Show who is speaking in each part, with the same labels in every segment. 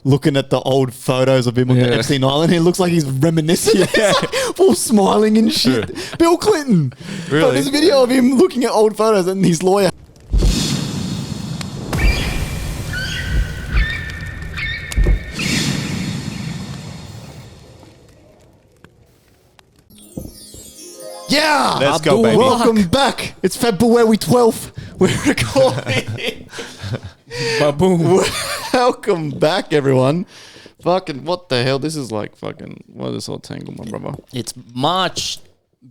Speaker 1: looking at the old photos of him on the Epstein Island. He looks like he's reminiscing. He's like all smiling and shit. Bill Clinton.
Speaker 2: Really?
Speaker 1: But there's a video of him looking at old photos and his lawyer. Yeah,
Speaker 2: Let's go, baby.
Speaker 1: Welcome back. It's February 12th. We're recording.
Speaker 3: Ba-boom.
Speaker 1: Welcome back, everyone. Fucking, what the hell? This is like fucking, what is this all tangle, my brother?
Speaker 3: It's March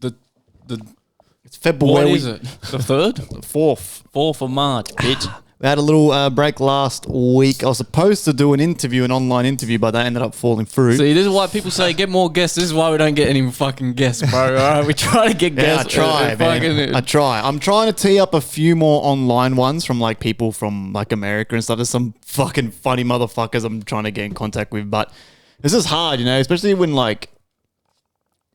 Speaker 1: It's February.
Speaker 3: what is it? The 3rd?
Speaker 1: The 4th.
Speaker 3: 4th of March, bitch.
Speaker 1: We had a little break last week. I was supposed to do an online interview, but that ended up falling through.
Speaker 3: See, this is why people say get more guests. This is why we don't get any fucking guests, bro. All right, we try to get guests.
Speaker 1: I try, man. I try. I'm trying to tee up a few more online ones from like people from like America and stuff. There's some fucking funny motherfuckers I'm trying to get in contact with, but this is hard, you know, especially when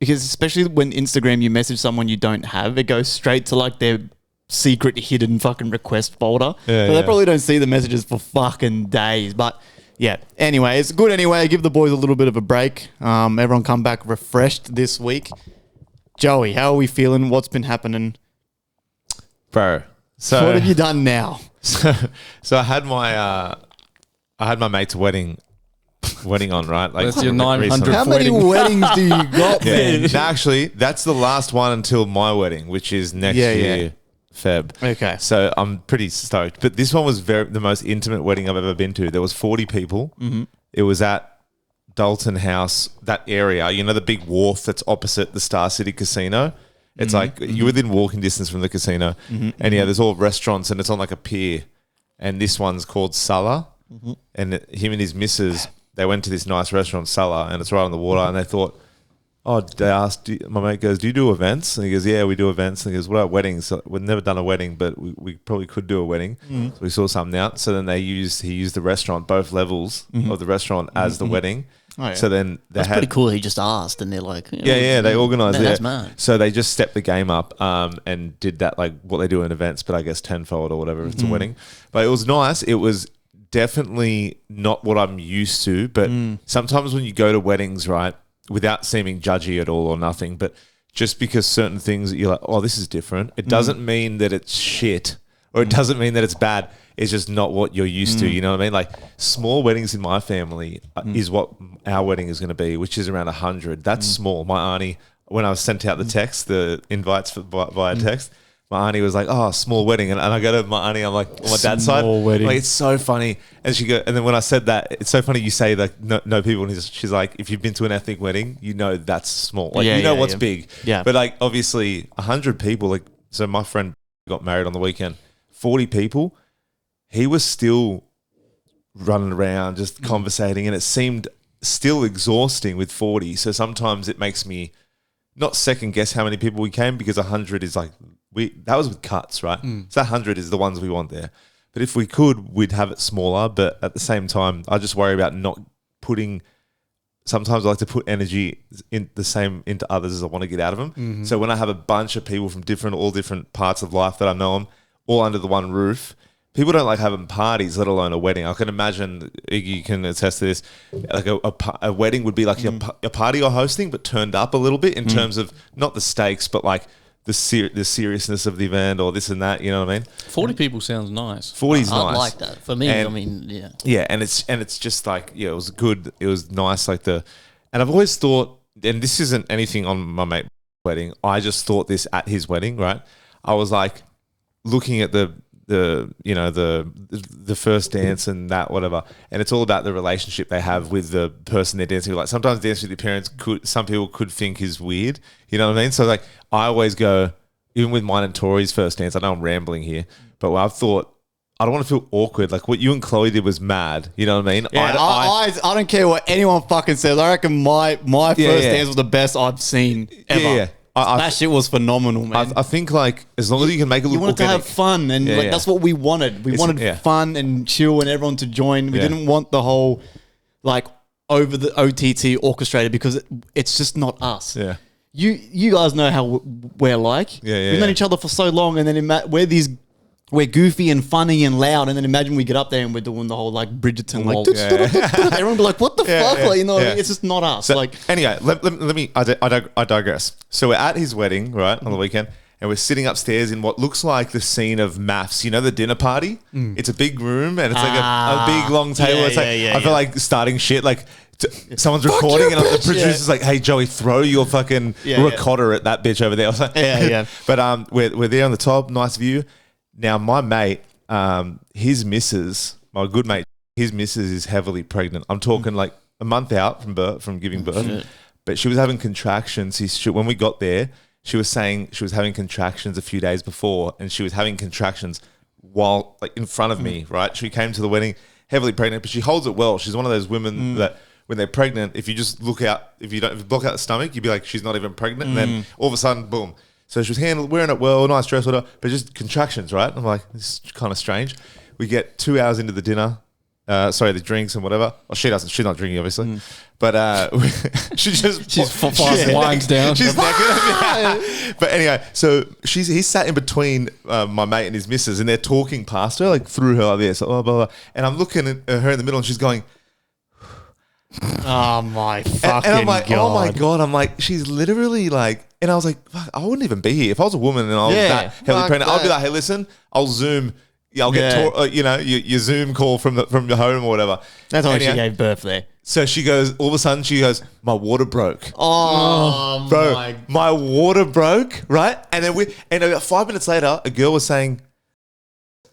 Speaker 1: Instagram you message someone you don't have, it goes straight to like their secret hidden fucking request folder. So they probably don't see the messages for fucking days. But yeah, anyway, it's good anyway. Give the boys a little bit of a break. Everyone come back refreshed this week. Joey, how are we feeling? What's been happening?
Speaker 2: Bro. So
Speaker 1: what have you done now?
Speaker 2: So I had my mate's wedding on, right? Like
Speaker 3: That's your 900th
Speaker 1: How many weddings do you got, man?
Speaker 2: No, actually, that's the last one until my wedding, which is next year. Feb.
Speaker 1: Okay.
Speaker 2: So I'm pretty stoked. But this one was the most intimate wedding I've ever been to. There was 40 people. Mm-hmm. It was at Dalton House, that area. You know the big wharf that's opposite the Star City Casino? It's like you're within walking distance from the casino. Mm-hmm. And yeah, there's all restaurants and it's on like a pier. And this one's called Sulla. Mm-hmm. And him and his missus, they went to this nice restaurant, Sulla, and it's right on the water. And they thought, they asked, my mate goes, do you do events? And he goes, yeah, we do events. And he goes, what about weddings? So we've never done a wedding, but we probably could do a wedding. Mm. So we saw something out. So then he used the restaurant, both levels of the restaurant as the wedding. Oh, yeah. So then
Speaker 4: that's pretty cool. He just asked and they're like,
Speaker 2: they organised it.
Speaker 4: That's mad.
Speaker 2: So they just stepped the game up and did that, like what they do in events, but I guess tenfold or whatever if it's a wedding. But it was nice. It was definitely not what I'm used to, but sometimes when you go to weddings, right, without seeming judgy at all or nothing, but just because certain things you're like, oh, this is different. It doesn't mean that it's shit or it doesn't mean that it's bad. It's just not what you're used to. You know what I mean? Like small weddings in my family is what our wedding is going to be, which is around 100. That's small. My auntie, when I was sent out the invites via text, my auntie was like, oh, small wedding. And I go to my auntie, I'm like, on my dad's side.
Speaker 1: Wedding.
Speaker 2: Like, it's so funny. And then when I said that, it's so funny you say like, no people. And she's like, if you've been to an ethnic wedding, you know that's small. Like, you know what's big. Yeah. But like, obviously 100 people, like, so my friend got married on the weekend, 40 people, he was still running around, just conversating. And it seemed still exhausting with 40. So sometimes it makes me not second guess how many people we came, because 100 is like, that was with cuts, right? So 100 is the ones we want there. But if we could, we'd have it smaller. But at the same time, I just worry about not putting. Sometimes I like to put energy into others as I want to get out of them. Mm-hmm. So when I have a bunch of people from all different parts of life that I know them, all under the one roof, people don't like having parties, let alone a wedding. I can imagine, Iggy can attest to this, like a wedding would be like a party you're hosting, but turned up a little bit in terms of not the stakes, but like the seriousness of the event or this and that, you know what I mean?
Speaker 3: 40 people sounds nice.
Speaker 2: 40's nice.
Speaker 4: I like that. For me, I mean, yeah.
Speaker 2: Yeah, and it's just like, yeah, it was good. It was nice, and I've always thought, and this isn't anything on my mate's wedding, I just thought this at his wedding, right? I was like looking at the first dance and that, whatever. And it's all about the relationship they have with the person they're dancing with. Like sometimes dancing with your parents some people could think is weird. You know what I mean? So like I always go, even with mine and Tori's first dance, I know I'm rambling here, but I've thought, I don't want to feel awkward. Like what you and Chloe did was mad. You know what I mean?
Speaker 1: Yeah, I don't care what anyone fucking says. I reckon my first dance was the best I've seen ever.
Speaker 2: Yeah.
Speaker 1: That shit was phenomenal, man.
Speaker 2: I think like as long as you can make it look
Speaker 1: you wanted
Speaker 2: organic.
Speaker 1: to have fun, and that's what we wanted. We wanted fun and chill and everyone to join. We didn't want the whole like over the OTT orchestrated, because it's just not us. Yeah, you guys know how we're like. We've known each other for so long, and then we're we're goofy and funny and loud, and then imagine we get up there and we're doing the whole like Bridgerton, like everyone be like, "What the fuck?" Like, you know, it's just not us.
Speaker 2: So,
Speaker 1: like
Speaker 2: anyway, let me. I digress. So we're at his wedding, right, on the weekend, and we're sitting upstairs in what looks like the scene of Maths. You know, the dinner party. It's a big room, and it's like a big long table. It's like I feel like starting shit like. Someone's recording and the producer's like, "Hey Joey, throw your fucking recorder at that bitch over there." I was like, But we're there on the top, nice view. Now my mate, his missus, my good mate, his missus is heavily pregnant. I'm talking like a month out from giving birth, but she was having contractions. When we got there, she was saying she was having contractions a few days before, and she was having contractions while like in front of me. Right, she came to the wedding heavily pregnant, but she holds it well. She's one of those women that. When they're pregnant, if you just look out, if you block out the stomach, you'd be like, she's not even pregnant. And then all of a sudden, boom. So she was wearing it well, nice dress, whatever, but just contractions, right? I'm like, this is kind of strange. We get 2 hours into the dinner, the drinks and whatever. Well, she doesn't, she's not drinking, obviously. But she's
Speaker 3: five wines down.
Speaker 2: She's naked. But anyway, so he's sat in between my mate and his missus, and they're talking past her, like through her like this, blah, blah, blah. And I'm looking at her in the middle, and she's going,
Speaker 1: oh my fucking
Speaker 2: and I'm like,
Speaker 1: God.
Speaker 2: oh my God. I'm like, she's literally like, and I was like, fuck, I wouldn't even be here. If I was a woman and I was that heavily pregnant, I'd be like, hey, listen, I'll Zoom. Yeah, I'll get, your Zoom call from your home or whatever.
Speaker 1: That's why she gave birth there.
Speaker 2: So she goes, all of a sudden she goes, my water broke.
Speaker 1: Oh,
Speaker 2: bro, my water broke, right? And then about 5 minutes later, a girl was saying,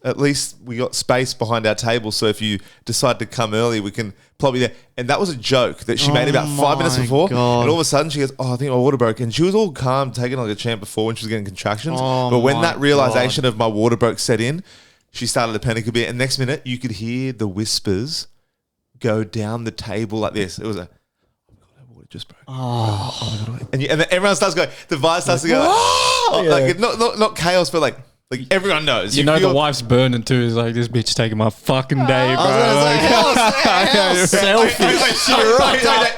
Speaker 2: at least we got space behind our table, so if you decide to come early, we can plop you there. And that was a joke that she made about 5 minutes before.
Speaker 1: God.
Speaker 2: And all of a sudden she goes, oh, I think my water broke. And she was all calm, taking like a champ before when she was getting contractions. But when that realization of my water broke set in, she started to panic a bit. And next minute, you could hear the whispers go down the table like this. It was a, oh my God, that water just broke. And then everyone starts going, the vibe starts to go, like not chaos, but like everyone knows.
Speaker 3: You know the wife's burning too. Is like, this bitch taking my fucking day, bro.
Speaker 1: How selfish.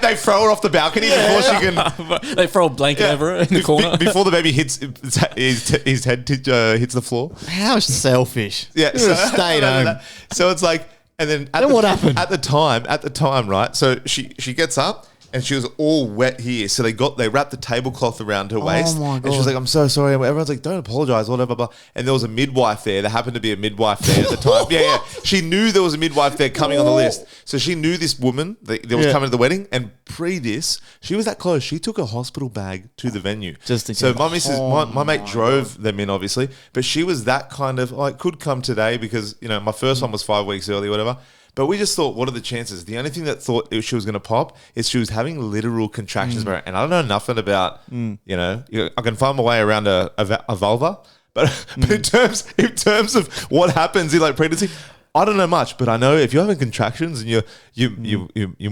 Speaker 2: They throw her off the balcony before she can.
Speaker 3: They throw a blanket over her in the corner.
Speaker 2: Before the baby hits his head hits the floor.
Speaker 1: How selfish.
Speaker 2: Yeah.
Speaker 1: So, stayed home.
Speaker 2: So it's like, and then
Speaker 1: what happened?
Speaker 2: At the time, right? So she gets up. And she was all wet here. So they wrapped the tablecloth around her waist.
Speaker 1: Oh my God.
Speaker 2: And she was like, I'm so sorry. Everyone's like, don't apologize, whatever. Blah. And there was a midwife there. There happened to be a midwife there at the time. Yeah. She knew there was a midwife there coming on the list. So she knew this woman that was coming to the wedding. And pre this, she was that close. She took a hospital bag to the venue. So my mate drove them in, obviously. But she was that kind of, I could come today because, my first one was 5 weeks early, whatever. But we just thought, what are the chances? The only thing that thought she was going to pop is she was having literal contractions. And I don't know nothing about, I can find my way around a vulva. But in terms of what happens in like pregnancy, I don't know much. But I know if you're having contractions and your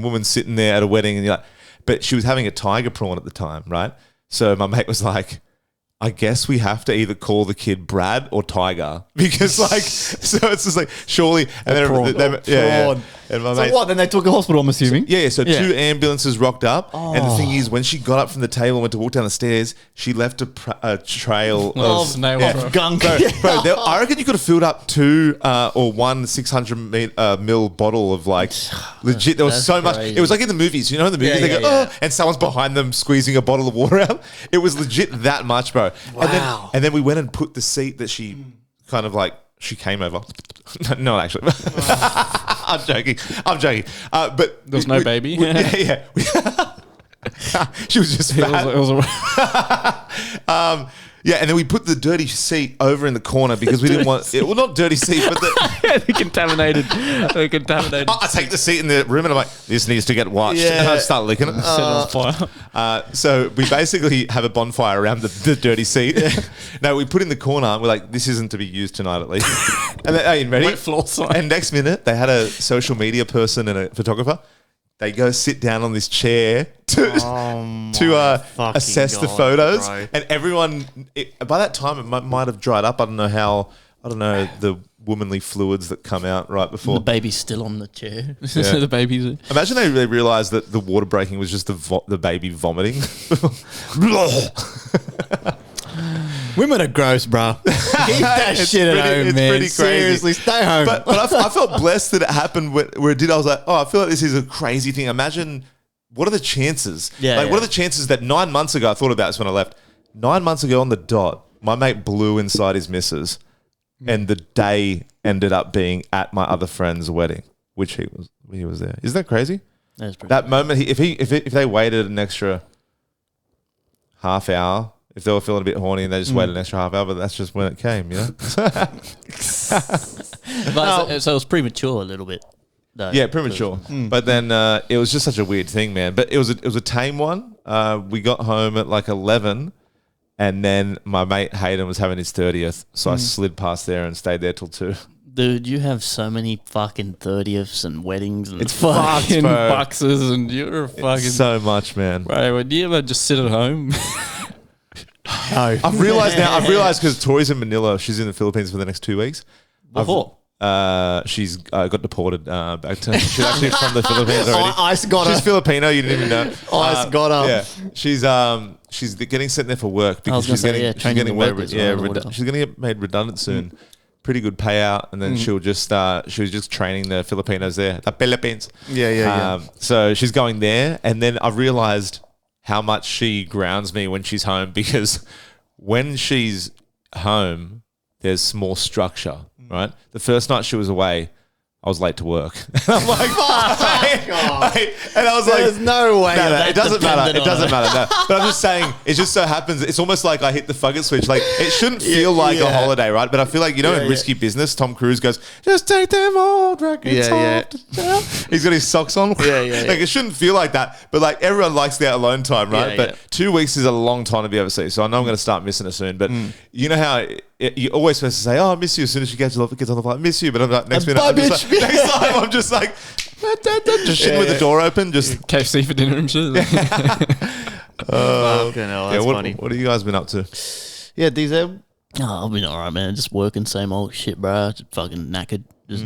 Speaker 2: woman's sitting there at a wedding and you're like, but she was having a tiger prawn at the time, right? So my mate was like, I guess we have to either call the kid Brad or Tiger because, like, so it's just like surely. And then And my
Speaker 1: so what? Then they took a hospital, I'm assuming.
Speaker 2: So 2 ambulances rocked up, and the thing is, when she got up from the table and went to walk down the stairs, she left a trail of
Speaker 3: snail
Speaker 1: gunk.
Speaker 2: Bro, I reckon you could have filled up 2 or 1 600 ml bottle of like legit. There was so much. It was like in the movies. You know, in the movies they go, and someone's behind them squeezing a bottle of water out. It was legit that much, bro.
Speaker 1: Wow.
Speaker 2: And then we went and put the seat that she kind of like, she came over. No, actually. I'm joking. But
Speaker 3: there was no baby.
Speaker 2: She was just fat. And then we put the dirty seat over in the corner because we didn't want it. Well, not dirty seat, but
Speaker 3: the contaminated.
Speaker 2: I take the seat in the room and I'm like, this needs to get washed. And I start licking it.
Speaker 3: Set it on fire.
Speaker 2: So we basically have a bonfire around the dirty seat. No, we put in the corner and we're like, this isn't to be used tonight at least. And then, hey, ready?
Speaker 3: Wet floor sign.
Speaker 2: And next minute, they had a social media person and a photographer. They go sit down on this chair to assess the photos. Bro. And everyone, by that time, it might have dried up. I don't know the womanly fluids that come out right before.
Speaker 4: The baby's still on the chair.
Speaker 3: Yeah. The baby's...
Speaker 2: Imagine they realised that the water breaking was just the baby vomiting.
Speaker 1: Women are gross, bro. Keep that shit at home,
Speaker 2: it's
Speaker 1: man.
Speaker 2: pretty crazy.
Speaker 1: Seriously, stay home.
Speaker 2: But I felt blessed that it happened where it did. I was like, oh, I feel like this is a crazy thing. Imagine, what are the chances?
Speaker 1: Yeah,
Speaker 2: what are the chances that 9 months ago, I thought about this when I left, 9 months ago on the dot, my mate blew inside his missus and the day ended up being at my other friend's wedding, which he was there. Isn't that crazy?
Speaker 4: That's pretty
Speaker 2: That moment, if they waited an extra half hour, if they were feeling a bit horny and they just waited an extra half hour, but that's just when it came, you know?
Speaker 4: so it was premature a little bit. Though,
Speaker 2: Yeah, premature. But then it was just such a weird thing, man. But it was a tame one. We got home at like 11, and then my mate Hayden was having his 30th, so I slid past there and stayed there till 2.
Speaker 4: Dude, you have so many fucking 30ths and weddings and
Speaker 2: It's fucked,
Speaker 3: Fucking
Speaker 2: bro.
Speaker 3: boxes and you're a fucking...
Speaker 2: So much, man.
Speaker 3: Bro, would you ever just sit at home?
Speaker 1: No.
Speaker 2: I've realized because Tori's in Manila, she's in the Philippines for the next 2 weeks.
Speaker 1: Before?
Speaker 2: She's got deported back to. She's actually from the Philippines already.
Speaker 1: Ice got her.
Speaker 2: She's Filipino. You didn't even know.
Speaker 1: Ice got her.
Speaker 2: Yeah, she's getting sent there for work because
Speaker 4: gonna
Speaker 2: she's
Speaker 4: say,
Speaker 2: getting
Speaker 4: training the
Speaker 2: made,
Speaker 4: workers, right, or whatever.
Speaker 2: she's going to get made redundant soon. Pretty good payout, and then she was just training the Filipinos there, the Philippines.
Speaker 1: Yeah.
Speaker 2: So she's going there, and then I realized how much she grounds me when she's home, because when she's home, there's more structure, right? The first night she was away, I was late to work. I'm like, and I was
Speaker 1: There's no way.
Speaker 2: no, it doesn't matter.
Speaker 4: depended
Speaker 2: It doesn't matter. No. But I'm just saying, it just so happens, it's almost like I hit the fucking switch. Like, it shouldn't feel like a holiday, right? But I feel like, in Risky Business, Tom Cruise goes, just take them old records off. He's got his socks on. Like, it shouldn't feel like that. But like, everyone likes their alone time, right? But 2 weeks is a long time to be overseas. So I know I'm going to start missing it soon. But you know how you're always supposed to say, oh, I miss you as soon as she gets on the flight. Miss you. But I'm like, next minute, next time I'm just like, just sitting with the door open, just
Speaker 3: KFC for dinner and shit.
Speaker 1: Fucking hell, that's funny.
Speaker 2: What have you guys been up to?
Speaker 1: Yeah, DZ.
Speaker 4: Oh, I've been alright, man. Just working, same old shit, bro. Just fucking knackered. Just,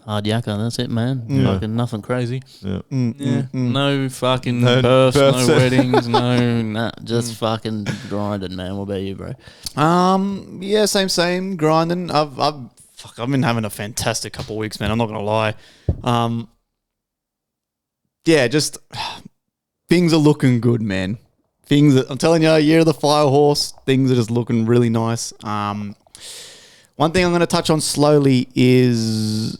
Speaker 4: hard yakka. That's it, man. Fucking nothing crazy.
Speaker 3: No fucking
Speaker 2: No
Speaker 3: births,
Speaker 2: births.
Speaker 3: no weddings, no...
Speaker 4: Nah, just fucking grinding, man. What about you, bro?
Speaker 1: Yeah, same, grinding. I've been having a fantastic couple of weeks, man. I'm not gonna lie. Yeah, just things are looking good, man. I'm telling you, year of the fire horse, things are just looking really nice. One thing I'm going to touch on slowly is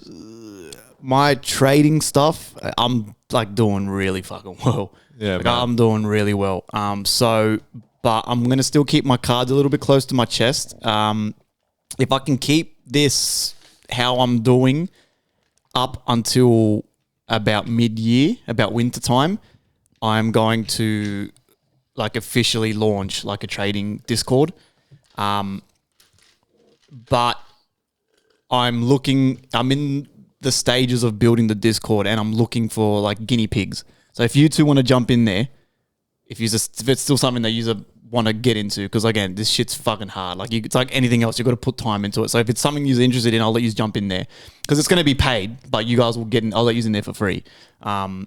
Speaker 1: my trading stuff. I'm like doing really fucking well.
Speaker 2: Yeah,
Speaker 1: like,
Speaker 2: man.
Speaker 1: I'm doing really well. But I'm going to still keep my cards a little bit close to my chest. If I can keep this how I'm doing up until about mid-year, about winter time, I'm going to like officially launch like a trading Discord. But I'm in the stages of building the Discord, and I'm looking for like guinea pigs. So if you two want to jump in there, if it's still something that you want to get into, because again, this shit's fucking hard. Like it's like anything else, you've got to put time into it. So if it's something you're interested in, I'll let you jump in there, because it's going to be paid, but you guys will get in. I'll let you in there for free. And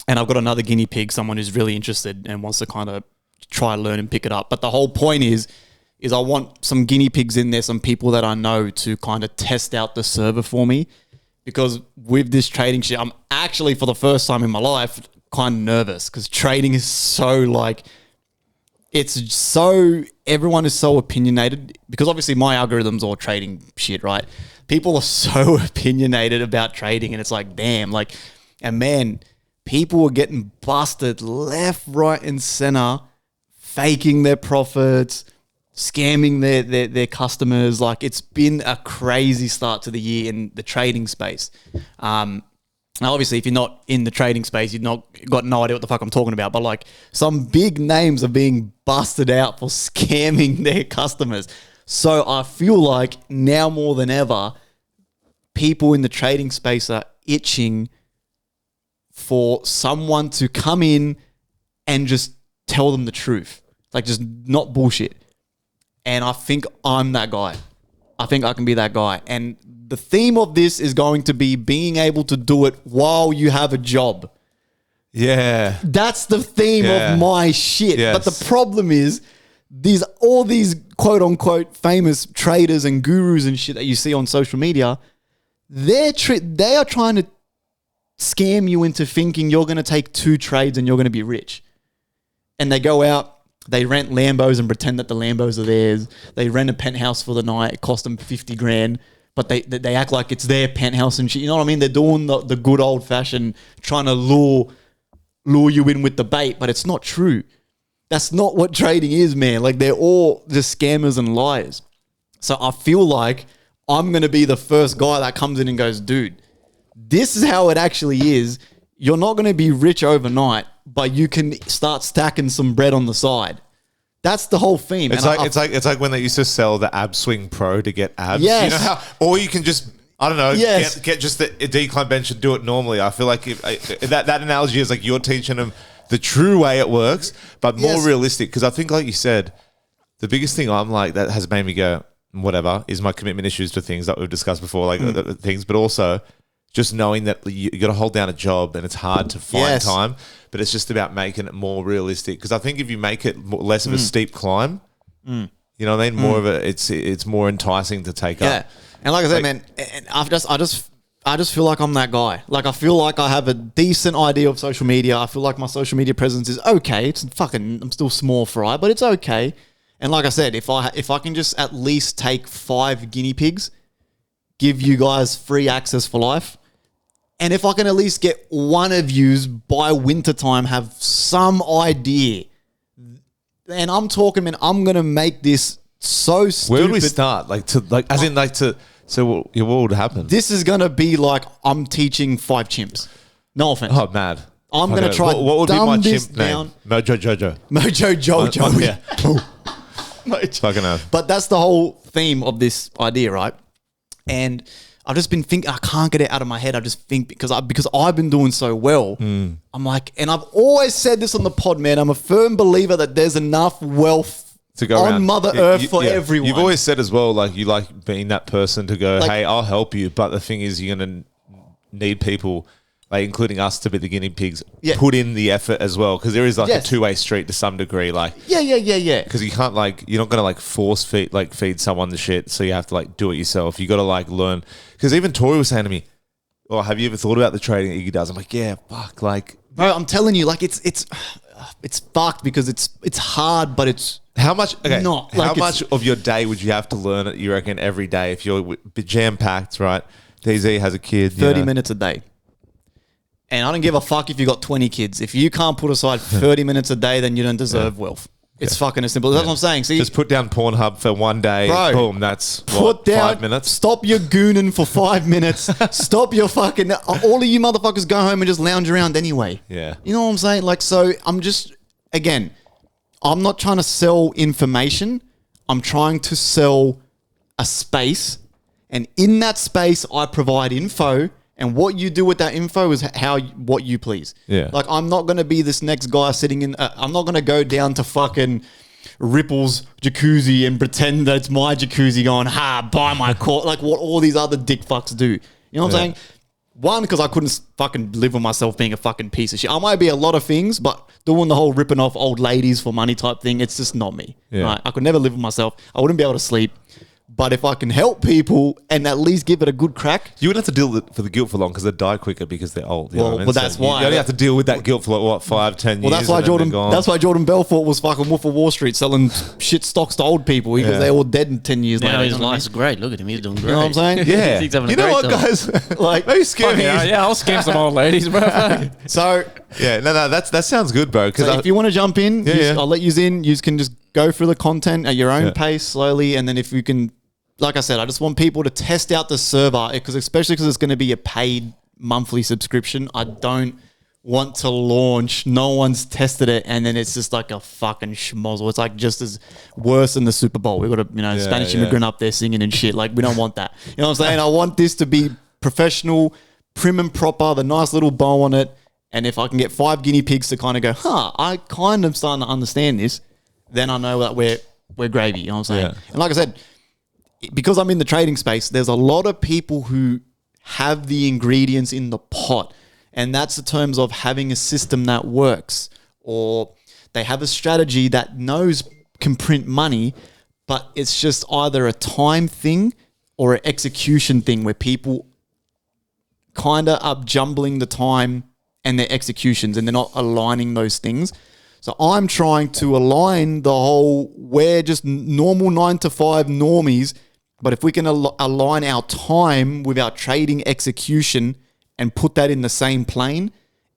Speaker 1: I've got another guinea pig, someone who's really interested and wants to kind of try, learn and pick it up. But the whole point is I want some guinea pigs in there, some people that I know to kind of test out the server for me. Because with this trading shit, I'm actually, for the first time in my life, kind of nervous, because trading is so like, everyone is so opinionated, because obviously my algorithm's all trading shit, right? People are so opinionated about trading, and it's like, damn, like, and man, people are getting busted left, right, and center, faking their profits, scamming their customers. Like, it's been a crazy start to the year in the trading space. Now, obviously, if you're not in the trading space, you've not got no idea what the fuck I'm talking about. But like, some big names are being busted out for scamming their customers. So I feel like now more than ever, people in the trading space are itching for someone to come in and just tell them the truth. Like, just not bullshit. And I think I'm that guy. I think I can be that guy. And the theme of this is going to be being able to do it while you have a job.
Speaker 2: Yeah.
Speaker 1: That's the theme of my shit.
Speaker 2: Yes.
Speaker 1: But the problem is all these quote unquote famous traders and gurus and shit that you see on social media, they are trying to scam you into thinking you're going to take 2 trades and you're going to be rich. And they go out, they rent Lambos and pretend that the Lambos are theirs. They rent a penthouse for the night. It cost them 50 grand, but they act like it's their penthouse and shit. You know what I mean? They're doing the good old fashioned, trying to lure you in with the bait, but it's not true. That's not what trading is, man. Like, they're all just scammers and liars. So I feel like I'm going to be the first guy that comes in and goes, dude, this is how it actually is. You're not going to be rich overnight, but you can start stacking some bread on the side. That's the whole theme.
Speaker 2: It's like when they used to sell the Ab Swing Pro to get abs.
Speaker 1: Yes.
Speaker 2: You know how, or you can just, I don't know,
Speaker 1: Yes.
Speaker 2: get just a decline bench and do it normally. I feel like that analogy is like you're teaching them the true way it works, but more realistic. Because I think, like you said, the biggest thing I'm like that has made me go, whatever, is my commitment issues to things that we've discussed before, like things, but also just knowing that you got to hold down a job and it's hard to find time, but it's just about making it more realistic. Because I think if you make it less of a steep climb, you know what I mean, more of it's more enticing to take up.
Speaker 1: And like I said, man, and I just feel like I'm that guy. Like, I feel like I have a decent idea of social media. I feel like my social media presence is okay. I'm still small fry, but it's okay. And like I said, if I can just at least take 5 guinea pigs, give you guys free access for life, and if I can at least get one of yous by wintertime have some idea, and I'm talking, man, I'm gonna make this so stupid.
Speaker 2: Where do we start? So what would happen?
Speaker 1: This is gonna be like I'm teaching 5 chimps. No offense.
Speaker 2: Oh, mad.
Speaker 1: I'm gonna try.
Speaker 2: What would be my chimp
Speaker 1: down.
Speaker 2: name? Mojo Jojo.
Speaker 1: Mojo Jojo.
Speaker 2: Yeah. Fucking hell.
Speaker 1: But that's the whole theme of this idea, right? And I've just been thinking, I can't get it out of my head. I just think because I've been doing so well. I'm like, and I've always said this on the pod, man. I'm a firm believer that there's enough wealth
Speaker 2: to go
Speaker 1: on
Speaker 2: around.
Speaker 1: Mother Earth for everyone.
Speaker 2: You've always said as well, like you like being that person to go, hey, I'll help you. But the thing is, you're going to need people, like including us, to be the guinea pigs, put in the effort as well. Because there is like a 2-way street to some degree. Like because you can't you're not going to force feed someone the shit. So you have to do it yourself. You got to learn. Because even Tori was saying to me, "Oh, have you ever thought about the trading that Iggy does?" I'm like, "Yeah, fuck."
Speaker 1: Bro, I'm telling you, it's fucked because it's hard, but it's
Speaker 2: how much. Okay,
Speaker 1: not
Speaker 2: how much of your day would you have to learn it? You reckon every day if you're jam packed, right? DZ has a kid.
Speaker 1: 30 minutes a day. And I don't give a fuck if you got 20 kids. If you can't put aside 30 minutes a day, then you don't deserve wealth. It's fucking as simple. That's what I'm saying. See,
Speaker 2: just put down Pornhub for one day.
Speaker 1: Bro,
Speaker 2: boom, that's
Speaker 1: put down
Speaker 2: 5 minutes.
Speaker 1: Stop your gooning for 5 minutes. Stop your fucking. All of you motherfuckers go home and just lounge around anyway.
Speaker 2: Yeah.
Speaker 1: You know what I'm saying? So I'm just, again, I'm not trying to sell information. I'm trying to sell a space. And in that space, I provide info. And what you do with that info is what you please.
Speaker 2: Yeah.
Speaker 1: I'm not going to be this next guy sitting in, I'm not going to go down to fucking Ripple's jacuzzi and pretend that it's my jacuzzi going, buy my court. Like what all these other dick fucks do. You know what I'm saying? One, because I couldn't fucking live with myself being a fucking piece of shit. I might be a lot of things, but doing the whole ripping off old ladies for money type thing, it's just not me.
Speaker 2: Yeah.
Speaker 1: Right? I could never live with myself. I wouldn't be able to sleep. But if I can help people and at least give it a good crack.
Speaker 2: You wouldn't have to deal with the guilt for long because they die quicker because they're old. You know what I mean?
Speaker 1: Well, that's why.
Speaker 2: You only have to deal with that guilt for 5, 10 years.
Speaker 1: Well, that's why Jordan Belfort was fucking Wolf of Wall Street selling shit stocks to old people because they're all dead in 10 years later.
Speaker 4: His life's great. Look at him. He's doing great.
Speaker 1: You know what I'm saying?
Speaker 2: Yeah.
Speaker 4: He's having
Speaker 2: you
Speaker 4: a
Speaker 2: know
Speaker 4: great
Speaker 2: what,
Speaker 4: time.
Speaker 2: guys? Maybe scare me.
Speaker 3: Yeah, I'll scam some old ladies, bro.
Speaker 1: So,
Speaker 2: yeah, no, that sounds good, bro.
Speaker 1: So if you want to jump in, I'll let you in. You can just go through the content at your own pace slowly. And then if you can, like I said, I just want people to test out the server especially because it's going to be a paid monthly subscription. I don't want to launch. No one's tested it. And then it's just like a fucking schmozzle. It's just as worse than the Super Bowl. We've got a Spanish immigrant up there singing and shit. We don't want that. You know what I'm saying? I want this to be professional, prim and proper, the nice little bow on it. And if I can get 5 guinea pigs to kind of go, I kind of starting to understand this, then I know that we're gravy. You know what I'm saying?
Speaker 2: Yeah.
Speaker 1: And like I said, because I'm in the trading space, there's a lot of people who have the ingredients in the pot. And that's the terms of having a system that works, or they have a strategy that knows can print money, but it's just either a time thing or an execution thing where people kind of are jumbling the time and their executions and they're not aligning those things. So I'm trying to align the whole, we're just normal 9 to 5 normies, but if we can align our time with our trading execution and put that in the same plane,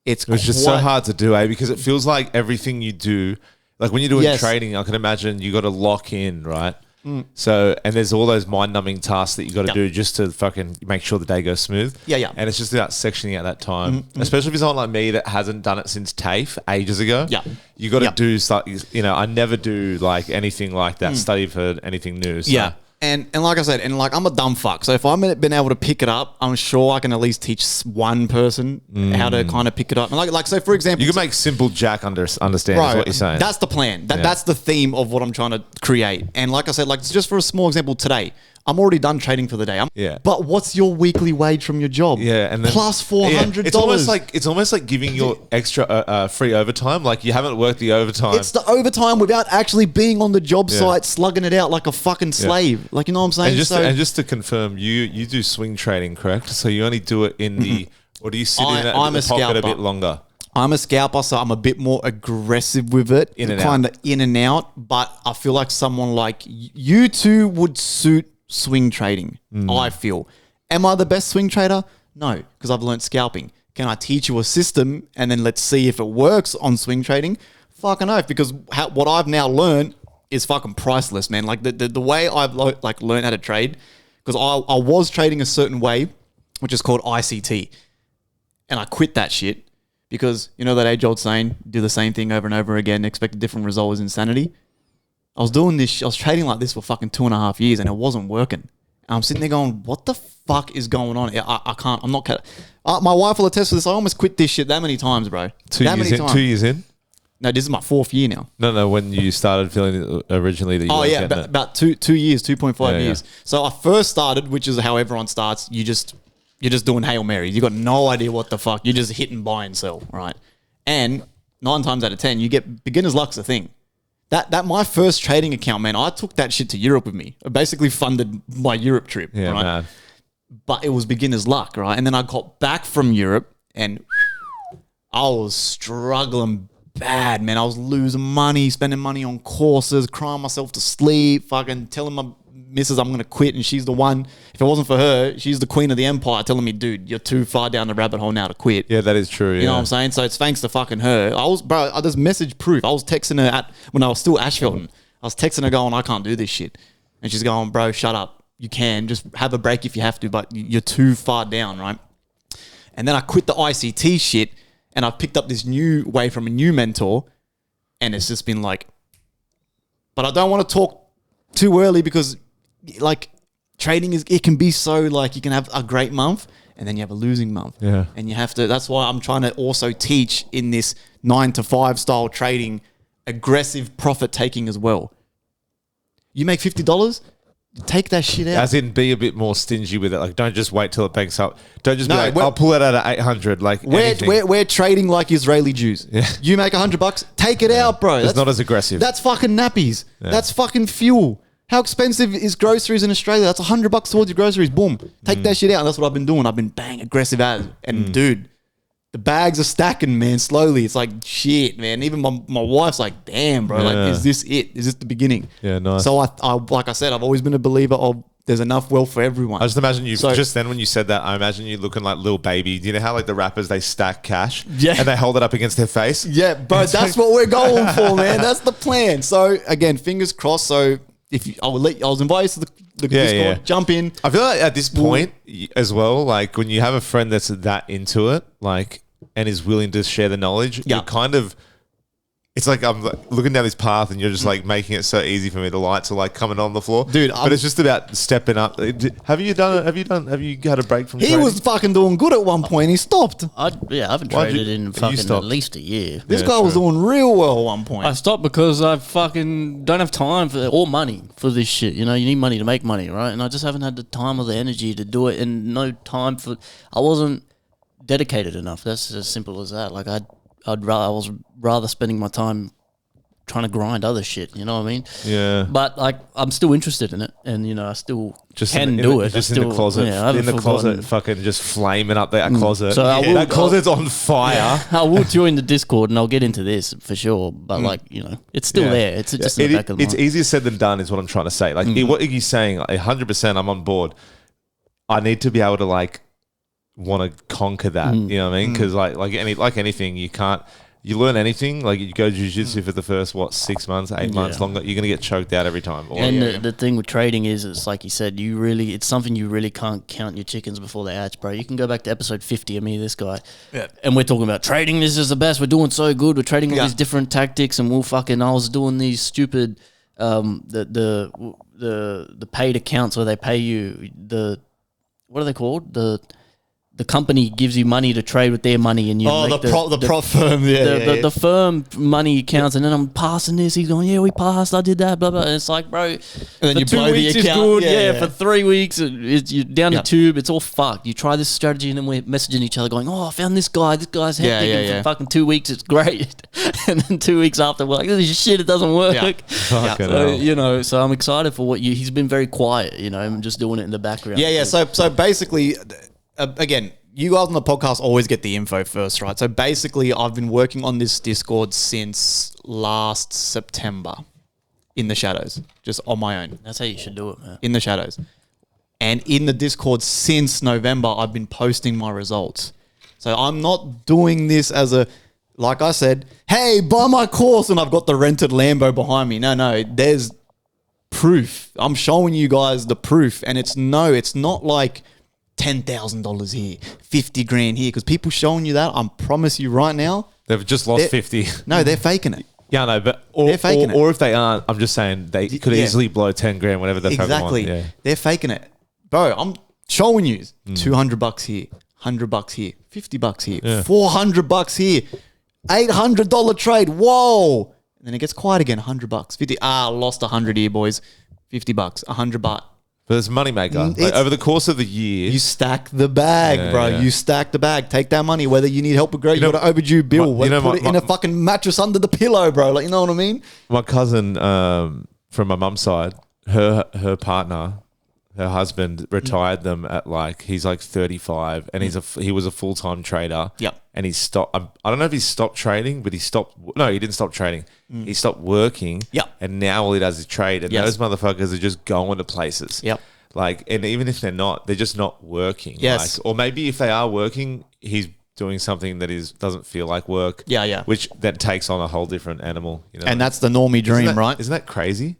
Speaker 1: it's
Speaker 2: just so hard to do, because it feels like everything you do, like when you're doing trading, I can imagine you got to lock in, right? So, and there's all those mind-numbing tasks that you got to do just to fucking make sure the day goes smooth.
Speaker 1: Yeah.
Speaker 2: And it's just about sectioning out that time, especially if you're someone like me that hasn't done it since TAFE ages ago.
Speaker 1: Yeah.
Speaker 2: You got to do stuff. I never do like anything like that. Study for anything new. So.
Speaker 1: Yeah. And like I said, I'm a dumb fuck. So if I've been able to pick it up, I'm sure I can at least teach one person how to kind of pick it up. And like so, for example,
Speaker 2: you can make simple Jack understand is what you're saying.
Speaker 1: That's the plan. That's the theme of what I'm trying to create. And like I said, like just for a small example, today I'm already done trading for the day. But what's your weekly wage from your job?
Speaker 2: Yeah, and then,
Speaker 1: plus $400.
Speaker 2: It's almost like giving your extra free overtime. Like you haven't worked the overtime.
Speaker 1: It's the overtime without actually being on the job site, slugging it out like a fucking slave. Like, you know what I'm saying?
Speaker 2: And just to confirm, you do swing trading, correct? So you only do it in the, or do you sit in the pocket a bit longer?
Speaker 1: I'm a scalper, so I'm a bit more aggressive with it. Kind of in and out. But I feel like someone like you two would suit swing trading, I feel. Am I the best swing trader? No, because I've learned scalping. Can I teach you a system and then let's see if it works on swing trading? Fucking oath, because what I've now learned is fucking priceless, man. Like the way I've learned how to trade, because I was trading a certain way, which is called ICT, and I quit that shit because you know that age-old saying, do the same thing over and over again, expect a different result is insanity. I was doing this, I was trading like this for fucking 2.5 years and it wasn't working. And I'm sitting there going, what the fuck is going on? I can't, I'm not, my wife will attest to this. I almost quit this shit that many times, bro.
Speaker 2: 2 years in?
Speaker 1: No, this is my 4th year now.
Speaker 2: No, when you started feeling originally that you were getting it.
Speaker 1: About 2 years, 2.5 years. So I first started, which is how everyone starts, you're just doing Hail Marys. You got no idea what the fuck. You're just hitting buy and sell, right? And 9 times out of 10, you get beginner's luck's a thing. That my first trading account, man, I took that shit to Europe with me. I basically funded my Europe trip, right? Man. But it was beginner's luck, right? And then I got back from Europe and I was struggling bad, man. I was losing money, spending money on courses, crying myself to sleep, fucking telling my missus I'm going to quit, and she's the one. If it wasn't for her, she's the queen of the empire telling me, dude, you're too far down the rabbit hole now to quit.
Speaker 2: Yeah, that is true.
Speaker 1: You know what I'm saying? So it's thanks to fucking her. There's message proof. I was texting her when I was still Ashfelton. I was texting her going, I can't do this shit. And she's going, bro, shut up. You can. Just have a break if you have to, but you're too far down, right? And then I quit the ICT shit, and I've picked up this new way from a new mentor, and it's just been like, but I don't want to talk too early because like trading it can be so like you can have a great month and then you have a losing month.
Speaker 2: Yeah.
Speaker 1: And you have to, that's why I'm trying to also teach in this 9 to 5 style trading, aggressive profit taking as well. You make $50, take that shit out.
Speaker 2: As in, be a bit more stingy with it. Like, don't just wait till it banks up. Don't just be like, I'll pull it out at 800. Like,
Speaker 1: we're trading like Israeli Jews. Yeah. You make $100, take it out, bro.
Speaker 2: That's not as aggressive.
Speaker 1: That's fucking nappies. Yeah. That's fucking fuel. How expensive is groceries in Australia? That's $100 towards your groceries. Boom. Take that shit out. And that's what I've been doing. I've been bang aggressive as. And dude, the bags are stacking, man, slowly. It's like, shit, man. Even my wife's like, damn, bro. Like, is this it? Is this the beginning?
Speaker 2: Yeah, nice.
Speaker 1: So I like I said, I've always been a believer of there's enough wealth for everyone.
Speaker 2: I just imagine you, just then when you said that, I imagine you looking like Lil Baby. Do you know how like the rappers, they stack cash?
Speaker 1: Yeah.
Speaker 2: And they hold it up against their face?
Speaker 1: Yeah, bro, that's what we're going for, man. That's the plan. So again, fingers crossed. So I was invited to the Discord, jump in.
Speaker 2: I feel like at this point as well, like when you have a friend that's that into it, like, and is willing to share the knowledge, it kind of, it's like I'm looking down this path and you're just like making it so easy for me. The lights are like coming on the floor.
Speaker 1: Dude,
Speaker 2: but it's just about stepping up. Have you had a break from trading?
Speaker 1: He was fucking doing good at one point. He stopped.
Speaker 4: I haven't traded in fucking at least a year.
Speaker 1: This guy was doing real well at one point.
Speaker 3: I stopped because I fucking don't have time
Speaker 4: or money for this shit. You know, you need money to make money, right? And I just haven't had the time or the energy to do it, and no time for. I wasn't dedicated enough. That's as simple as that. Like I was rather spending my time trying to grind other shit. You know what I mean?
Speaker 2: Yeah.
Speaker 4: But like, I'm still interested in it, and I still
Speaker 2: just
Speaker 4: can do it.
Speaker 2: Just in the closet, closet, fucking just flaming up that closet. So that closet's on fire.
Speaker 4: Yeah. I will join the Discord, and I'll get into this for sure. But like, it's still there. It's just in the back of the mind.
Speaker 2: It's easier said than done, is what I'm trying to say. Like what you're saying, 100%, I'm on board. I need to be able to like want to conquer that. You know what I mean? Because like anything, you learn anything. Like you go jiu-jitsu for the first 6 months, 8 months longer, you're gonna get choked out every time.
Speaker 4: And the thing with trading is, it's like you said, it's something you really can't count your chickens before they hatch, bro. You can go back to episode 50 of me, this guy, and we're talking about trading. This is the best. We're doing so good. We're trading all these different tactics, and I was doing these stupid the paid accounts where they pay you what are they called? The company gives you money to trade with their money, and you
Speaker 1: the prop firm,
Speaker 4: the firm money accounts, and then I'm passing this. He's going, we passed. I did that, blah blah. And it's like, bro, and then you 2 weeks is good. For 3 weeks, you're down the tube. It's all fucked. You try this strategy, and then we're messaging each other, going, I found this guy. This guy's hectic. And for fucking 2 weeks, it's great. And then 2 weeks after, we're like, this is shit. It doesn't work. So I'm excited for what he's been very quiet. I'm just doing it in the background.
Speaker 1: So basically. Again, you guys on the podcast always get the info first, right? So basically, I've been working on this Discord since last September in the shadows, just on my own.
Speaker 4: That's how you should do it, man.
Speaker 1: In the shadows. And in the Discord since November, I've been posting my results. So I'm not doing this as like I said, hey, buy my course, and I've got the rented Lambo behind me. No, there's proof. I'm showing you guys the proof. And it's not like $10,000 here, 50 grand here, because people showing you that, I promise you right now,
Speaker 2: they've just lost 50.
Speaker 1: No, they're faking it.
Speaker 2: Yeah, no, but they're faking it. Or if they aren't, I'm just saying they could easily blow 10 grand, whatever they're
Speaker 1: exactly.
Speaker 2: Yeah.
Speaker 1: They're faking it, bro. I'm showing you $200 here, $100 here, $50 here, $400 here, $800 trade. Whoa! And then it gets quiet again. $100, 50. Lost 100 here, boys. $50, $100.
Speaker 2: But it's moneymaker. Like over the course of the year,
Speaker 1: you stack the bag, bro. Yeah. You stack the bag. Take that money. Whether you need help with grade, you got an overdue bill. Put it in a fucking mattress under the pillow, bro. Like, you know what I mean?
Speaker 2: My cousin from my mum's side, her partner, her husband retired them at he's 35, and he was a full-time trader.
Speaker 1: Yep.
Speaker 2: And he stopped. I don't know if he stopped trading, but he stopped. No, he didn't stop trading. He stopped working.
Speaker 1: Yep.
Speaker 2: And now all he does is trade. And those motherfuckers are just going to places.
Speaker 1: Yep.
Speaker 2: And even if they're not, they're just not working.
Speaker 1: Yes.
Speaker 2: Or maybe if they are working, he's doing something that doesn't feel like work.
Speaker 1: Yeah.
Speaker 2: Which that takes on a whole different animal.
Speaker 1: And that's the normie dream, right?
Speaker 2: Isn't that crazy?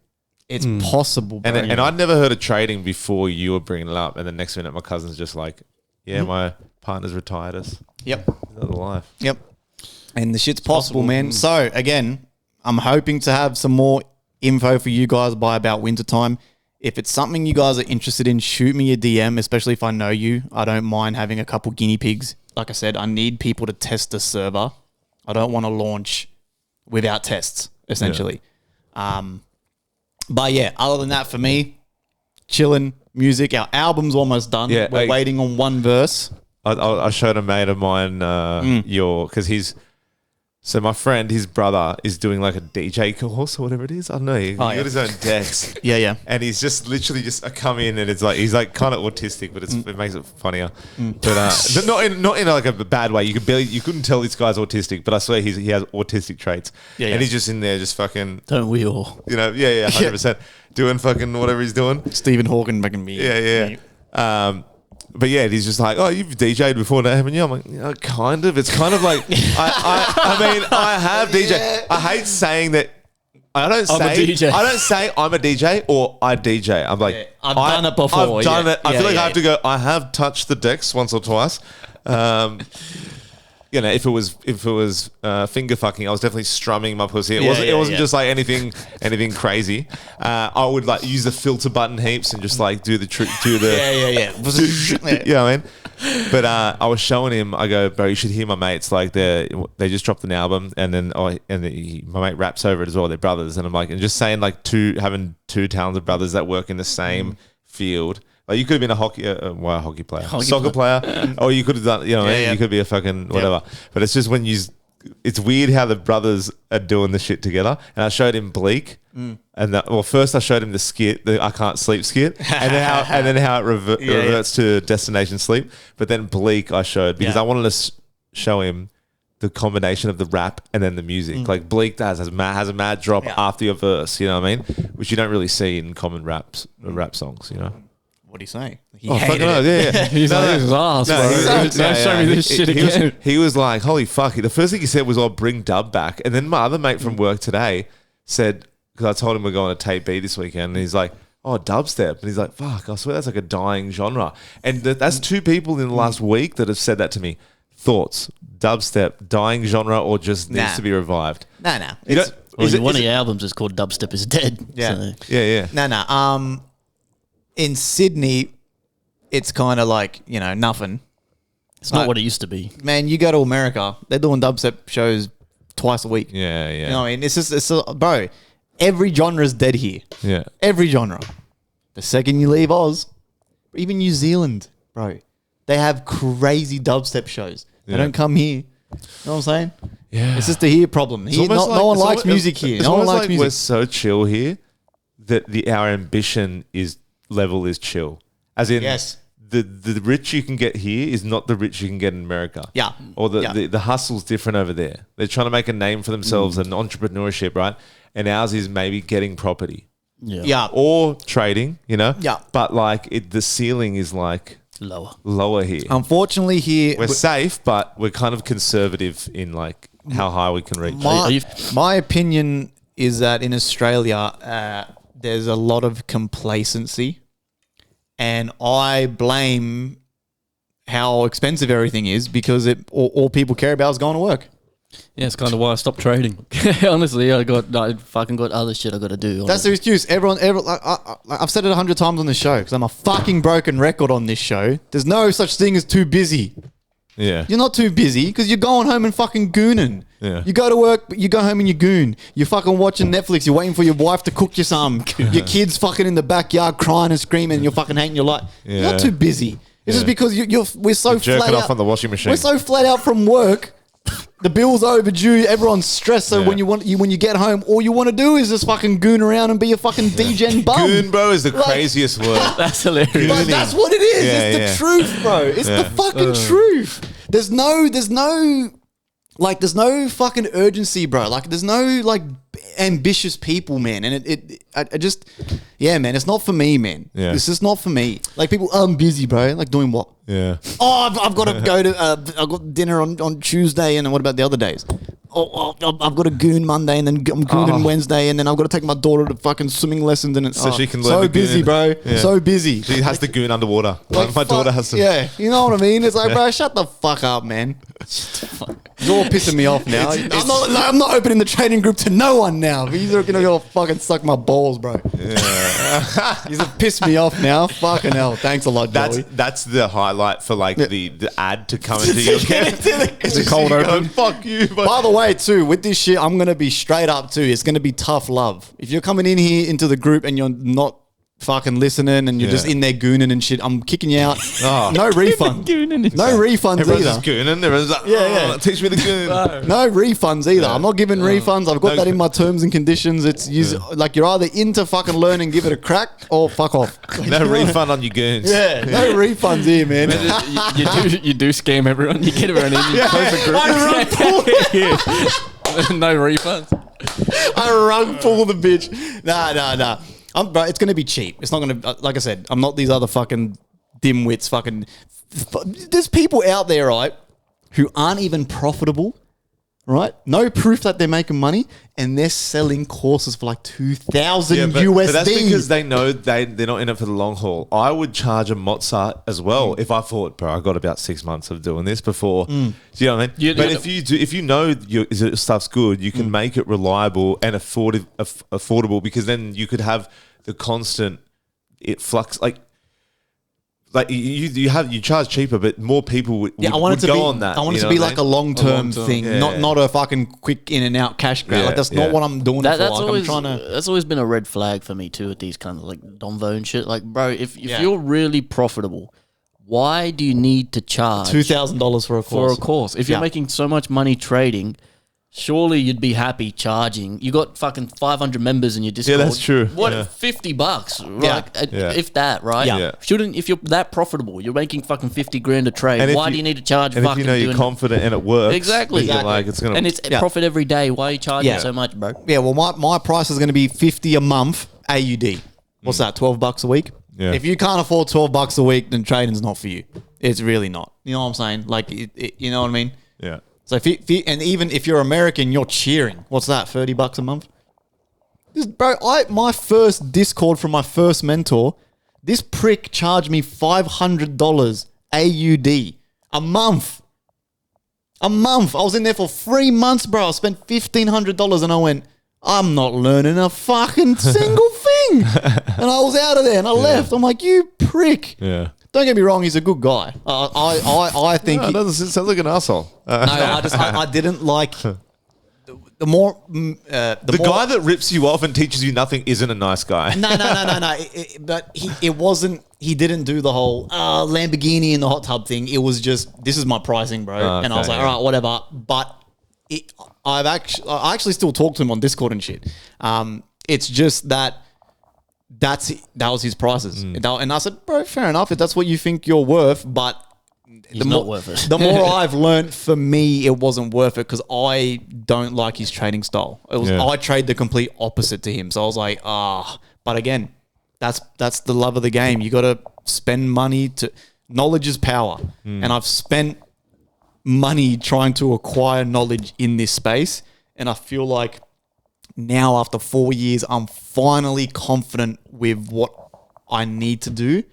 Speaker 1: It's possible, bro.
Speaker 2: And I'd never heard of trading before you were bringing it up. And the next minute, my cousin's just like, my partner's retired us.
Speaker 1: Yep.
Speaker 2: Another life.
Speaker 1: Yep. And the shit's possible, man. So, again, I'm hoping to have some more info for you guys by about winter time. If it's something you guys are interested in, shoot me a DM, especially if I know you. I don't mind having a couple guinea pigs. Like I said, I need people to test the server. I don't want to launch without tests, essentially. Yeah. But yeah, other than that, for me, chilling, music. Our album's almost done. Yeah, we're waiting on one verse.
Speaker 2: I showed a mate of mine because so my friend, his brother is doing like a DJ course or whatever it is. I don't know. He got his own decks.
Speaker 1: Yeah.
Speaker 2: And he's just literally I come in and it's like, he's like kind of autistic, but it makes it funnier. But not in like a bad way. You couldn't tell this guy's autistic, but I swear he has autistic traits. Yeah. And he's just in there just fucking.
Speaker 4: Don't we all?
Speaker 2: 100%. Doing fucking whatever he's doing.
Speaker 1: Stephen Hawking making me.
Speaker 2: Yeah. But yeah, he's just like, you've DJ'd before, haven't you? I'm like, kind of. It's kind of like, I mean, I have DJ. I hate saying that. I don't say I'm a DJ or I DJ. I'm like,
Speaker 1: I've done it before.
Speaker 2: I've done it. I feel like I have to go, I have touched the decks once or twice. If it was finger fucking, I was definitely strumming my pussy. It wasn't just like anything crazy. I would like use the filter button heaps and just like do the trick, you know what I mean? But I was showing him. I go, bro, you should hear my mates. Like they just dropped an album, and then my mate raps over it as well. They're brothers, and I'm like, and just saying like having two talented brothers that work in the same field. Like you could have been a hockey player, soccer player, or you could have done, you could be a fucking whatever. But it's just when you it's weird how the brothers are doing the shit together. And I showed him Bleak. And first I showed him the skit, the I Can't Sleep skit, and then how it reverts to Destination Sleep. But then Bleak I showed because I wanted to show him the combination of the rap and then the music. Like Bleak has a mad drop after your verse, you know what I mean? Which you don't really see in common rap songs, you know?
Speaker 1: What do you say?
Speaker 2: He's like, his ass, bro. Don't show me this shit again. He was like, holy fuck. The first thing he said was, I'll bring dub back. And then my other mate from work today said, because I told him we're going to Tape B this weekend, and he's like, oh, dubstep. And he's like, fuck, I swear that's like a dying genre. And that's two people in the last week that have said that to me. Thoughts? Dubstep, dying genre, or just needs to be revived?
Speaker 1: No.
Speaker 4: One of your albums is called Dubstep is Dead.
Speaker 1: Yeah.
Speaker 4: So.
Speaker 2: Yeah.
Speaker 1: No. In Sydney, it's kind of like, nothing.
Speaker 4: It's not what it used to be.
Speaker 1: Man, you go to America, they're doing dubstep shows twice a week.
Speaker 2: Yeah.
Speaker 1: You know what I mean? It's bro, every genre is dead here.
Speaker 2: Yeah.
Speaker 1: Every genre. The second you leave Oz, even New Zealand, bro, they have crazy dubstep shows. They don't come here. You know what I'm saying?
Speaker 2: Yeah.
Speaker 1: It's just a here problem. Here, no one likes music here. No one likes music.
Speaker 2: We're so chill here that our ambition level is chill. As in,
Speaker 1: yes.
Speaker 2: The rich you can get here is not the rich you can get in America.
Speaker 1: Yeah.
Speaker 2: Or the hustle's different over there. They're trying to make a name for themselves and entrepreneurship, right? And ours is maybe getting property.
Speaker 1: Yeah.
Speaker 2: Or trading,
Speaker 1: Yeah.
Speaker 2: But like the ceiling is like lower here.
Speaker 1: Unfortunately here
Speaker 2: we're safe, but we're kind of conservative in like how high we can reach.
Speaker 1: My opinion is that in Australia, there's a lot of complacency, and I blame how expensive everything is because all people care about is going to work.
Speaker 3: Yeah, it's kind of why I stopped trading. Honestly, I fucking got other shit I got to do.
Speaker 1: That's the excuse. I've said it 100 times on this show because I'm a fucking broken record on this show. There's no such thing as too busy.
Speaker 2: Yeah.
Speaker 1: You're not too busy because you're going home and fucking gooning.
Speaker 2: Yeah.
Speaker 1: You go to work, you go home and you goon. You're fucking watching Netflix. You're waiting for your wife to cook you some. Your kid's fucking in the backyard crying and screaming and you're fucking hating your life.
Speaker 2: Yeah.
Speaker 1: You're not too busy. It's just because we're so
Speaker 2: you're jerking
Speaker 1: flat
Speaker 2: off
Speaker 1: out
Speaker 2: on the washing machine.
Speaker 1: We're so flat out from work. The bill's overdue. Everyone's stressed. So when you get home, all you want to do is just fucking goon around and be a fucking degen bum.
Speaker 2: Goon, bro, is the craziest word.
Speaker 3: That's hilarious.
Speaker 1: But that's what it is. It's the truth, bro. It's the fucking truth. There's no fucking urgency, bro. Like there's no like ambitious people, man. And I just man, it's not for me, man.
Speaker 2: Yeah.
Speaker 1: It's just not for me. Like people, I'm busy, bro. Like doing what?
Speaker 2: Yeah.
Speaker 1: Oh, I've got to go to I've got dinner on Tuesday, and what about the other days? Oh, I've got a goon Monday, and then I'm gooning Wednesday, and then I've got to take my daughter to fucking swimming lessons, and it's
Speaker 2: she can learn
Speaker 1: so
Speaker 2: the
Speaker 1: busy,
Speaker 2: goon.
Speaker 1: bro.
Speaker 2: Yeah.
Speaker 1: So busy.
Speaker 2: She has to goon underwater. Like my daughter has to.
Speaker 1: Yeah, you know what I mean? It's like, bro, shut the fuck up, man. It's all pissing me off now. I'm not opening the trading group to no one now. These are gonna go fucking suck my balls, bro. Yeah. These have pissed me off now. Fucking hell. Thanks a lot, Joey.
Speaker 2: That's the highlight for like the ad to come into your account.
Speaker 3: It's a cold open.
Speaker 2: Fuck you.
Speaker 1: By the way, too, with this shit, I'm gonna be straight up too. It's gonna be tough love. If you're coming in here into the group and you're not fucking listening and you're just in there gooning and shit, I'm kicking you out. No refund. No refunds
Speaker 2: Everyone's
Speaker 1: either.
Speaker 2: just gooning. Everyone's like, teach me the goon.
Speaker 1: No refunds either. I'm not giving refunds. I've got that in my terms and conditions. It's like you're either into fucking learn and give it a crack or fuck off.
Speaker 2: No refund on your goons.
Speaker 1: Yeah, no refunds here, man.
Speaker 3: You do scam everyone. You get everyone in. You close the group. No refunds.
Speaker 1: I rug pull the bitch. Nah. Bro, it's going to be cheap. It's not going to, like I said, I'm not these other fucking dimwits fucking. There's people out there, right, who aren't even profitable, right? No proof that they're making money, and they're selling courses for like $2,000 USD. But
Speaker 2: that's because they know they're not in it for the long haul. I would charge a Mozart as well if I thought, bro, I got about 6 months of doing this before. Do you know what I mean? If you know your stuff's good, you can make it reliable and affordable, because then you could have the constant flux. Like you charge cheaper, but more people would go on that.
Speaker 1: I want it to be like a long-term thing, not a fucking quick in and out cash grab. Like that's not what I'm doing it for.
Speaker 4: That's always been a red flag for me too with these kind of like Donvo and shit. Like, bro, if you're really profitable, why do you need to charge
Speaker 1: $2,000 for a course?
Speaker 4: If you're making so much money trading, surely you'd be happy charging. You got fucking 500 members in your Discord.
Speaker 2: Yeah, that's true.
Speaker 4: What,
Speaker 2: Yeah.
Speaker 4: $50?
Speaker 1: Yeah.
Speaker 4: Like, if that, right?
Speaker 2: Yeah.
Speaker 4: Shouldn't, if you're that profitable, you're making fucking 50 grand a trade. Why do you need to charge
Speaker 2: and
Speaker 4: fucking
Speaker 2: if you know you're confident and it works.
Speaker 4: Exactly.
Speaker 2: Like it's gonna,
Speaker 4: and it's profit every day. Why are you charging
Speaker 1: Yeah.
Speaker 4: so much, bro?
Speaker 1: Yeah, well, my price is going to be 50 a month AUD. What's that, $12 a week?
Speaker 2: Yeah.
Speaker 1: If you can't afford $12 a week, then trading's not for you. It's really not. You know what I'm saying? Like, you know what I mean?
Speaker 2: Yeah.
Speaker 1: So and even if you're American, you're cheering. What's that? $30 a month? Bro, my first Discord from my first mentor, this prick charged me $500 AUD a month. A month. I was in there for 3 months, bro. I spent $1,500 and I went, I'm not learning a fucking single thing. And I was out of there and I left. I'm like, you prick.
Speaker 2: Yeah.
Speaker 1: Don't get me wrong, he's a good guy. I think
Speaker 2: No, it sounds like an asshole.
Speaker 1: no, I didn't like the more
Speaker 2: The guy that rips you off and teaches you nothing isn't a nice guy.
Speaker 1: No. But it wasn't. He didn't do the whole Lamborghini in the hot tub thing. It was just, this is my pricing, bro. And I was like, all right, whatever. But I actually still talk to him on Discord and shit. It's just that that was his prices. And I said, bro, fair enough if that's what you think you're worth, but
Speaker 4: He's not worth it.
Speaker 1: The more I've learned, for me, it wasn't worth it because I don't like his trading style. I trade the complete opposite to him. So I was like, but again, that's the love of the game. You got to spend money knowledge is power. And I've spent money trying to acquire knowledge in this space. And I feel like now after 4 years, I'm finally confident with what I need to do.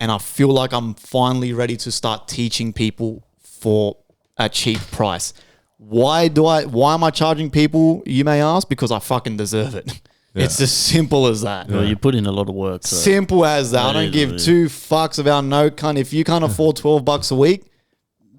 Speaker 1: And I feel like I'm finally ready to start teaching people for a cheap price. Why am I charging people, you may ask? Because I fucking deserve it. Yeah. It's as simple as that.
Speaker 4: Well, you put in a lot of work. So.
Speaker 1: Simple as that. I don't give two fucks about no cunt. If you can't afford $12 a week,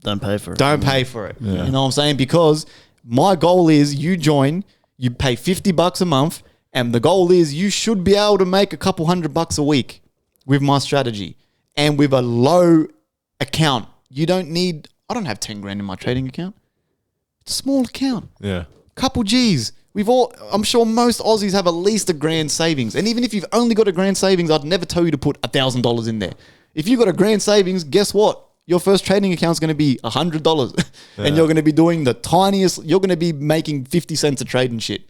Speaker 4: don't pay for it.
Speaker 1: Don't pay for it. Yeah. You know what I'm saying? Because my goal is you join, you pay $50 a month, and the goal is you should be able to make a couple $100 a week with my strategy. And with a low account, I don't have 10 grand in my trading account. It's a small account.
Speaker 2: Yeah.
Speaker 1: Couple G's. I'm sure most Aussies have at least $1,000 savings. And even if you've only got $1,000 savings, I'd never tell you to put $1,000 in there. If you've got $1,000 savings, guess what? Your first trading account is going to be $100. And you're going to be doing the tiniest, you're going to be making 50 cents a trade and shit.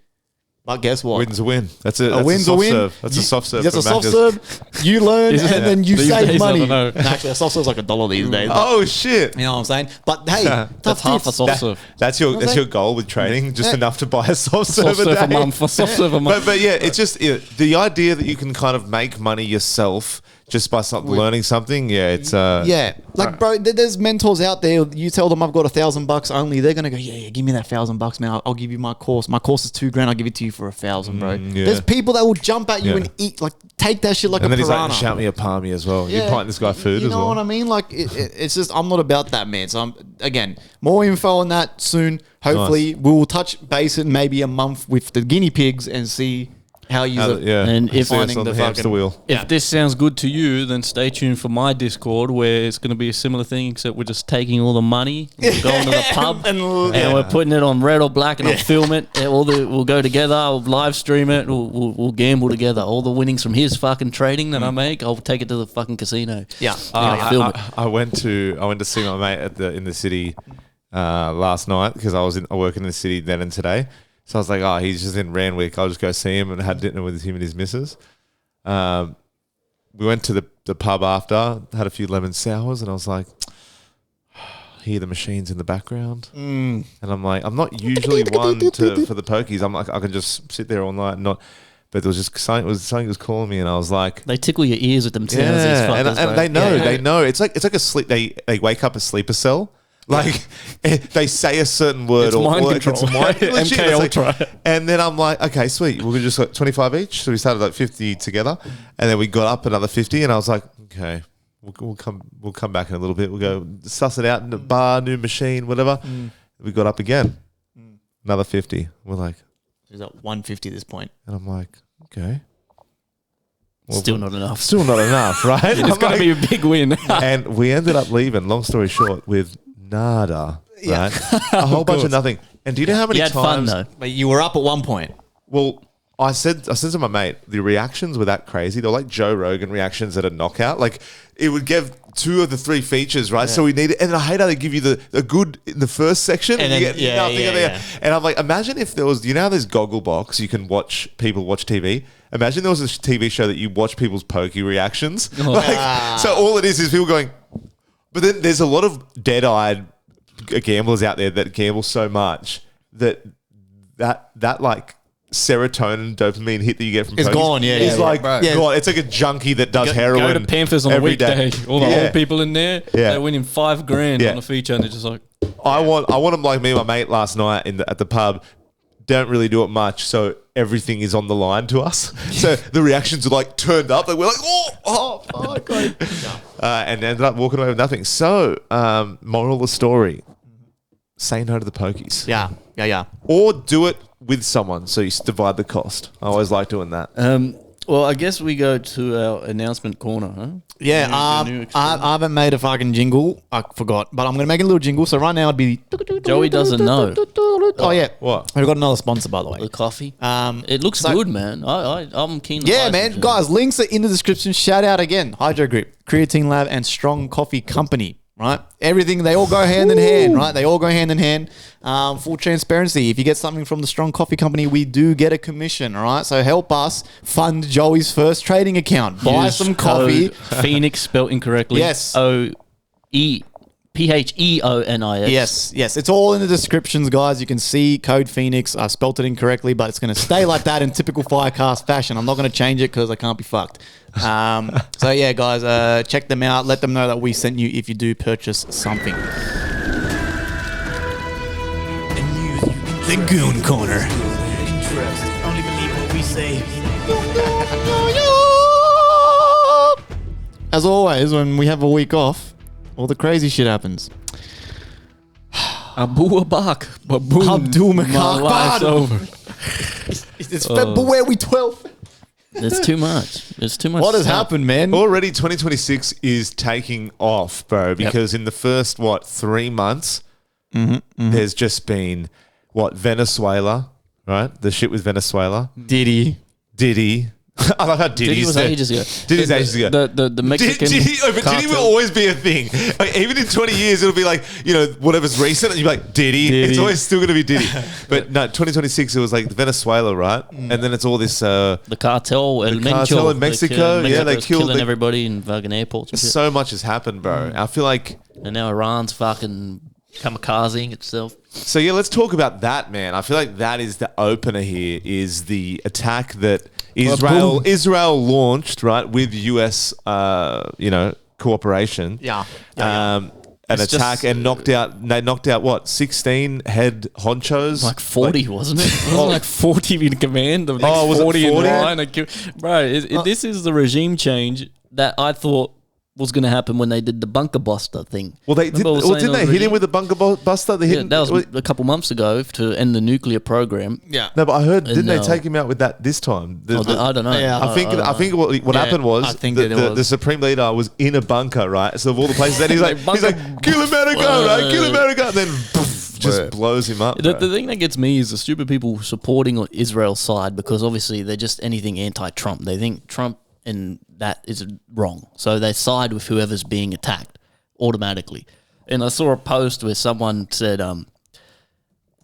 Speaker 1: But guess what?
Speaker 2: Win's a win. That's a win's a win. Serve. That's a soft serve.
Speaker 1: That's a soft serve. You learn and then you save money. Actually, a soft serve's like $1 these days.
Speaker 2: Oh shit!
Speaker 1: You know what I'm saying? But hey,
Speaker 4: that's half a soft serve.
Speaker 2: That's your goal with trading. Just enough to buy a soft serve a day.
Speaker 4: A soft serve a month.
Speaker 2: But yeah, it's just the idea that you can kind of make money yourself just by learning something. Yeah, it's
Speaker 1: like bro, there's mentors out there. You tell them I've got $1,000 only, they're gonna go, yeah, give me that $1,000, man. I'll give you my course. My course is $2,000. I'll give it to you for $1,000, bro. Yeah. There's people that will jump at you and eat, like take that shit like
Speaker 2: and
Speaker 1: a
Speaker 2: then
Speaker 1: piranha.
Speaker 2: He's like, shout me a palmy as well. You're paying this guy food as well.
Speaker 1: You know what I mean? Like it's just I'm not about that, man. So again, more info on that soon. Hopefully, we'll touch base in maybe a month with the guinea pigs and see how you
Speaker 4: and if
Speaker 2: finding the hamster wheel.
Speaker 4: If this sounds good to you, then stay tuned for my Discord where it's going to be a similar thing, except we're just taking all the money, we're going to the pub, and we're putting it on red or black, and I'll film it. We'll go together. I'll live stream it. We'll gamble together. All the winnings from his fucking trading that I make, I'll take it to the fucking casino.
Speaker 1: Yeah,
Speaker 4: film it.
Speaker 2: I went to see my mate in the city last night because I work in the city then and today. So I was like, he's just in Randwick. I'll just go see him, and had dinner with him and his missus. We went to the pub after, had a few lemon sours, and I was like, hear the machines in the background. And I'm like, I'm not usually one for the pokies. I'm like, I can just sit there all night and not. But there was just something was calling me, and I was like,
Speaker 4: they tickle your ears with them sounds.
Speaker 2: And they know. It's like a sleep. They wake up a sleeper cell. Like they say a certain word
Speaker 4: it's mind control.
Speaker 2: MK Ultra. And then I'm like, okay, sweet. We'll just like 25 each. So we started like 50 together, and then we got up another 50. And I was like, okay, we'll come back in a little bit. We'll go suss it out in the bar, new machine, whatever. We got up again, another 50. We're like,
Speaker 1: is that 150 at this point?
Speaker 2: And I'm like, okay.
Speaker 4: Well, still not enough.
Speaker 2: Still not enough, right?
Speaker 4: It's got to be a big win.
Speaker 2: And we ended up leaving, long story short, with nada, right? A whole bunch of nothing. And do you know how many
Speaker 4: You had
Speaker 2: times?
Speaker 4: fun though.
Speaker 1: But you were up at one point.
Speaker 2: Well, I said to my mate, the reactions were that crazy. They're like Joe Rogan reactions at a knockout. Like it would give 2 of the 3 features, right? Yeah. So we need it. And I hate how they give you the good in the first section and then, you get nothing in there. And I'm like, imagine if there was, you know how there's Gogglebox, you can watch people watch TV. Imagine there was a TV show that you watch people's pokey reactions. So all it is people going, but then there's a lot of dead-eyed gamblers out there that gamble so much that like serotonin, dopamine hit that you get from
Speaker 1: it's
Speaker 2: pokies
Speaker 1: gone,
Speaker 2: it's like gone. It's like a junkie that does heroin.
Speaker 3: Go to Panthers on a weekday. All the old people in there, they're winning $5,000 on a feature, and they're just like,
Speaker 2: I want them like me and my mate last night at the pub. Don't really do it much, so everything is on the line to us. So the reactions are like turned up. Like we're like, oh, fuck. And ended up walking away with nothing. So, moral of the story: say no to the pokies.
Speaker 1: Yeah.
Speaker 2: Or do it with someone, so you divide the cost. I always like doing that.
Speaker 3: well, I guess we go to our announcement corner, huh?
Speaker 1: Yeah, I haven't made a fucking jingle. I forgot, but I'm going to make a little jingle. So right now it'd be...
Speaker 3: Joey doesn't know.
Speaker 1: Oh, yeah.
Speaker 2: What?
Speaker 1: We've got another sponsor, by the way.
Speaker 3: The coffee. It looks good, man. I'm keen.
Speaker 1: Yeah, man. Guys, links are in the description. Shout out again. Hydro Grip, Creatine Lab, and Strong Coffee Company. Right? Everything, they all go hand in hand, right? They all go hand in hand. Full transparency. If you get something from the Strong Coffee Company, we do get a commission, all right? So help us fund Joey's first trading account. Buy some coffee.
Speaker 3: Phoenix spelled incorrectly.
Speaker 1: Yes.
Speaker 3: Pheonix.
Speaker 1: Yes. It's all in the descriptions, guys. You can see code Phoenix. I spelt it incorrectly, but it's going to stay like that in typical FireCast fashion. I'm not going to change it because I can't be fucked. So yeah, guys, check them out. Let them know that we sent you if you do purchase something. The Goon Corner. Only believe what we say. As always, when we have a week off, all the crazy shit happens.
Speaker 3: Abu Abak, baboon.
Speaker 1: Abdul
Speaker 3: My life's over.
Speaker 1: It's February 12th.
Speaker 3: It's too much. It's too much.
Speaker 1: What has happened, man?
Speaker 2: Already 2026 is taking off, bro, because in the first, 3 months, there's just been, Venezuela, right? The shit with Venezuela.
Speaker 1: Diddy.
Speaker 2: I like how Diddy
Speaker 3: was ages ago.
Speaker 2: Diddy's ages ago.
Speaker 3: The Mexican
Speaker 2: Diddy will always be a thing. Like, even in 20 years, it'll be like, whatever's recent, and you'll be like, Diddy. It's always still going to be Diddy. But no, 2026, it was like Venezuela, right? And then it's all this...
Speaker 3: the cartel,
Speaker 2: in Mexico. They
Speaker 3: killing everybody in fucking airports.
Speaker 2: So much has happened, bro. I feel like...
Speaker 3: And now Iran's fucking kamikazing itself.
Speaker 2: So yeah, let's talk about that, man. I feel like that is the opener here, is the attack that... Israel launched, right, with US, cooperation. An attack and knocked out what, 16 head honchos?
Speaker 3: Like 40, wasn't it? It was like 40 in command. The next
Speaker 2: was
Speaker 3: 40
Speaker 2: it 40?
Speaker 3: in line. Bro, this is the regime change that I thought was going to happen when they did the bunker buster thing.
Speaker 2: Well, didn't they hit him with the bunker buster?
Speaker 3: That was a couple months ago to end the nuclear program.
Speaker 1: Yeah.
Speaker 2: No, but I heard, didn't they take him out with that this time?
Speaker 3: I don't know.
Speaker 1: Yeah,
Speaker 2: I think what happened was the Supreme Leader was in a bunker, right? So of all the places, and he's like, kill America, right? Kill America. And then just blows him up.
Speaker 3: The thing that gets me is the stupid people supporting Israel's side, because obviously they're just anything anti-Trump. They think Trump and that is wrong. So they side with whoever's being attacked automatically. And I saw a post where someone said, it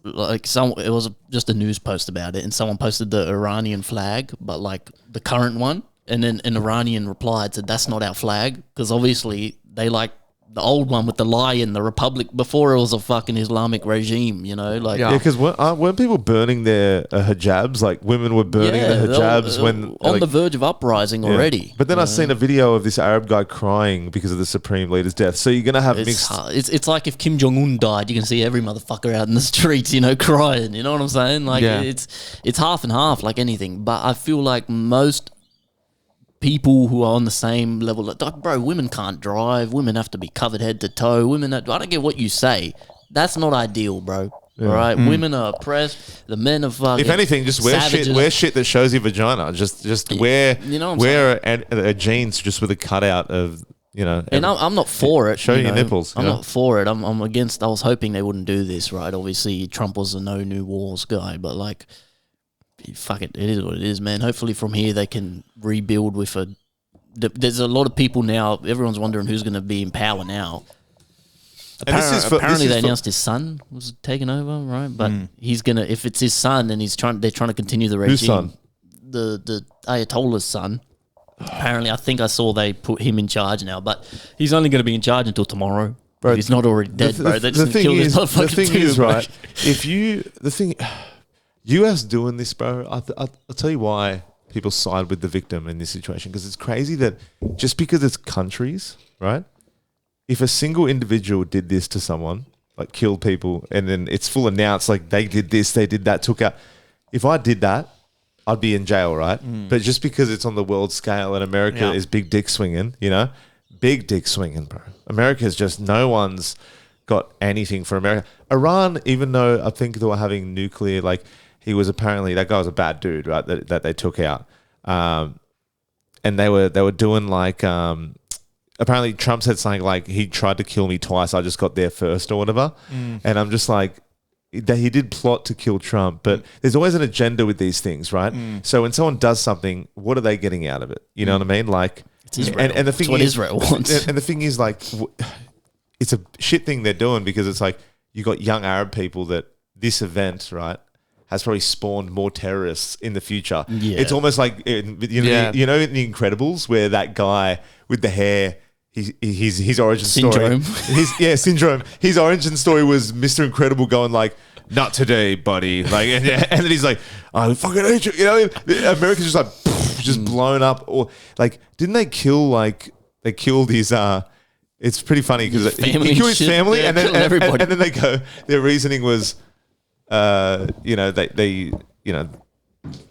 Speaker 3: was just a news post about it, and someone posted the Iranian flag, but like the current one, and then an Iranian replied, said, that's not our flag, because obviously they like the old one with the lion, the republic, before it was a fucking Islamic regime,
Speaker 2: because weren't people burning their hijabs? Like women were burning their hijabs
Speaker 3: on the verge of uprising already.
Speaker 2: But then I seen a video of this Arab guy crying because of the Supreme Leader's death. So you're gonna have mixed.
Speaker 3: It's like if Kim Jong-un died, you can see every motherfucker out in the streets, crying. You know what I'm saying? Like it's half and half, like anything. But I feel like most people who are on the same level, like, bro, women can't drive. Women have to be covered head to toe. I don't get what you say. That's not ideal, bro. Yeah. All right, women are oppressed. The men are fucking.
Speaker 2: If anything, just wear shit that shows your vagina. Just wear jeans just with a cutout of
Speaker 3: And I'm not for it.
Speaker 2: Show your nipples.
Speaker 3: I'm not for it. I'm against. I was hoping they wouldn't do this, right? Obviously, Trump was a no new wars guy, but like, fuck it. It is what it is, man. Hopefully, from here they can rebuild with a. There's a lot of people now. Everyone's wondering who's going to be in power now. Apparently, they announced his son was taking over, right? But he's gonna. If it's his son, then they're trying to continue the regime.
Speaker 2: Whose son?
Speaker 3: The Ayatollah's son. Apparently, I think I saw they put him in charge now, but he's only going to be in charge until tomorrow. Bro, he's not already dead, bro. They're just going to kill this motherfucker.
Speaker 2: The thing is, right? US doing this, bro. I'll tell you why people side with the victim in this situation, because it's crazy that just because it's countries, right? If a single individual did this to someone, like killed people, and then it's full announced, like they did this, they did that, took out. If I did that, I'd be in jail, right? But just because it's on the world scale and America is big dick swinging, big dick swinging, bro. America is just, no one's got anything for America. Iran, even though I think they were having nuclear, like he was apparently, that guy was a bad dude, right? That they took out. And they were doing like, apparently Trump said something like, he tried to kill me twice, I just got there first or whatever. And I'm just like, that he did plot to kill Trump, but there's always an agenda with these things, right? So when someone does something, what are they getting out of it? You know what I mean? Like,
Speaker 3: it's Israel.
Speaker 2: And the thing
Speaker 3: it's what Israel wants.
Speaker 2: And the thing is, like, it's a shit thing they're doing, because it's like you got young Arab people that this event, right, has probably spawned more terrorists in the future. Yeah. It's almost like in The Incredibles, where that guy with the hair. His origin
Speaker 3: syndrome.
Speaker 2: story. Syndrome. His origin story was Mr. Incredible going like, "Not today, buddy." Like, and then he's like, "I fucking hate you." America's just like, just blown up. Or like, didn't they kill they killed his? It's pretty funny because he killed his family, and then they go. Their reasoning was, they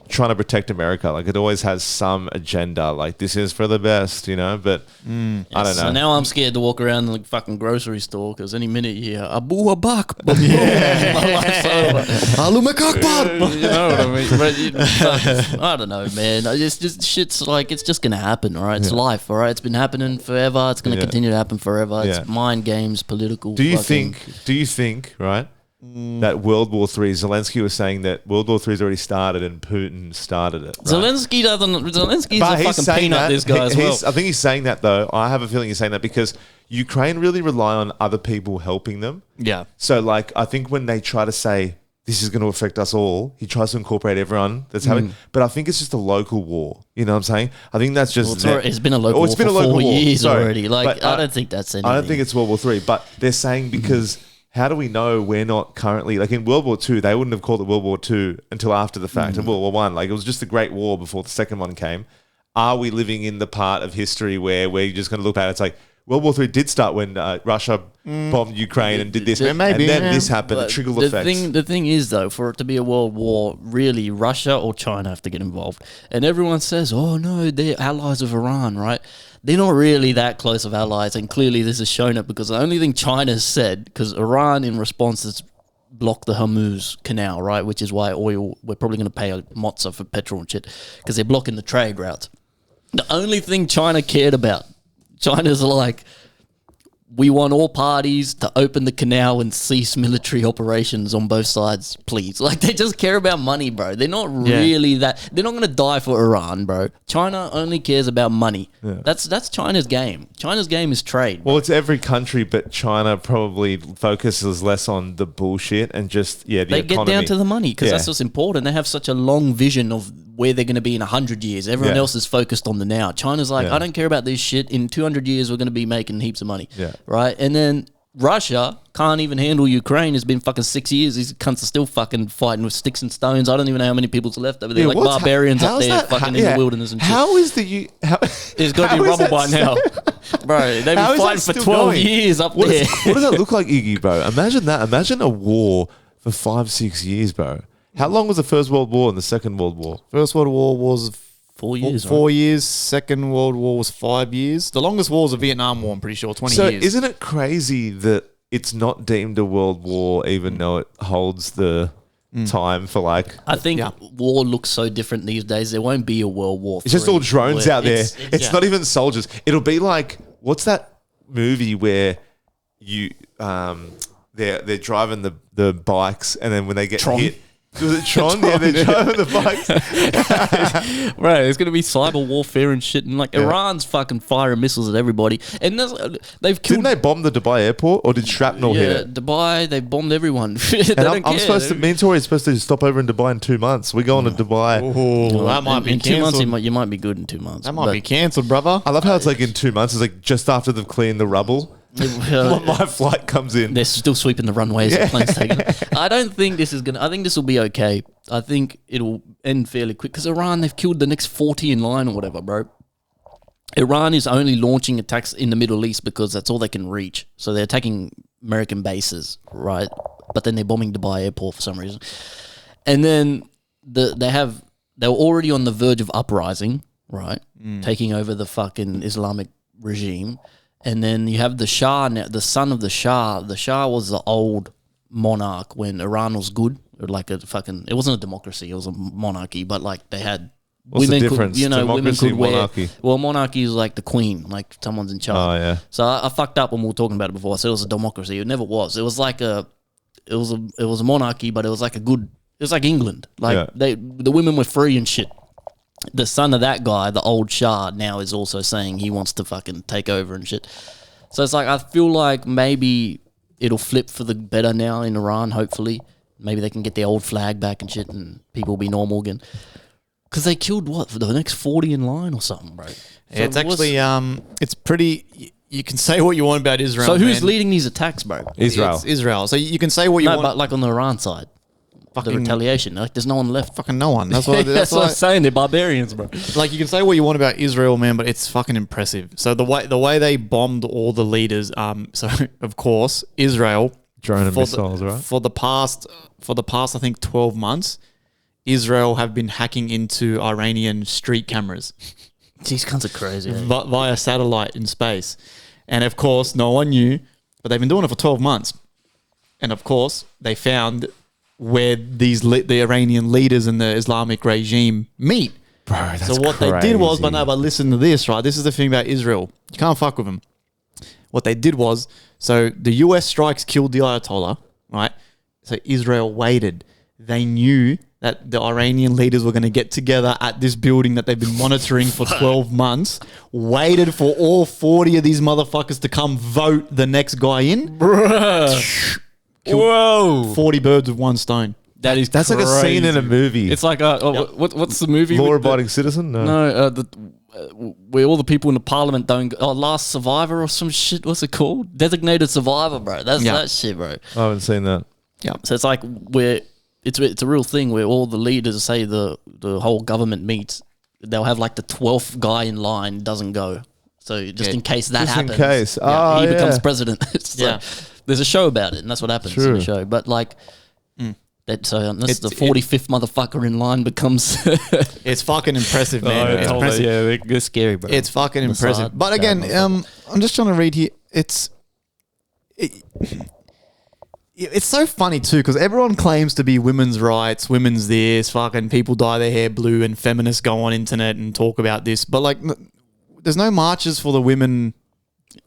Speaker 2: trying to protect America. Like, it always has some agenda, like this is for the best, but I don't know.
Speaker 3: So now I'm scared to walk around the fucking grocery store, because any minute you hear Abu Abak, my life's over. Alum Akbar. You know what I mean? But I don't know, man. Just shit's like, it's just gonna happen, all right? It's life, all right? It's been happening forever. It's gonna continue to happen forever. It's mind games, political.
Speaker 2: Do you think, right, that World War III, Zelensky was saying that World War III has already started and Putin started it. Right? Zelensky's
Speaker 3: a fucking peanut, this guy as well.
Speaker 2: I think he's saying that, though. I have a feeling he's saying that because Ukraine really rely on other people helping them.
Speaker 1: Yeah.
Speaker 2: So, like, I think when they try to say, this is going to affect us all, he tries to incorporate everyone that's having, but I think it's just a local war. You know what I'm saying? I think that's just...
Speaker 3: it's been a local war for 4 years already. Like, I don't think that's anything.
Speaker 2: I don't think it's World War III, but they're saying because... How do we know we're not currently, like in World War II, they wouldn't have called it World War II until after the fact. And World War I, like it was just the Great War before the second one came. Are we living in the part of history where we're just going to look at it? It's like World War III did start when Russia bombed Ukraine and did this.
Speaker 1: Maybe,
Speaker 2: and then this happened, the trigger effects.
Speaker 3: The thing is, though, for it to be a world war, really Russia or China have to get involved. And everyone says, oh no, they're allies of Iran, right? They're not really that close of allies, and clearly this has shown it, because the only thing China said, because Iran in response has blocked the Hormuz Canal, right, which is why we're probably going to pay a mozza for petrol and shit, because they're blocking the trade routes. The only thing China cared about, China's like, we want all parties to open the canal and cease military operations on both sides, please. Like, they just care about money, bro. They're not really that... They're not going to die for Iran, bro. China only cares about money. Yeah. That's China's game. China's game is trade, bro.
Speaker 2: Well, it's every country, but China probably focuses less on the bullshit and just, the economy.
Speaker 3: They get down to the money, because that's what's important. They have such a long vision of where they're going to be in 100 years. Everyone else is focused on the now. China's like, I don't care about this shit. In 200 years, we're going to be making heaps of money.
Speaker 2: Yeah.
Speaker 3: Right? And then Russia can't even handle Ukraine. It's been fucking 6 years. These cunts are still fucking fighting with sticks and stones. I don't even know how many people's left over there. Like barbarians up there fucking in the wilderness and shit.
Speaker 2: How is
Speaker 3: There's got to be rubble by now. Bro, they've been fighting for 12 years up there.
Speaker 2: What does that look like, Iggy, bro? Imagine that. Imagine a war for 5-6 years, bro. How long was the First World War and the Second World War?
Speaker 1: First World War was
Speaker 3: 4 years.
Speaker 1: 4 years. Second World War was 5 years. The longest war was the Vietnam War, I'm pretty sure, 20 years.
Speaker 2: So isn't it crazy that it's not deemed a world war, even though it holds the time for like...
Speaker 3: I think war looks so different these days. There won't be a World War III.
Speaker 2: It's just all drones out there. It's not even soldiers. It'll be like what's that movie where you they're driving the bikes and then when they get hit. Was it Tron? Yeah, they're driving the bikes.
Speaker 3: Right, there's going to be cyber warfare and shit. And Iran's fucking firing missiles at everybody. And they've killed...
Speaker 2: Didn't they bomb the Dubai airport or did shrapnel hit it?
Speaker 3: Dubai, they bombed everyone.
Speaker 2: I'm supposed to... Me and Tori are supposed to stop over in Dubai in 2 months. We're going to Dubai.
Speaker 1: Ooh, that might be
Speaker 3: in 2 months, you might be good in 2 months.
Speaker 1: That might be cancelled, brother.
Speaker 2: I love how it's like in 2 months. It's like just after they've cleaned the rubble. My flight comes in.
Speaker 3: They're still sweeping the runways. The plane's taken. I don't think this is gonna. I think this will be okay. I think it'll end fairly quick because Iran, they've killed the next 40 in line or whatever, bro. Iran is only launching attacks in the Middle East because that's all they can reach. So they're attacking American bases, right? But then they're bombing Dubai airport for some reason. And then they were already on the verge of uprising, right? Taking over the fucking Islamic regime. And then you have the Shah, the son of the Shah. The Shah was the old monarch when Iran was good. Like it wasn't a democracy, it was a monarchy, but like they had...
Speaker 2: What's the difference?
Speaker 3: Women could monarchy? Well, monarchy is like the queen, like someone's in charge.
Speaker 2: Oh, yeah.
Speaker 3: So I fucked up when we were talking about it before. I said it was a democracy. It never was. It was like it was a monarchy, but it was like it was like England. Like the women were free and shit. The son of that guy, the old Shah, now is also saying he wants to fucking take over and shit. So it's like, I feel like maybe it'll flip for the better now in Iran, hopefully. Maybe they can get their old flag back and shit and people will be normal again. Because they killed, for the next 40 in line or something, bro? So
Speaker 1: it's actually, it's pretty... You can say what you want about Israel,
Speaker 3: So who's leading these attacks, bro?
Speaker 2: Israel.
Speaker 1: It's Israel. So you can say what you want.
Speaker 3: No, but like on the Iran side. The retaliation. Like, there's no one left.
Speaker 1: Fucking no one. That's what
Speaker 3: I'm saying. They're barbarians, bro.
Speaker 1: Like, you can say what you want about Israel, man, but it's fucking impressive. So the way they bombed all the leaders, so of course Israel
Speaker 2: drone and missiles, right?
Speaker 1: For the past I think 12 months, Israel have been hacking into Iranian street cameras.
Speaker 3: These cunts are crazy.
Speaker 1: Via satellite in space. And of course, no one knew, but they've been doing it for 12 months. And of course, they found where the Iranian leaders and the Islamic regime meet.
Speaker 2: Bro, that's
Speaker 1: so what
Speaker 2: crazy.
Speaker 1: They did was, but listen to this, right? This is the thing about Israel. You can't fuck with them. What they did was, so the US strikes killed the Ayatollah, right? So Israel waited. They knew that the Iranian leaders were going to get together at this building that they've been monitoring for 12 months, waited for all 40 of these motherfuckers to come vote the next guy in.
Speaker 3: Bruh. Whoa!
Speaker 1: 40 birds with one stone.
Speaker 2: That's
Speaker 3: crazy.
Speaker 2: like a scene in a movie.
Speaker 3: It's like what's the movie?
Speaker 2: Law-abiding citizen?
Speaker 3: No, where all the people in the parliament don't go. Last Survivor or some shit. What's it called? Designated Survivor, bro. That's that shit, bro.
Speaker 2: I haven't seen that.
Speaker 1: Yeah.
Speaker 3: So it's like it's a real thing where all the leaders say the whole government meets. They'll have like the 12th guy in line doesn't go. So just in case that happens.
Speaker 2: Just in case.
Speaker 3: He becomes president. There's a show about it, and that's what happens in the show. But like, that's the 45th motherfucker in line becomes.
Speaker 1: It's fucking impressive, man. It's impressive.
Speaker 3: Yeah, they're scary, bro.
Speaker 1: It's fucking impressive. But again, I'm just trying to read here. It's so funny too because everyone claims to be women's rights, women's this, fucking people dye their hair blue, and feminists go on internet and talk about this. But like, there's no marches for the women.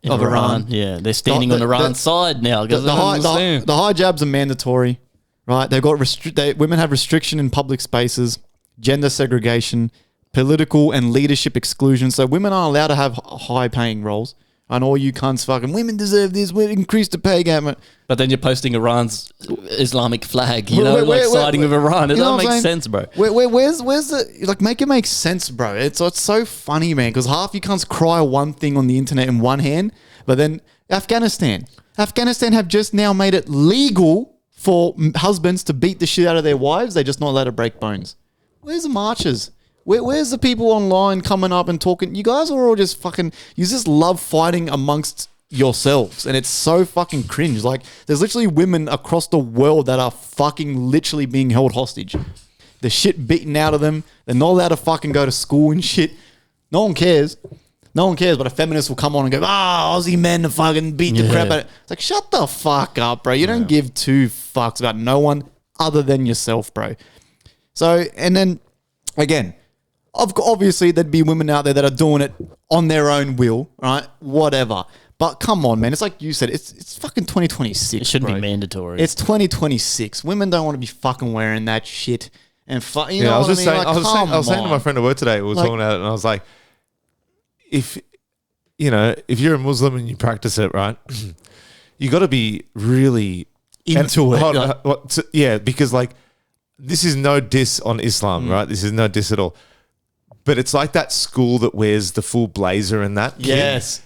Speaker 1: Of Iran.
Speaker 3: Yeah, they're standing on Iran's side now.
Speaker 1: The hijabs are mandatory, right? They've got women have restriction in public spaces, gender segregation, political and leadership exclusion. So women aren't allowed to have high-paying roles. And all you cunts fucking, women deserve this, we increase the pay gap.
Speaker 3: But then you're posting Iran's Islamic flag, siding with Iran. It doesn't make sense, bro.
Speaker 1: Where's the, like, make it make sense, bro. It's so funny, man, because half you cunts cry one thing on the internet in one hand, but then Afghanistan have just now made it legal for husbands to beat the shit out of their wives. They're just not allowed to break bones. Where's the marches? Where's the people online coming up and talking? You guys are all just fucking... You just love fighting amongst yourselves. And it's so fucking cringe. Like, there's literally women across the world that are fucking literally being held hostage. The shit beaten out of them. They're not allowed to fucking go to school and shit. No one cares. No one cares, but a feminist will come on and go, Aussie men to fucking beat the crap out of it. It's like, shut the fuck up, bro. You don't give two fucks about no one other than yourself, bro. So, and then, again... Obviously, there'd be women out there that are doing it on their own will, right? Whatever. But come on, man. It's like you said. It's fucking 2026.
Speaker 3: It shouldn't be mandatory.
Speaker 1: It's 2026. Women don't want to be fucking wearing that shit. And you know
Speaker 2: I was
Speaker 1: what
Speaker 2: just
Speaker 1: I mean?
Speaker 2: saying.
Speaker 1: Like,
Speaker 2: I was saying to my friend at work today. We were talking about it, and I was like, if you're a Muslim and you practice it, right, you got to be really
Speaker 1: into it.
Speaker 2: Yeah, because like this is no diss on Islam, right? This is no diss at all. But it's like that school that wears the full blazer and that.
Speaker 1: Yes.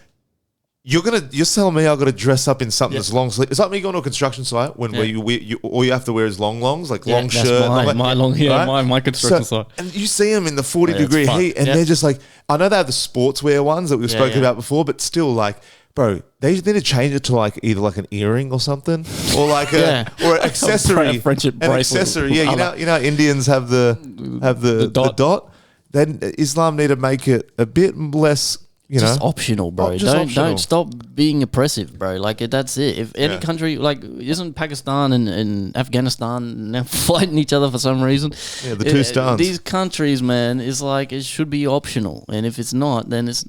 Speaker 2: You're telling me I got to dress up in something that's long sleeve. It's like me going to a construction site when where you all you have to wear is longs, like long shirt.
Speaker 3: My construction site.
Speaker 2: And you see them in the 40-degree heat, and they're just like, I know they have the sportswear ones that we've spoken about before, but still, like, bro, they need to change it to like either like an earring or something, or like or an accessory,
Speaker 3: friendship bracelet.
Speaker 2: Accessory. Yeah, you know, Indians have the dot. Then Islam need to make it a bit less.
Speaker 3: Just optional, bro. Don't stop being oppressive, bro. Like that's it. If any country, like, isn't Pakistan and Afghanistan now fighting each other for some reason?
Speaker 2: Yeah, the two stans.
Speaker 3: These countries, man, is like it should be optional, and if it's not, then that's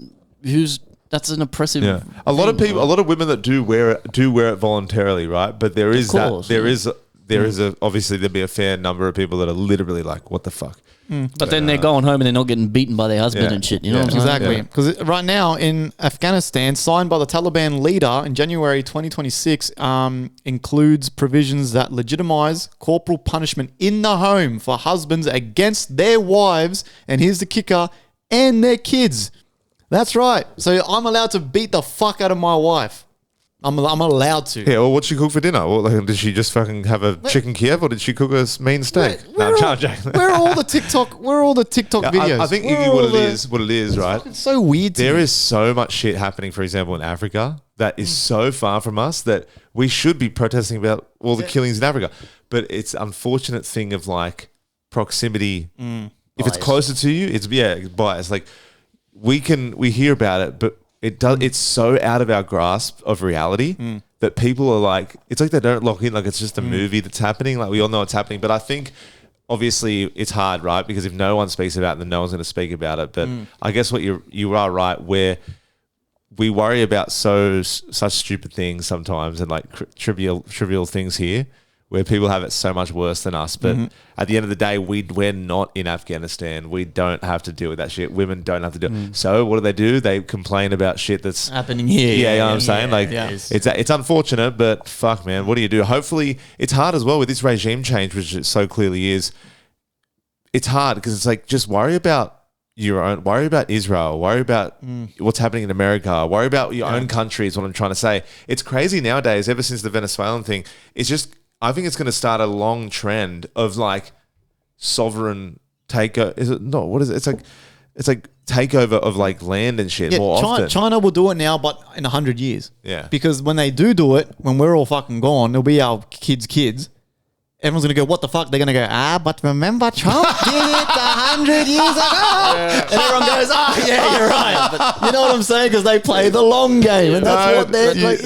Speaker 3: an oppressive.
Speaker 2: Yeah, a lot of people, a lot of women that do wear it voluntarily, right? But there is obviously there'd be a fair number of people that are literally like, what the fuck.
Speaker 3: But then they're going home and they're not getting beaten by their husband and shit. You know what I'm saying?
Speaker 1: Exactly. Because right now in Afghanistan, signed by the Taliban leader in January 2026, includes provisions that legitimize corporal punishment in the home for husbands against their wives, and here's the kicker, and their kids. That's right. So I'm allowed to beat the fuck out of my wife. I'm allowed to.
Speaker 2: Yeah, well, what'd she cook for dinner? Well, like, did she just fucking have a chicken Kiev, or did she cook a mean steak?
Speaker 1: Where are all the TikTok videos?
Speaker 2: I think what it is, right?
Speaker 1: It's so weird.
Speaker 2: There is so much shit happening, for example, in Africa that is so far from us that we should be protesting about all the killings in Africa. But it's an unfortunate thing of like proximity. If it's closer to you, it's bias. Like we hear about it, but it's so out of our grasp of reality that people are like, it's like they don't lock in, like it's just a movie that's happening. Like we all know it's happening. But I think obviously it's hard, right? Because if no one speaks about it, then no one's going to speak about it. But I guess what you are right, where we worry about such stupid things sometimes, and like trivial things here, where people have it so much worse than us. But at the end of the day, we're not in Afghanistan. We don't have to deal with that shit. Women don't have to do it. So what do? They complain about shit that's
Speaker 3: happening here.
Speaker 2: Yeah, you know what I'm saying? Like, it's unfortunate, but fuck, man, what do you do? Hopefully, it's hard as well with this regime change, which it so clearly is. It's hard because it's like, just worry about worry about Israel, worry about what's happening in America, worry about your own country is what I'm trying to say. It's crazy nowadays, ever since the Venezuelan thing, it's just, I think it's going to start a long trend of like sovereign takeover. Is it? No, what is it? It's like takeover of like land and shit more often.
Speaker 1: China will do it now, but in 100 years.
Speaker 2: Yeah.
Speaker 1: Because when they do it, when we're all fucking gone, it'll be our kids. Everyone's going to go, what the fuck? They're going to go, but remember Trump did it 100 years ago. And everyone goes, yeah, you're right. But you know what I'm saying? Because they play the long game. And that's what they're like.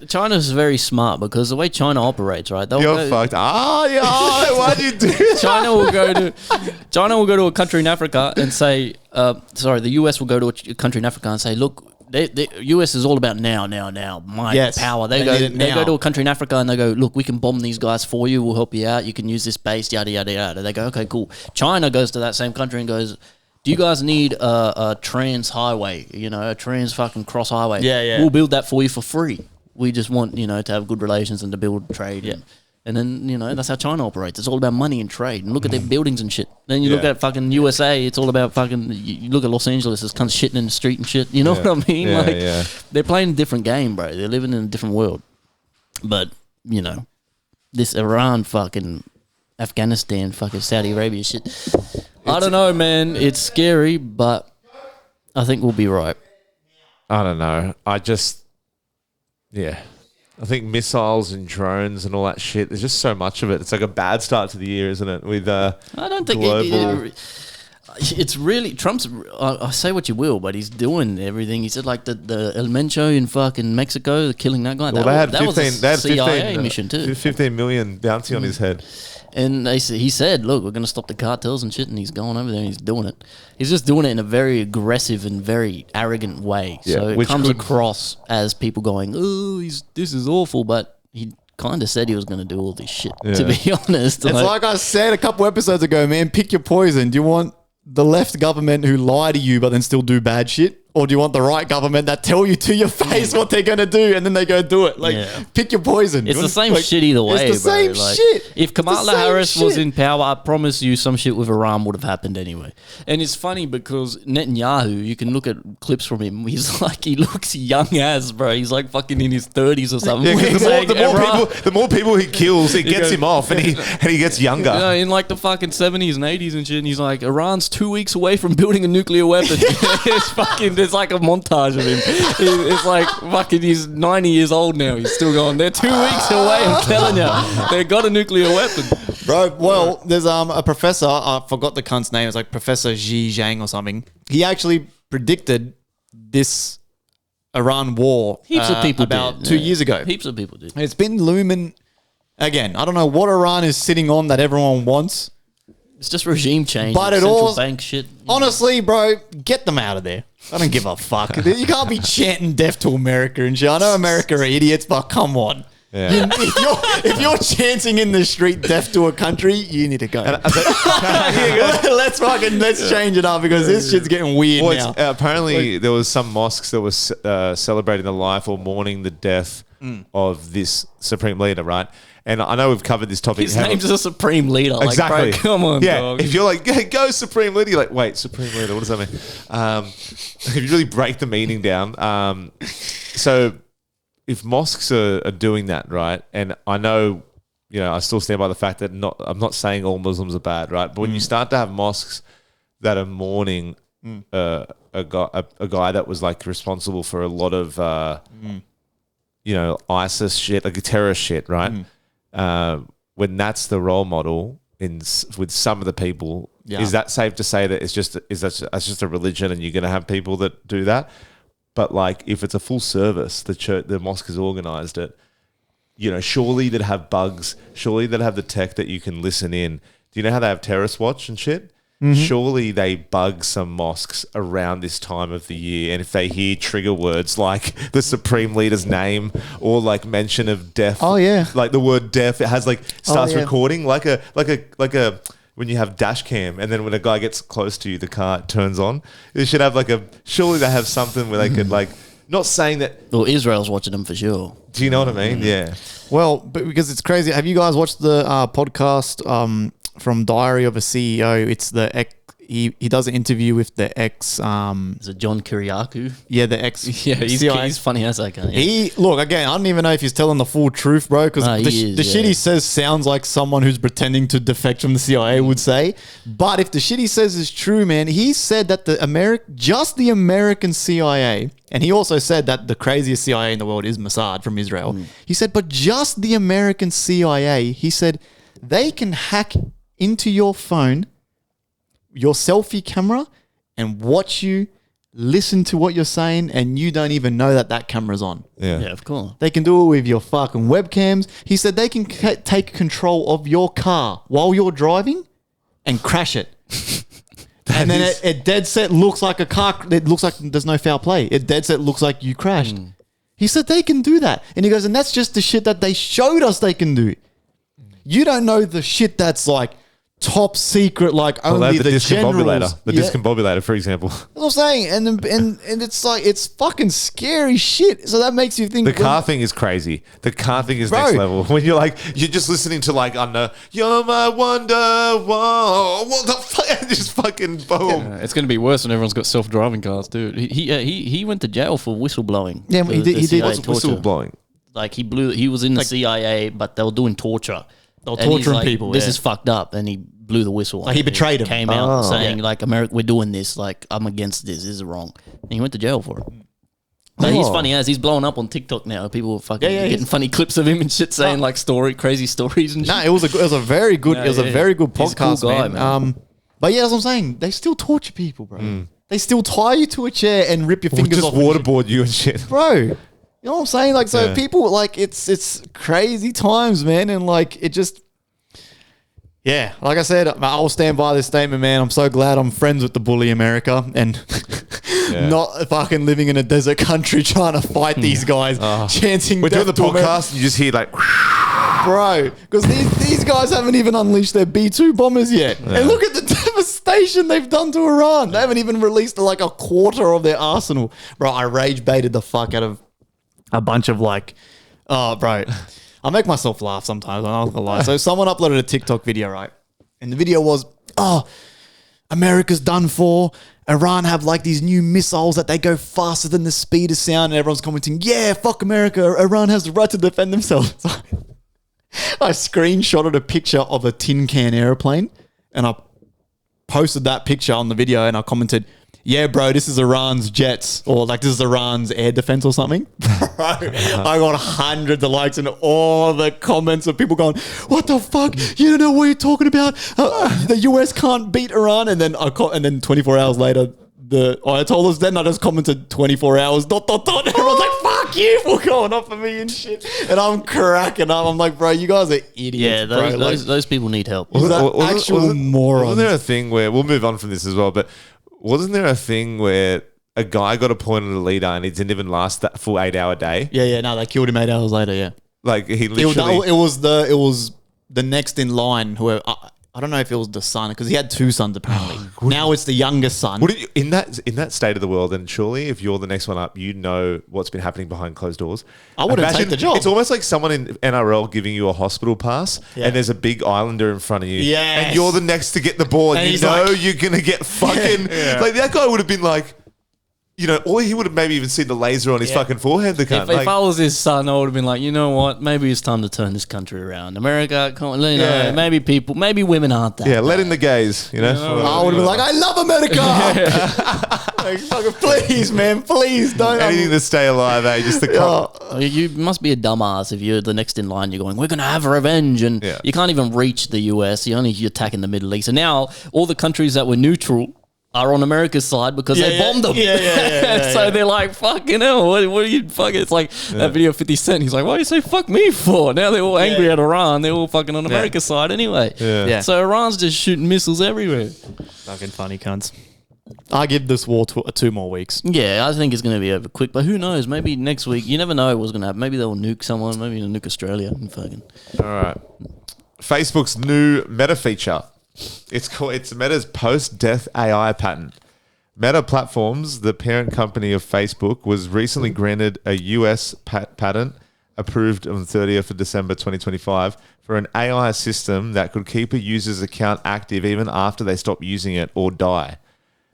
Speaker 3: China's very smart, because the way China operates, right?
Speaker 2: You're fucked. Why'd you do that?
Speaker 3: China will go to a country in Africa and say, the US will go to a country in Africa and say, look, the US is all about now, power. They go to a country in Africa and they go, look, we can bomb these guys for you. We'll help you out. You can use this base, yada, yada, yada. They go, okay, cool. China goes to that same country and goes, do you guys need a trans highway, a trans fucking cross highway?
Speaker 1: Yeah.
Speaker 3: We'll build that for you for free. We just want, to have good relations and to build trade. And then, that's how China operates. It's all about money and trade. And look at their buildings and shit. Then you look at fucking USA, it's all about fucking, you look at Los Angeles, it's kind of shitting in the street and shit. You know what I mean? They're playing a different game, bro. They're living in a different world. But, this Iran fucking, Afghanistan fucking Saudi Arabia shit. I don't know, man. It's scary, but I think we'll be right.
Speaker 2: I don't know. I think missiles and drones and all that shit, there's just so much of it. It's like a bad start to the year, isn't it? With
Speaker 3: I don't think it's really Trump's. I say what you will, but he's doing everything. He said like the El Mencho in fucking Mexico, killing that guy.
Speaker 2: Well, they had 15
Speaker 3: CIA mission too.
Speaker 2: 15 million bounty on his head.
Speaker 3: And he said, look, we're going to stop the cartels and shit. And he's going over there and he's doing it. He's just doing it in a very aggressive and very arrogant way. Yeah, so it comes across as people going, oh, this is awful. But he kind of said he was going to do all this shit, to be honest.
Speaker 1: It's like I said a couple episodes ago, man, pick your poison. Do you want the left government who lie to you but then still do bad shit? Or do you want the right government that tell you to your face what they're going to do and then they go do it? Like, pick your poison.
Speaker 3: It's the same shit either way,
Speaker 1: It's the same shit.
Speaker 3: If Kamala Harris was in power, I promise you some shit with Iran would have happened anyway. And it's funny because Netanyahu, you can look at clips from him. He's like, he looks young as, bro. He's like fucking in his 30s or something.
Speaker 2: Yeah, the more people he kills, it gets him off and he gets younger.
Speaker 3: In like the fucking 70s and 80s and shit. And he's like, Iran's 2 weeks away from building a nuclear weapon. It's fucking... There's like a montage of him. It's like fucking he's 90 years old now. He's still going, they're 2 weeks away, I'm telling you. They've got a nuclear weapon.
Speaker 1: Bro, well, there's a professor, I forgot the cunt's name, it's like Professor Xi Zhang or something. He actually predicted this Iran war
Speaker 3: Heaps of people
Speaker 1: about
Speaker 3: did.
Speaker 1: 2 years ago.
Speaker 3: Heaps of people did.
Speaker 1: It's been looming, again, I don't know what Iran is sitting on that everyone wants.
Speaker 3: It's just regime change.
Speaker 1: But
Speaker 3: central bank shit.
Speaker 1: Honestly, bro, get them out of there. I don't give a fuck. You can't be chanting death to America and shit. I know America are idiots, but come on. Yeah. If you're chanting in the street death to a country, you need to go. Let's change it up because this shit's getting weird now.
Speaker 2: Apparently, there was some mosques that was celebrating the life or mourning the death of this supreme leader, right? And I know we've covered this topic.
Speaker 3: His name's a supreme leader.
Speaker 2: Exactly.
Speaker 3: Like, bro, come on, dog.
Speaker 2: If you're like, hey, go supreme leader, you're like, wait, supreme leader, what does that mean? If you really break the meaning down. So if mosques are doing that, right? And I know, I still stand by the fact that I'm not saying all Muslims are bad, right? But when you start to have mosques that are mourning a guy that was like responsible for a lot of, ISIS shit, like terrorist shit, right? When that's the role model with some of the people, is that safe to say that that's just a religion and you're going to have people that do that? But like, if it's a full service, the mosque has organized it. Surely they'd have bugs. Surely they'd have the tech that you can listen in. Do you know how they have terrorist watch and shit? Mm-hmm. Surely they bug some mosques around this time of the year, and if they hear trigger words like the supreme leader's name or like mention of death, like the word death, it has starts recording like a when you have dash cam, and then when a guy gets close to you, the car turns on. They should have surely they have something where they could not saying that.
Speaker 3: Well, Israel's watching them for sure.
Speaker 2: Do you know what I mean? Yeah.
Speaker 1: Well, but because it's crazy. Have you guys watched the podcast? From Diary of a CEO, it's he does an interview with the ex.
Speaker 3: Is it John Kiriakou?
Speaker 1: Yeah, the ex.
Speaker 3: Yeah, he's funny as I can. Yeah.
Speaker 1: Look again. I don't even know if he's telling the full truth, bro. Because the shit he says sounds like someone who's pretending to defect from the CIA would say. But if the shit he says is true, man, he said that just the American CIA, and he also said that the craziest CIA in the world is Mossad from Israel. He said, but just the American CIA, he said, they can hack into your phone, your selfie camera, and watch you, listen to what you're saying, and you don't even know that camera's on.
Speaker 3: Yeah, of course.
Speaker 1: They can do it with your fucking webcams. He said they can take control of your car while you're driving and crash it. And then it dead set looks like a car. It looks like there's no foul play. It dead set looks like you crashed. He said they can do that. And he goes, and that's just the shit that they showed us they can do. You don't know the shit that's like top secret, like only the generals.
Speaker 2: The discombobulator, for example.
Speaker 1: That's what I'm saying. And it's like, it's fucking scary shit. So that makes you think.
Speaker 2: The car thing is crazy. The car thing is next level. When you're just listening to I don't know, you're my wonder, whoa, what the fuck? Just fucking boom.
Speaker 3: Yeah, it's going to be worse when everyone's got self-driving cars, dude. He went to jail for whistleblowing.
Speaker 1: Yeah, he did.
Speaker 2: What's whistleblowing?
Speaker 3: Like he was in the CIA, but they were doing torture.
Speaker 1: They were torturing people.
Speaker 3: This is fucked up, and he blew the whistle.
Speaker 1: Like he betrayed him.
Speaker 3: Came out saying America, we're doing this. Like, I'm against this. This is wrong. And he went to jail for it. But he's funny as he's blowing up on TikTok now. People are fucking getting funny clips of him and shit, saying crazy stories and shit.
Speaker 1: No, it was a very good very good podcast, cool guy, man. But yeah, that's what I'm saying. They still torture people, bro. They still tie you to a chair and rip your fingers off.
Speaker 2: Just waterboard you and shit,
Speaker 1: bro. You know what I'm saying? So people it's crazy times, man, and it just Yeah, like I said, I'll stand by this statement, man. I'm so glad I'm friends with the bully America and not fucking living in a desert country trying to fight these guys, chanting.
Speaker 2: We're doing the podcast and you just hear like,
Speaker 1: bro, because these guys haven't even unleashed their B-2 bombers yet. Yeah. And look at the devastation they've done to Iran. They haven't even released like a quarter of their arsenal. Bro, I rage baited the fuck out of a bunch of like, bro. I make myself laugh sometimes. I'm not gonna lie. So someone uploaded a TikTok video, right? And the video was, America's done for. Iran have like these new missiles that they go faster than the speed of sound. And everyone's commenting, yeah, fuck America. Iran has the right to defend themselves. I screenshotted a picture of a tin can airplane and I posted that picture on the video and I commented, yeah, bro, this is Iran's jets, or like this is Iran's air defense or something. Bro, I got hundreds of likes and all the comments of people going, what the fuck? You don't know what you're talking about? The US can't beat Iran. And then and then 24 hours later, the Ayatollahs, then I just commented 24 hours, ... Everyone's like, fuck you for going off of me and shit. And I'm cracking up. I'm like, bro, you guys are idiots.
Speaker 3: Yeah, those people need help.
Speaker 1: Actual morons.
Speaker 2: Wasn't there a thing where, we'll move on from this as well, but wasn't there a thing where a guy got appointed a leader and he didn't even last that full 8-hour day?
Speaker 1: Yeah, no, they killed him 8 hours later, yeah.
Speaker 2: Like he literally...
Speaker 1: It was the next in line, whoever... I don't know if it was the son, because he had 2 sons apparently. Now it's the youngest son.
Speaker 2: In that state of the world, and surely if you're the next one up, you know what's been happening behind closed doors.
Speaker 1: I wouldn't take the job.
Speaker 2: It's almost like someone in NRL giving you a hospital pass, and there's a big islander in front of you, and you're the next to get the ball, and you know you're gonna get fucking like that guy would have been like. You know, or he would have maybe even seen the laser on his fucking forehead. The cunt.
Speaker 3: If I was his son, I would have been like, you know what? Maybe it's time to turn this country around. America, maybe women aren't that.
Speaker 2: Yeah, let in the gays. You know,
Speaker 1: I would have been like, I love America. Like, fucking please, man, please don't.
Speaker 2: Anything to stay alive, Just the
Speaker 3: you must be a dumbass if you're the next in line. You're going, we're gonna have revenge, and you can't even reach the US. You're only attacking the Middle East, and now all the countries that were neutral are on America's side because they bombed them. So they're like, fucking hell, what are you fucking... It's like that video of 50 Cent. He's like, why do you say fuck me for? Now they're all angry at Iran. They're all fucking on America's side anyway. So Iran's just shooting missiles everywhere.
Speaker 1: Fucking funny cunts. I give this war 2 more weeks.
Speaker 3: Yeah, I think it's going to be over quick, but who knows? Maybe next week, you never know what's going to happen. Maybe they'll nuke someone. Maybe they'll nuke Australia. Fucking.
Speaker 2: All right. Facebook's new meta feature. It's Meta's post-death AI patent. Meta Platforms, the parent company of Facebook, was recently granted a US patent approved on the 30th of December 2025 for an AI system that could keep a user's account active even after they stop using it or die.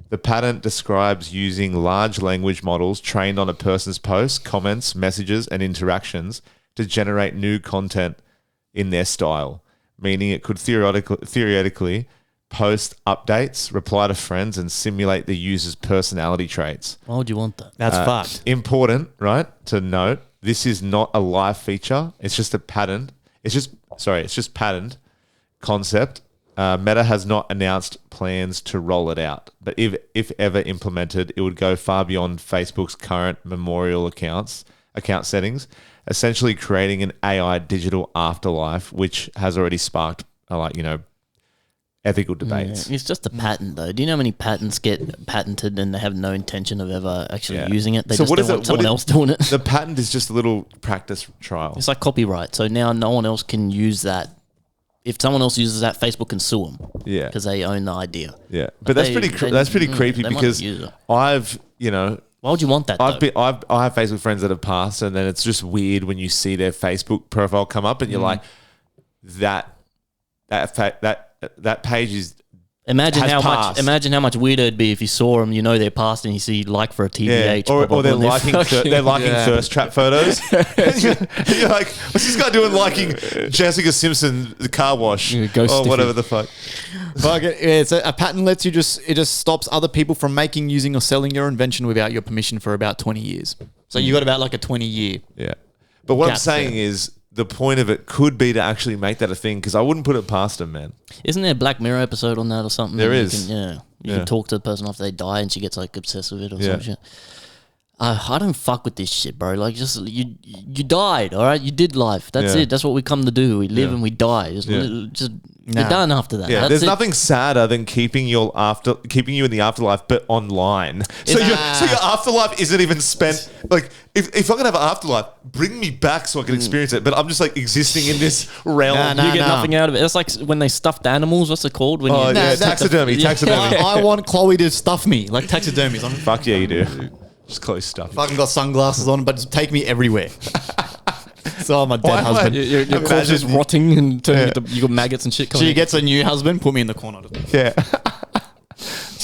Speaker 2: The patent describes using large language models trained on a person's posts, comments, messages, and interactions to generate new content in their style, meaning it could theoretically post updates, reply to friends, and simulate the user's personality traits.
Speaker 3: Why would you want that?
Speaker 1: That's fucked.
Speaker 2: Important, right, to note, this is not a live feature. It's just a patent. It's just patent concept. Meta has not announced plans to roll it out. But if ever implemented, it would go far beyond Facebook's current memorial account settings, essentially creating an AI digital afterlife, which has already sparked, ethical debates.
Speaker 3: Yeah, it's just a patent, though. Do you know how many patents get patented and they have no intention of ever actually using it? They just don't want someone else doing it.
Speaker 2: The patent is just a little practice trial.
Speaker 3: It's like copyright. So now no one else can use that. If someone else uses that, Facebook can sue them. Yeah, because they own the idea.
Speaker 2: Yeah, but that's pretty creepy because I've
Speaker 3: Why would you want that?
Speaker 2: I have Facebook friends that have passed, and then it's just weird when you see their Facebook profile come up, and you're like, that page is.
Speaker 3: Imagine how much weirder it'd be if you saw them, they're passed, and you see like for a TBH,
Speaker 2: or they're liking thirst trap photos. You're like, what's this guy doing liking Jessica Simpson the car wash or whatever the fuck?
Speaker 1: It's a patent lets you it just stops other people from making, using, or selling your invention without your permission for about 20 years. So you got about like a 20-year.
Speaker 2: Yeah, but what I'm saying is, the point of it could be to actually make that a thing, because I wouldn't put it past them, man.
Speaker 3: Isn't there a Black Mirror episode on that or something?
Speaker 2: There is.
Speaker 3: You can talk to the person after they die and she gets like obsessed with it or some shit. I don't fuck with this shit, bro. Like, just you died, all right? You did life. That's it. That's what we come to do. We live and we die. Just you're done after that.
Speaker 2: Yeah, there's nothing sadder than keeping you in the afterlife, but online. So your afterlife isn't even spent. Like, if I'm gonna have an afterlife, bring me back so I can experience it. But I'm just like existing in this realm.
Speaker 3: You get nothing out of it. It's like when they stuffed animals. What's it called? When
Speaker 2: taxidermy. Taxidermy.
Speaker 1: I want Chloe to stuff me like taxidermy.
Speaker 2: Fuck yeah, you do. Just close stuff.
Speaker 1: Fucking got sunglasses on, but just take me everywhere. So I'm a dead husband.
Speaker 3: Your corpse is rotting and you got maggots and shit coming.
Speaker 1: She gets a new husband, put me in the corner.
Speaker 2: Yeah.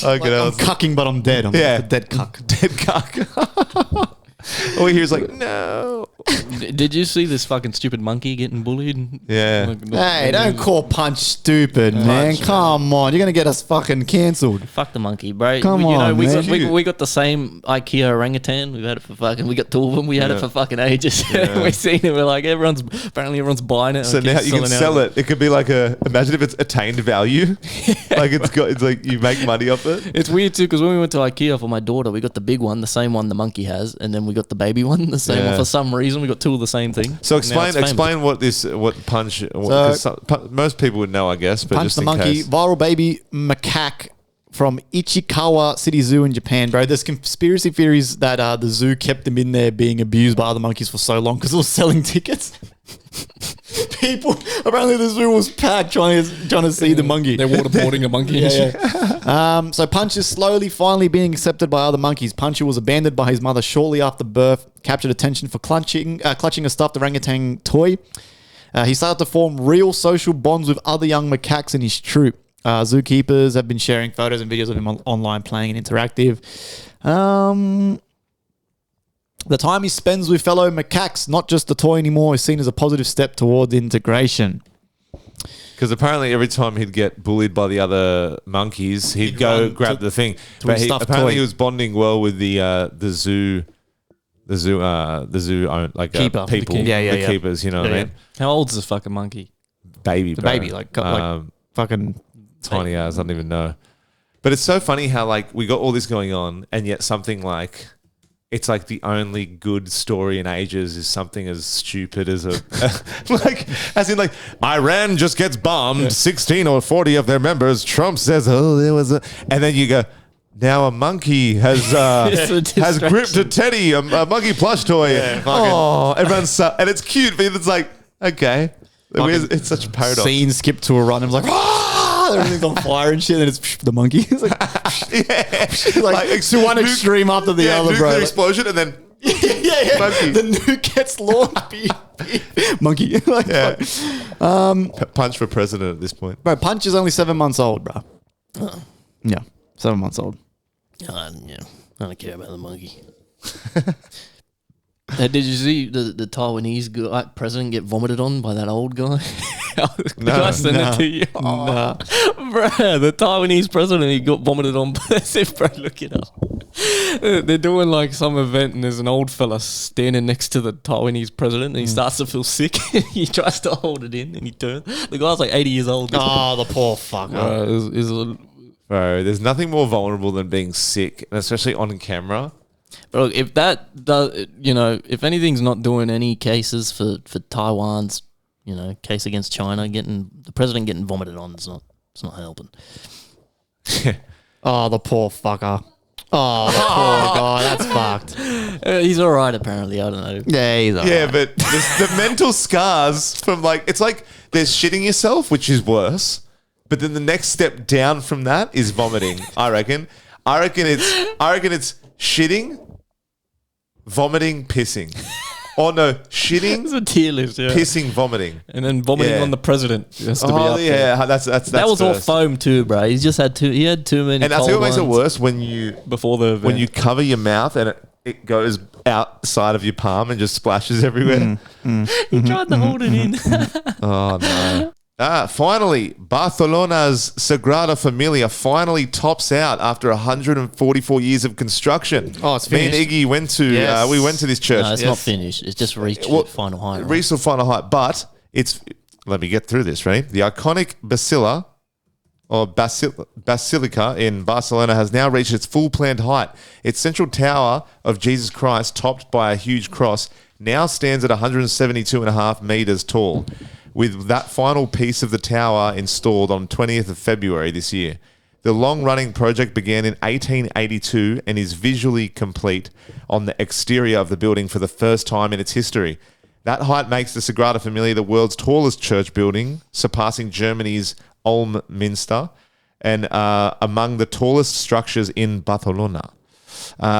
Speaker 1: I'm cucking, but I'm dead. I'm a dead cuck.
Speaker 2: Dead cuck. All he hears like, no.
Speaker 3: Did you see this fucking stupid monkey getting bullied?
Speaker 2: Yeah.
Speaker 1: Hey, don't call Punch stupid, man. Come on. You're going to get us fucking cancelled.
Speaker 3: Fuck the monkey, bro.
Speaker 1: Come on, man.
Speaker 3: We got the same IKEA orangutan. We've had it for fucking... We got two of them. We had it for fucking ages.
Speaker 2: Yeah.
Speaker 3: We've seen it. We're like, apparently everyone's buying it.
Speaker 2: So now you can sell it. It could be like imagine if it's attained value. Like it's like you make money off it.
Speaker 3: It's weird too, because when we went to IKEA for my daughter, we got the big one, the same one the monkey has, and then we got the baby one, the same one. For some reason, we got two of the same thing.
Speaker 2: So explain what Punch. Most people would know, I guess. But
Speaker 1: Punch
Speaker 2: just
Speaker 1: the
Speaker 2: in
Speaker 1: monkey,
Speaker 2: case.
Speaker 1: viral baby macaque from Ichikawa City Zoo in Japan, bro. There's conspiracy theories that the zoo kept him in there being abused by other monkeys for so long because it was selling tickets. People, apparently the zoo was packed trying to see the monkey.
Speaker 3: They're waterboarding a monkey.
Speaker 1: So Punch is finally being accepted by other monkeys. Punch, who was abandoned by his mother shortly after birth, captured attention for clutching a stuffed orangutan toy. He started to form real social bonds with other young macaques in his troop. Zookeepers have been sharing photos and videos of him online playing and interactive. The time he spends with fellow macaques, not just a toy anymore, is seen as a positive step towards integration.
Speaker 2: Because apparently every time he'd get bullied by the other monkeys, he'd go grab the thing. But apparently he was bonding well with the zoo own, like
Speaker 1: Keeper.
Speaker 2: people, the keepers. You know what I mean?
Speaker 3: How old's this fucking monkey?
Speaker 2: Baby,
Speaker 1: the baby, like fucking
Speaker 2: tiny ass. I don't even know. But it's so funny how like we got all this going on, and yet something like. It's like the only good story in ages is something as stupid as Iran just gets bombed, 16 or 40 of their members. Trump says, there was a... And then you go, now a monkey has gripped a teddy, a monkey plush toy. Yeah, everyone's... and it's cute, but it's like, okay. It's such a paradox.
Speaker 1: Scene skip to a run. It was like, everything's on fire and shit, and it's the monkey. It's like to one extreme after the other, bro.
Speaker 2: Explosion, and then
Speaker 1: monkey. The nuke gets launched. Monkey.
Speaker 2: Punch for president at this point.
Speaker 1: Bro, Punch is only 7 months old, bro. Yeah, 7 months old.
Speaker 3: I don't care about the monkey. Did you see the Taiwanese president get vomited on by that old guy? Did I send it to you?
Speaker 1: Nah.
Speaker 3: Bruh, the Taiwanese president, he got vomited on by bro, look it up. They're doing like some event and there's an old fella standing next to the Taiwanese president and he starts to feel sick. He tries to hold it in and he turns. The guy's like 80 years old.
Speaker 1: Oh, the poor fucker.
Speaker 2: Bro, there's nothing more vulnerable than being sick, and especially on camera.
Speaker 3: But look, if that does, if anything's not doing any cases for Taiwan's, case against China, the president getting vomited on, it's not helping.
Speaker 1: Oh, the poor fucker. Oh, the poor guy. That's fucked.
Speaker 3: He's all right, apparently. I don't know.
Speaker 1: Yeah, he's all right.
Speaker 2: But the mental scars from it's like there's shitting yourself, which is worse. But then the next step down from that is vomiting. I reckon it's shitting, vomiting, pissing. Oh no, shitting,
Speaker 3: it's a tier list,
Speaker 2: pissing, vomiting,
Speaker 3: and then vomiting on the president has to be up there.
Speaker 2: That's
Speaker 3: that was first. All foam too, bro. He just had too many.
Speaker 2: And I think what makes it worse when you cover your mouth and it goes outside of your palm and just splashes everywhere.
Speaker 3: He tried to hold it in.
Speaker 2: Oh no. Finally, Barcelona's Sagrada Familia finally tops out after 144 years of construction.
Speaker 1: Oh, it's finished.
Speaker 2: Me and Iggy went to this church.
Speaker 3: No, it's not finished. It's just reached final height. Right?
Speaker 2: Reached the final height, but let me get through this, right? The iconic Basilica or Basilica in Barcelona has now reached its full planned height. Its central tower of Jesus Christ, topped by a huge cross, now stands at 172.5 meters tall, with that final piece of the tower installed on 20th of February this year. The long-running project began in 1882 and is visually complete on the exterior of the building for the first time in its history. That height makes the Sagrada Familia the world's tallest church building, surpassing Germany's Ulm Minster, and among the tallest structures in Barcelona.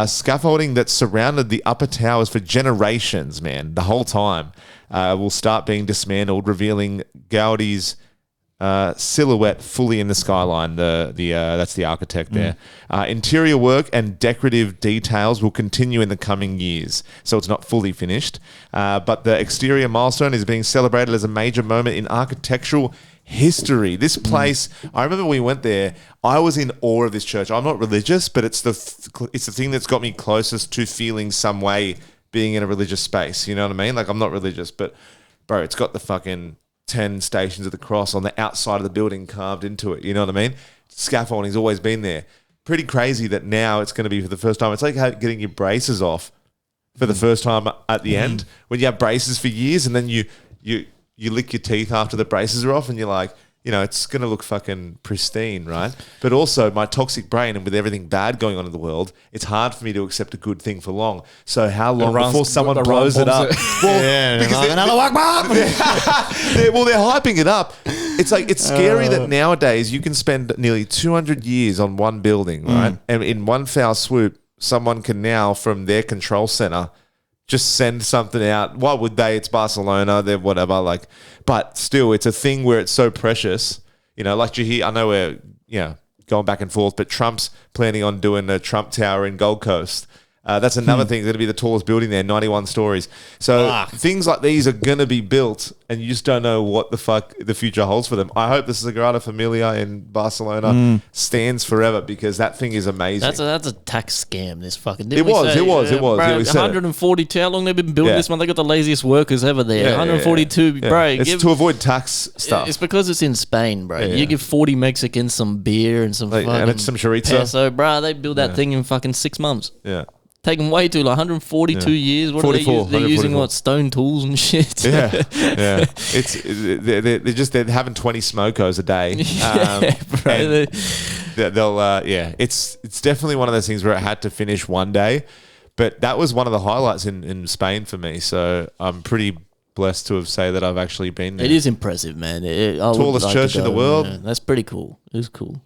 Speaker 2: Scaffolding that surrounded the upper towers for generations, man, the whole time, will start being dismantled, revealing Gaudi's silhouette fully in the skyline. That's the architect there. Interior work and decorative details will continue in the coming years, so it's not fully finished. But the exterior milestone is being celebrated as a major moment in architectural history. This place, I remember we went there. I was in awe of this church. I'm not religious, but it's the thing that's got me closest to feeling some way being in a religious space. You know what I mean? Like, I'm not religious, but bro, it's got the fucking 10 Stations of the Cross on the outside of the building carved into it. You know what I mean? Scaffolding's always been there. Pretty crazy that now it's going to be for the first time. It's like getting your braces off for the first time at the end, when you have braces for years and then you lick your teeth after the braces are off and you're like, you know, it's going to look fucking pristine, right? But also my toxic brain, and with everything bad going on in the world, it's hard for me to accept a good thing for long. So how long before someone blows it up? Well, because they're hyping it up. It's like, it's scary that nowadays you can spend nearly 200 years on one building, right? And in one foul swoop, someone can now, from their control center, just send something out. Why would they? It's Barcelona. They're whatever. Like, but still, it's a thing where it's so precious. You know, like you hear, I know we're, going back and forth, but Trump's planning on doing a Trump Tower in Gold Coast. That's another thing. It's going to be the tallest building there, 91 stories. So things like these are going to be built, and you just don't know what the fuck the future holds for them. I hope the Sagrada Familia in Barcelona stands forever, because that thing is amazing.
Speaker 3: That's a tax scam. This fucking.
Speaker 2: It was.
Speaker 3: Bro, 142. How long they've been building this one? They got the laziest workers ever there. 142, bro.
Speaker 2: It's to avoid tax stuff.
Speaker 3: It's because it's in Spain, bro. You give 40 Mexicans some beer and some fucking
Speaker 2: and it's some chorizo.
Speaker 3: Peso, bro. They build that thing in fucking 6 months.
Speaker 2: Yeah.
Speaker 3: Taking way too long, 142 years. What 44, are they using? They're using what, stone tools and shit.
Speaker 2: Yeah. They're having 20 smokos a day. Bro. It's definitely one of those things where it had to finish one day, but that was one of the highlights in Spain for me. So I'm pretty blessed to have say that I've actually been there.
Speaker 3: It is impressive, man.
Speaker 2: Tallest church in the world.
Speaker 3: Yeah, that's pretty cool. It was cool.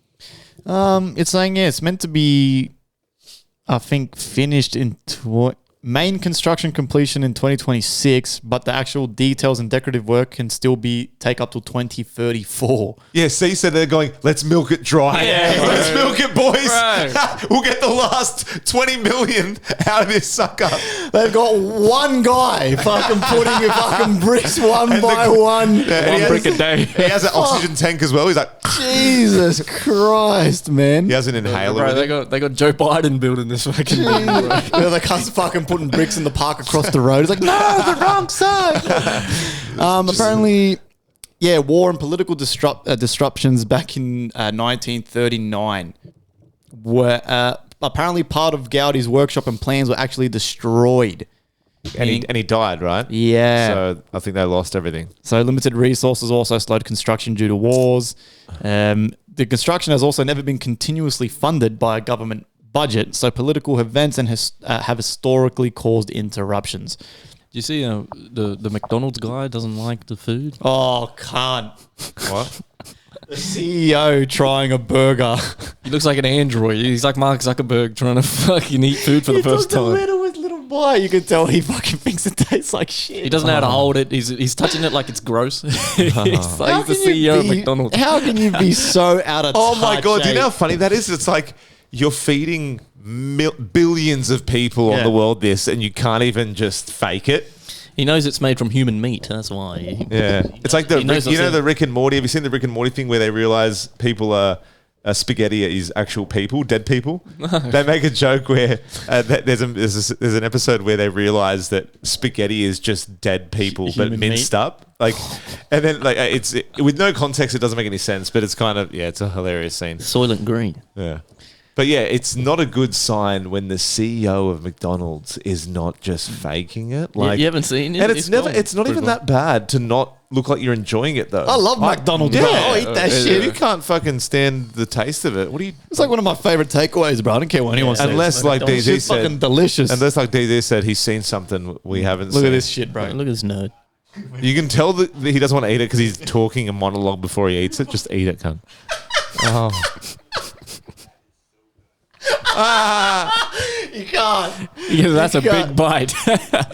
Speaker 1: It's saying it's meant to be, I think, finished in main construction completion in 2026, but the actual details and decorative work can still take up to 2034.
Speaker 2: Yeah, see, so they're going, let's milk it dry. Yeah, let's milk it, boys. We'll get the last 20 million out of this sucker.
Speaker 1: They've got one guy fucking putting fucking bricks one by one.
Speaker 2: Yeah, one brick a day. He has an oxygen tank as well. He's like,
Speaker 1: Jesus Christ, man.
Speaker 2: He has an inhaler.
Speaker 3: Bro, they got Joe Biden building this fucking thing, bro.
Speaker 1: The cunt's fucking putting bricks in the park across the road. It's like, no, the wrong side. Apparently, war and political disruptions back in 1939 were apparently part of Gaudi's workshop, and plans were actually destroyed.
Speaker 2: And he died, right?
Speaker 1: Yeah.
Speaker 2: So I think they lost everything.
Speaker 1: So limited resources also slowed construction due to wars. The construction has also never been continuously funded by a government budget, so political events have historically caused interruptions.
Speaker 3: Do you see the McDonald's guy doesn't like the food?
Speaker 1: Oh, can't.
Speaker 2: What?
Speaker 1: The CEO trying a burger.
Speaker 3: He looks like an android. He's like Mark Zuckerberg trying to fucking eat food for the first time.
Speaker 1: Little boy. You can tell he fucking thinks it tastes like shit.
Speaker 3: He doesn't know how to hold it. He's touching it like it's gross. He's like the CEO of McDonald's.
Speaker 1: How can you be so out of touch?
Speaker 2: Oh my God, do you know how funny that is? It's like you're feeding billions of people on the world this, and you can't even just fake it.
Speaker 3: He knows it's made from human meat. That's why.
Speaker 2: It's like the Rick and Morty. Have you seen the Rick and Morty thing where they realize people are spaghetti is actual people, dead people? No. They make a joke where there's an episode where they realize that spaghetti is just dead people, but minced up. Like, and then like with no context, it doesn't make any sense. But it's kind of it's a hilarious scene.
Speaker 3: Soylent Green.
Speaker 2: Yeah. But yeah, it's not a good sign when the CEO of McDonald's is not just faking it. Like
Speaker 3: you haven't seen it,
Speaker 2: and it's not even that bad to not look like you're enjoying it though.
Speaker 1: I love McDonald's, bro. I'll eat that shit.
Speaker 2: You can't fucking stand the taste of it. What do you?
Speaker 1: It's like one of my favorite takeaways, bro. I don't care what anyone says.
Speaker 2: Unless like DZ said,
Speaker 1: fucking delicious.
Speaker 2: Unless like DZ said he's seen something we haven't seen.
Speaker 1: Look at this shit, bro.
Speaker 3: Look at this nerd.
Speaker 2: You can tell that he doesn't want to eat it because he's talking a monologue before he eats it. Just eat it, cunt. Oh.
Speaker 1: You can't.
Speaker 3: Yeah, that's a big bite.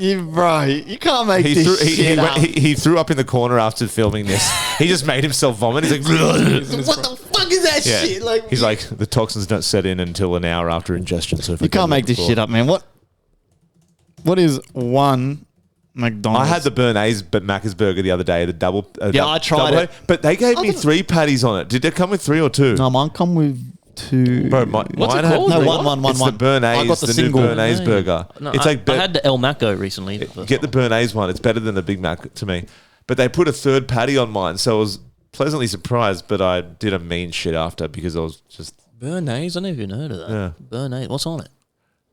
Speaker 1: You can't make this shit up.
Speaker 2: He threw up in the corner after filming this. He just made himself vomit. He's like,
Speaker 1: what the fuck is that shit? Like,
Speaker 2: he's like, the toxins don't set in until an hour after ingestion. So if
Speaker 1: you can't make this shit up, man. What is one McDonald's?
Speaker 2: I had the Bernays but Macca's burger the other day. The double.
Speaker 1: I tried it,
Speaker 2: but they gave me 3 patties on it. Did it come with 3 or 2?
Speaker 1: No, mine come with 2.
Speaker 2: Bro,
Speaker 3: What's it
Speaker 2: mine
Speaker 3: called?
Speaker 1: No,
Speaker 3: What?
Speaker 1: one.
Speaker 2: It's the Bernays,
Speaker 1: I got the
Speaker 2: new
Speaker 1: single.
Speaker 2: Bernays burger.
Speaker 3: No,
Speaker 2: It's like
Speaker 3: I had the El Maco recently.
Speaker 2: get the Bernays one. It's better than the Big Mac to me. But they put a 3rd patty on mine, so I was pleasantly surprised. But I did a mean shit after because I was just
Speaker 3: Bernays. I never even heard of that.
Speaker 2: Yeah.
Speaker 3: Bernays. What's on it?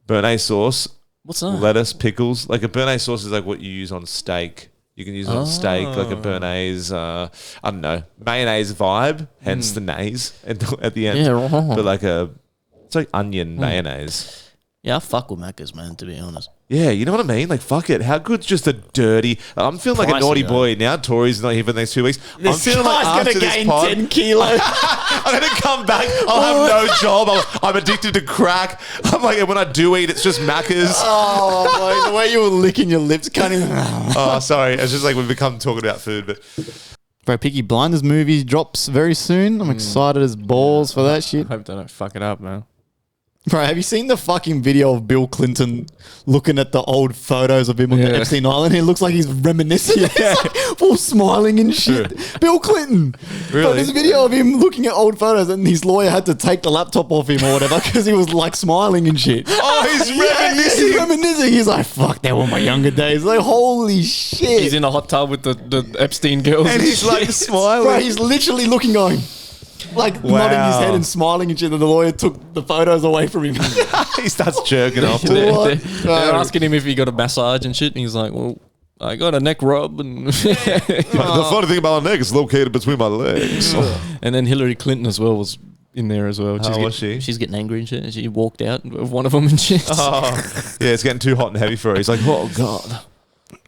Speaker 2: Bernays sauce,
Speaker 3: What's that?
Speaker 2: lettuce, pickles. Like a Bernays sauce is like what you use on steak. You can use it on steak, like a Bernays, I don't know, mayonnaise vibe, hence the nays at the end.
Speaker 3: Yeah, right.
Speaker 2: But like it's like onion mayonnaise.
Speaker 3: Yeah, I fuck with Macca's, man, to be honest.
Speaker 2: Yeah, you know what I mean? Like, fuck it. How good's just a dirty... I'm feeling like a naughty boy now. Tori's not here for the next 2 weeks. I'm feeling like after this pod...
Speaker 1: 10 kilos.
Speaker 2: I'm going to come back. I'll have no job. I'm addicted to crack. I'm like, when I do eat, it's just Macca's.
Speaker 1: Oh, boy, the way you were licking your lips, can't even...
Speaker 2: Oh, sorry. It's just like we've become talking about food, but...
Speaker 1: Bro, Peaky Blinders movie drops very soon. I'm excited as balls for that shit.
Speaker 4: Hope they don't fuck it up, man.
Speaker 1: Bro, have you seen the fucking video of Bill Clinton looking at the old photos of him on the Epstein Island? He looks like he's reminiscing. He's like full smiling and shit. Bill Clinton.
Speaker 2: Really?
Speaker 1: Bro, there's a video of him looking at old photos and his lawyer had to take the laptop off him or whatever because he was like smiling and shit.
Speaker 2: Oh, he's reminiscing.
Speaker 1: He's reminiscing. He's like, fuck, that were my younger days. Like, holy shit.
Speaker 4: He's in a hot tub with the Epstein girls.
Speaker 2: And he's like smiling.
Speaker 1: Bro, he's literally looking going... Like nodding his head and smiling and shit. And the lawyer took the photos away from him.
Speaker 2: He starts jerking off.
Speaker 4: They're asking him if he got a massage and shit, and he's like, "Well, I got a neck rub." And
Speaker 2: the funny thing about my neck is located between my legs.
Speaker 4: And then Hillary Clinton as well was in there as well.
Speaker 2: How was she?
Speaker 3: She's getting angry and shit. And she walked out of one of them and shit.
Speaker 2: Oh, yeah, it's getting too hot and heavy for her. He's like, oh god.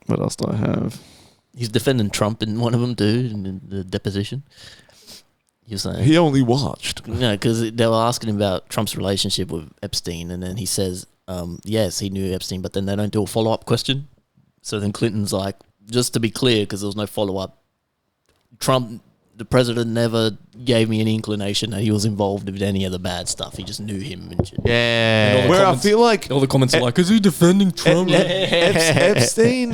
Speaker 1: What else do I have?
Speaker 3: He's defending Trump in one of them, dude, in the deposition. He was like,
Speaker 2: He only watched.
Speaker 3: no, because they were asking him about Trump's relationship with Epstein, and then he says, yes, he knew Epstein, but then they don't do a follow-up question. So then Clinton's like, just to be clear, because there was no follow-up, Trump, the president, never gave me any inclination that he was involved with any of the bad stuff. He just knew him and shit.
Speaker 1: Yeah.
Speaker 4: And
Speaker 2: Where I feel like
Speaker 4: all the comments are like, "Is he defending Trump?"
Speaker 2: Epstein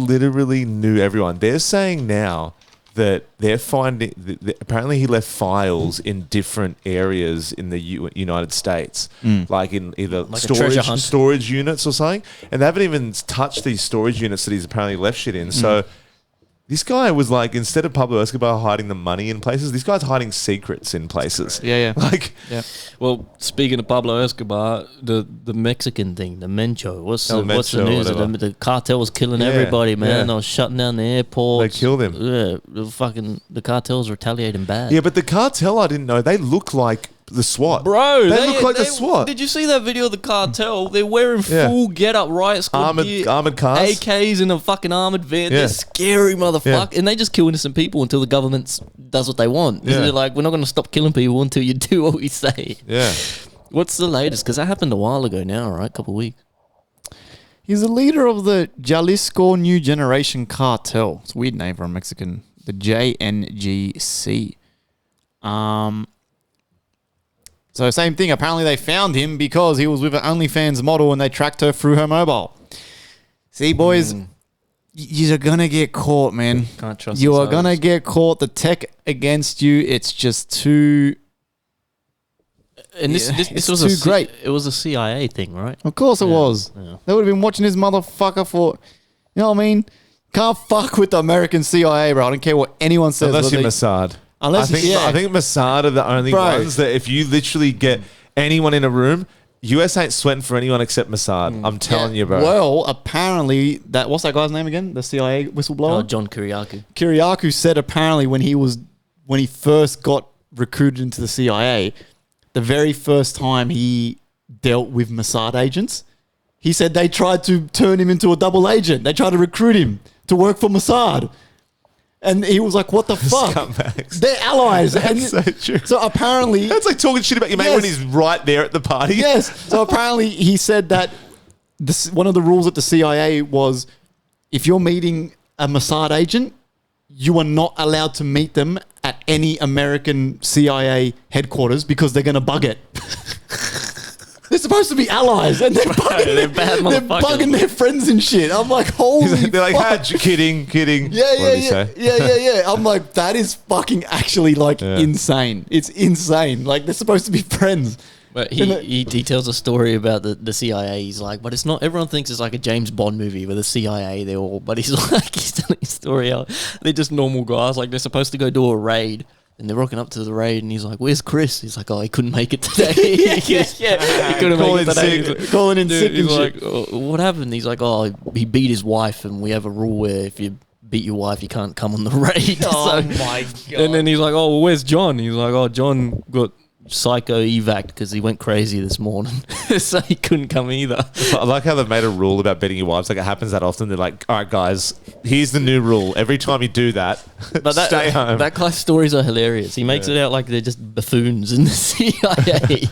Speaker 2: literally knew everyone. They're saying now that they're finding apparently he left files in different areas in the United States, like in either
Speaker 3: like
Speaker 2: storage units or something, and they haven't even touched these storage units that he's apparently left shit in. So this guy was like, instead of Pablo Escobar hiding the money in places, this guy's hiding secrets in places.
Speaker 1: Yeah.
Speaker 2: Like,
Speaker 4: Well, speaking of Pablo Escobar, the Mexican thing, the Mencho. What's the news? The cartel was killing everybody, man. They was shutting down the airports.
Speaker 2: They killed him.
Speaker 4: Yeah,
Speaker 3: The cartel's retaliating bad.
Speaker 2: yeah, but the cartel, I didn't know, they look like the SWAT.
Speaker 4: Bro,
Speaker 2: they look like the SWAT.
Speaker 4: Did you see that video of the cartel? They're wearing full get-up riot squad gear,
Speaker 2: armored cars.
Speaker 4: AKs in a fucking armored van.
Speaker 2: Yeah.
Speaker 4: They're scary motherfuckers. And they just kill innocent people until the government does what they want.
Speaker 2: Yeah.
Speaker 4: They're like, we're not going to stop killing people until you do what we say.
Speaker 2: Yeah.
Speaker 3: What's the latest? Because that happened a while ago now, right? A couple of weeks.
Speaker 1: He's the leader of the Jalisco New Generation Cartel. It's a weird name for a Mexican. The JNGC. So same thing. Apparently they found him because he was with an OnlyFans model and they tracked her through her mobile. See, boys, you're going to get caught, man.
Speaker 4: Can't trust
Speaker 1: You are
Speaker 4: themselves.
Speaker 1: going to get caught. The tech against you, it's just too...
Speaker 3: And this
Speaker 1: it's
Speaker 3: was
Speaker 1: too great.
Speaker 3: It was a CIA thing, right?
Speaker 1: Of course it was.
Speaker 3: Yeah.
Speaker 1: They would have been watching this motherfucker for... You know what I mean? Can't fuck with the American CIA, bro. I don't care what anyone says.
Speaker 2: Unless you're Mossad. I think Mossad are the only ones that if you literally get anyone in a room, US ain't sweating for anyone except Mossad. I'm telling you, bro.
Speaker 1: Well, apparently, what's that guy's name again? The CIA whistleblower?
Speaker 3: John Kiriakou.
Speaker 1: Kiriakou said apparently when he first got recruited into the CIA, the very first time he dealt with Mossad agents, he said they tried to turn him into a double agent. They tried to recruit him to work for Mossad. And he was like, what the fuck?
Speaker 2: Scumbags.
Speaker 1: They're allies.
Speaker 2: That's so true.
Speaker 1: So apparently...
Speaker 2: That's like talking shit about your mate when he's right there at the party.
Speaker 1: Yes. So apparently he said that one of the rules at the CIA was if you're meeting a Mossad agent, you are not allowed to meet them at any American CIA headquarters because they're going to bug it. They're supposed to be allies, and they're bugging their friends and shit. I'm like, holy
Speaker 2: they're like, kidding.
Speaker 1: Yeah. I'm like, that is fucking actually like insane. It's insane. Like, they're supposed to be friends.
Speaker 3: But he tells a story about the CIA. He's like, but it's not, everyone thinks it's like a James Bond movie with the CIA, but he's telling a story out. They're just normal guys. Like, they're supposed to go do a raid. And they're rocking up to the raid, and he's like, "Where's Chris?" He's like, "Oh, he couldn't make it today." He couldn't make it today.
Speaker 1: Calling in sick.
Speaker 3: He's like, "What happened?" He's like, "Oh, he beat his wife, and we have a rule where if you beat your wife, you can't come on the raid."
Speaker 1: Oh my god!
Speaker 3: And then he's like, "Oh, well, where's John?" He's like, "Oh, John got psycho evac because he went crazy this morning, so he couldn't come either."
Speaker 2: I like how they've made a rule about beating your wives. Like, it happens that often. They're like, "All right, guys, here's the new rule. Every time you do that, stay home."
Speaker 3: That guy's stories are hilarious. He makes it out like they're just buffoons in the CIA.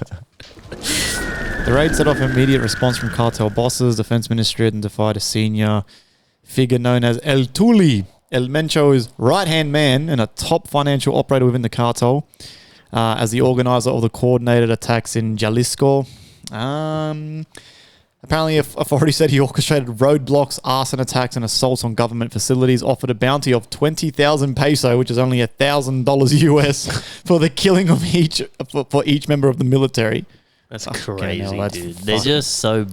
Speaker 1: The raid set off an immediate response from cartel bosses. Defense Ministry identified a senior figure known as El Tuli, El Mencho's right-hand man and a top financial operator within the cartel, as the organizer of the coordinated attacks in Jalisco. Apparently, authorities said he orchestrated roadblocks, arson attacks, and assaults on government facilities, offered a bounty of 20,000 peso, which is only $1,000 US, for the killing of for each member of the military.
Speaker 3: That's crazy, dude. They're just so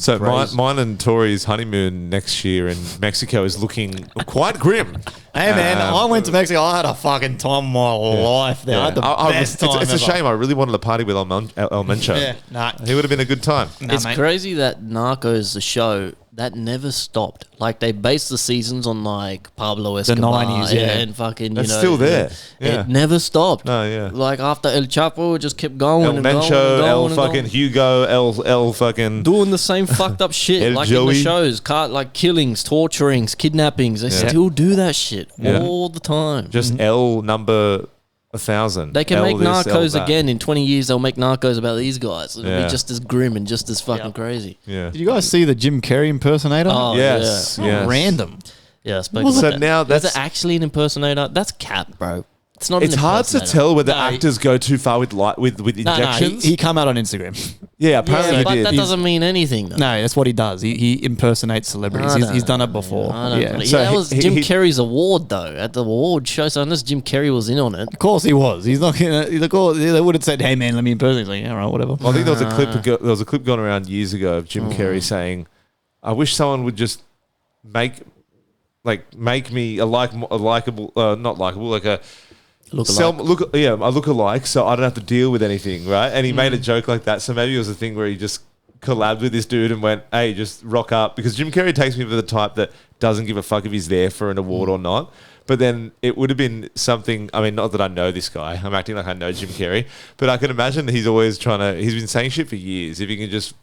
Speaker 2: mine and Tori's honeymoon next year in Mexico is looking quite grim.
Speaker 1: Hey, man, I went to Mexico. I had a fucking time of my life there. I had the best time
Speaker 2: It's a shame. I really wanted a party with El Mencho.
Speaker 1: Yeah, nah.
Speaker 2: He would have been a good time.
Speaker 3: It's crazy that Narcos, the show, that never stopped. Like, they based the seasons on, like, Pablo Escobar. The 90s,
Speaker 1: and
Speaker 3: fucking,
Speaker 2: It's still there.
Speaker 3: It never stopped.
Speaker 2: No, yeah.
Speaker 3: Like, after El Chapo, it just kept going
Speaker 2: El Mencho, El fucking Hugo, El fucking...
Speaker 3: doing the same fucked up shit, like Joey. In the shows. Like, killings, torturings, kidnappings. They still do that shit all the time.
Speaker 2: Just L number 1,000.
Speaker 3: They can make Narcos again in 20 years. They'll make Narcos about these guys. It'll be just as grim and just as fucking crazy.
Speaker 2: Yeah.
Speaker 1: Did you guys see the Jim Carrey impersonator?
Speaker 3: Oh,
Speaker 2: yes.
Speaker 1: Random.
Speaker 3: Yeah, I spoke about
Speaker 2: so
Speaker 3: that.
Speaker 2: now that's
Speaker 3: Is it actually an impersonator? That's cap, bro. It's not.
Speaker 2: It's hard to tell whether actors go too far with injections.
Speaker 1: He come out on Instagram.
Speaker 2: Yeah, apparently he
Speaker 3: but
Speaker 2: did.
Speaker 3: that doesn't mean anything, though.
Speaker 1: No, that's what he does. He impersonates celebrities. He's done it before.
Speaker 3: So that was Jim Carrey's award, though, at the award show. So unless Jim Carrey was in on it,
Speaker 1: of course he was. He's not gonna. They would have said, "Hey man, let me impersonate." He's like, yeah, right, whatever.
Speaker 2: Well, I think there was a clip going around years ago of Jim Carrey saying, "I wish someone would just make me a likable, not likable, like a." I look alike, so I don't have to deal with anything, right? And he made a joke like that. So maybe it was a thing where he just collabed with this dude and went, "Hey, just rock up." Because Jim Carrey takes me for the type that doesn't give a fuck if he's there for an award or not. But then it would have been something, I mean, not that I know this guy. I'm acting like I know Jim Carrey. But I can imagine that he's always he's been saying shit for years. If he can just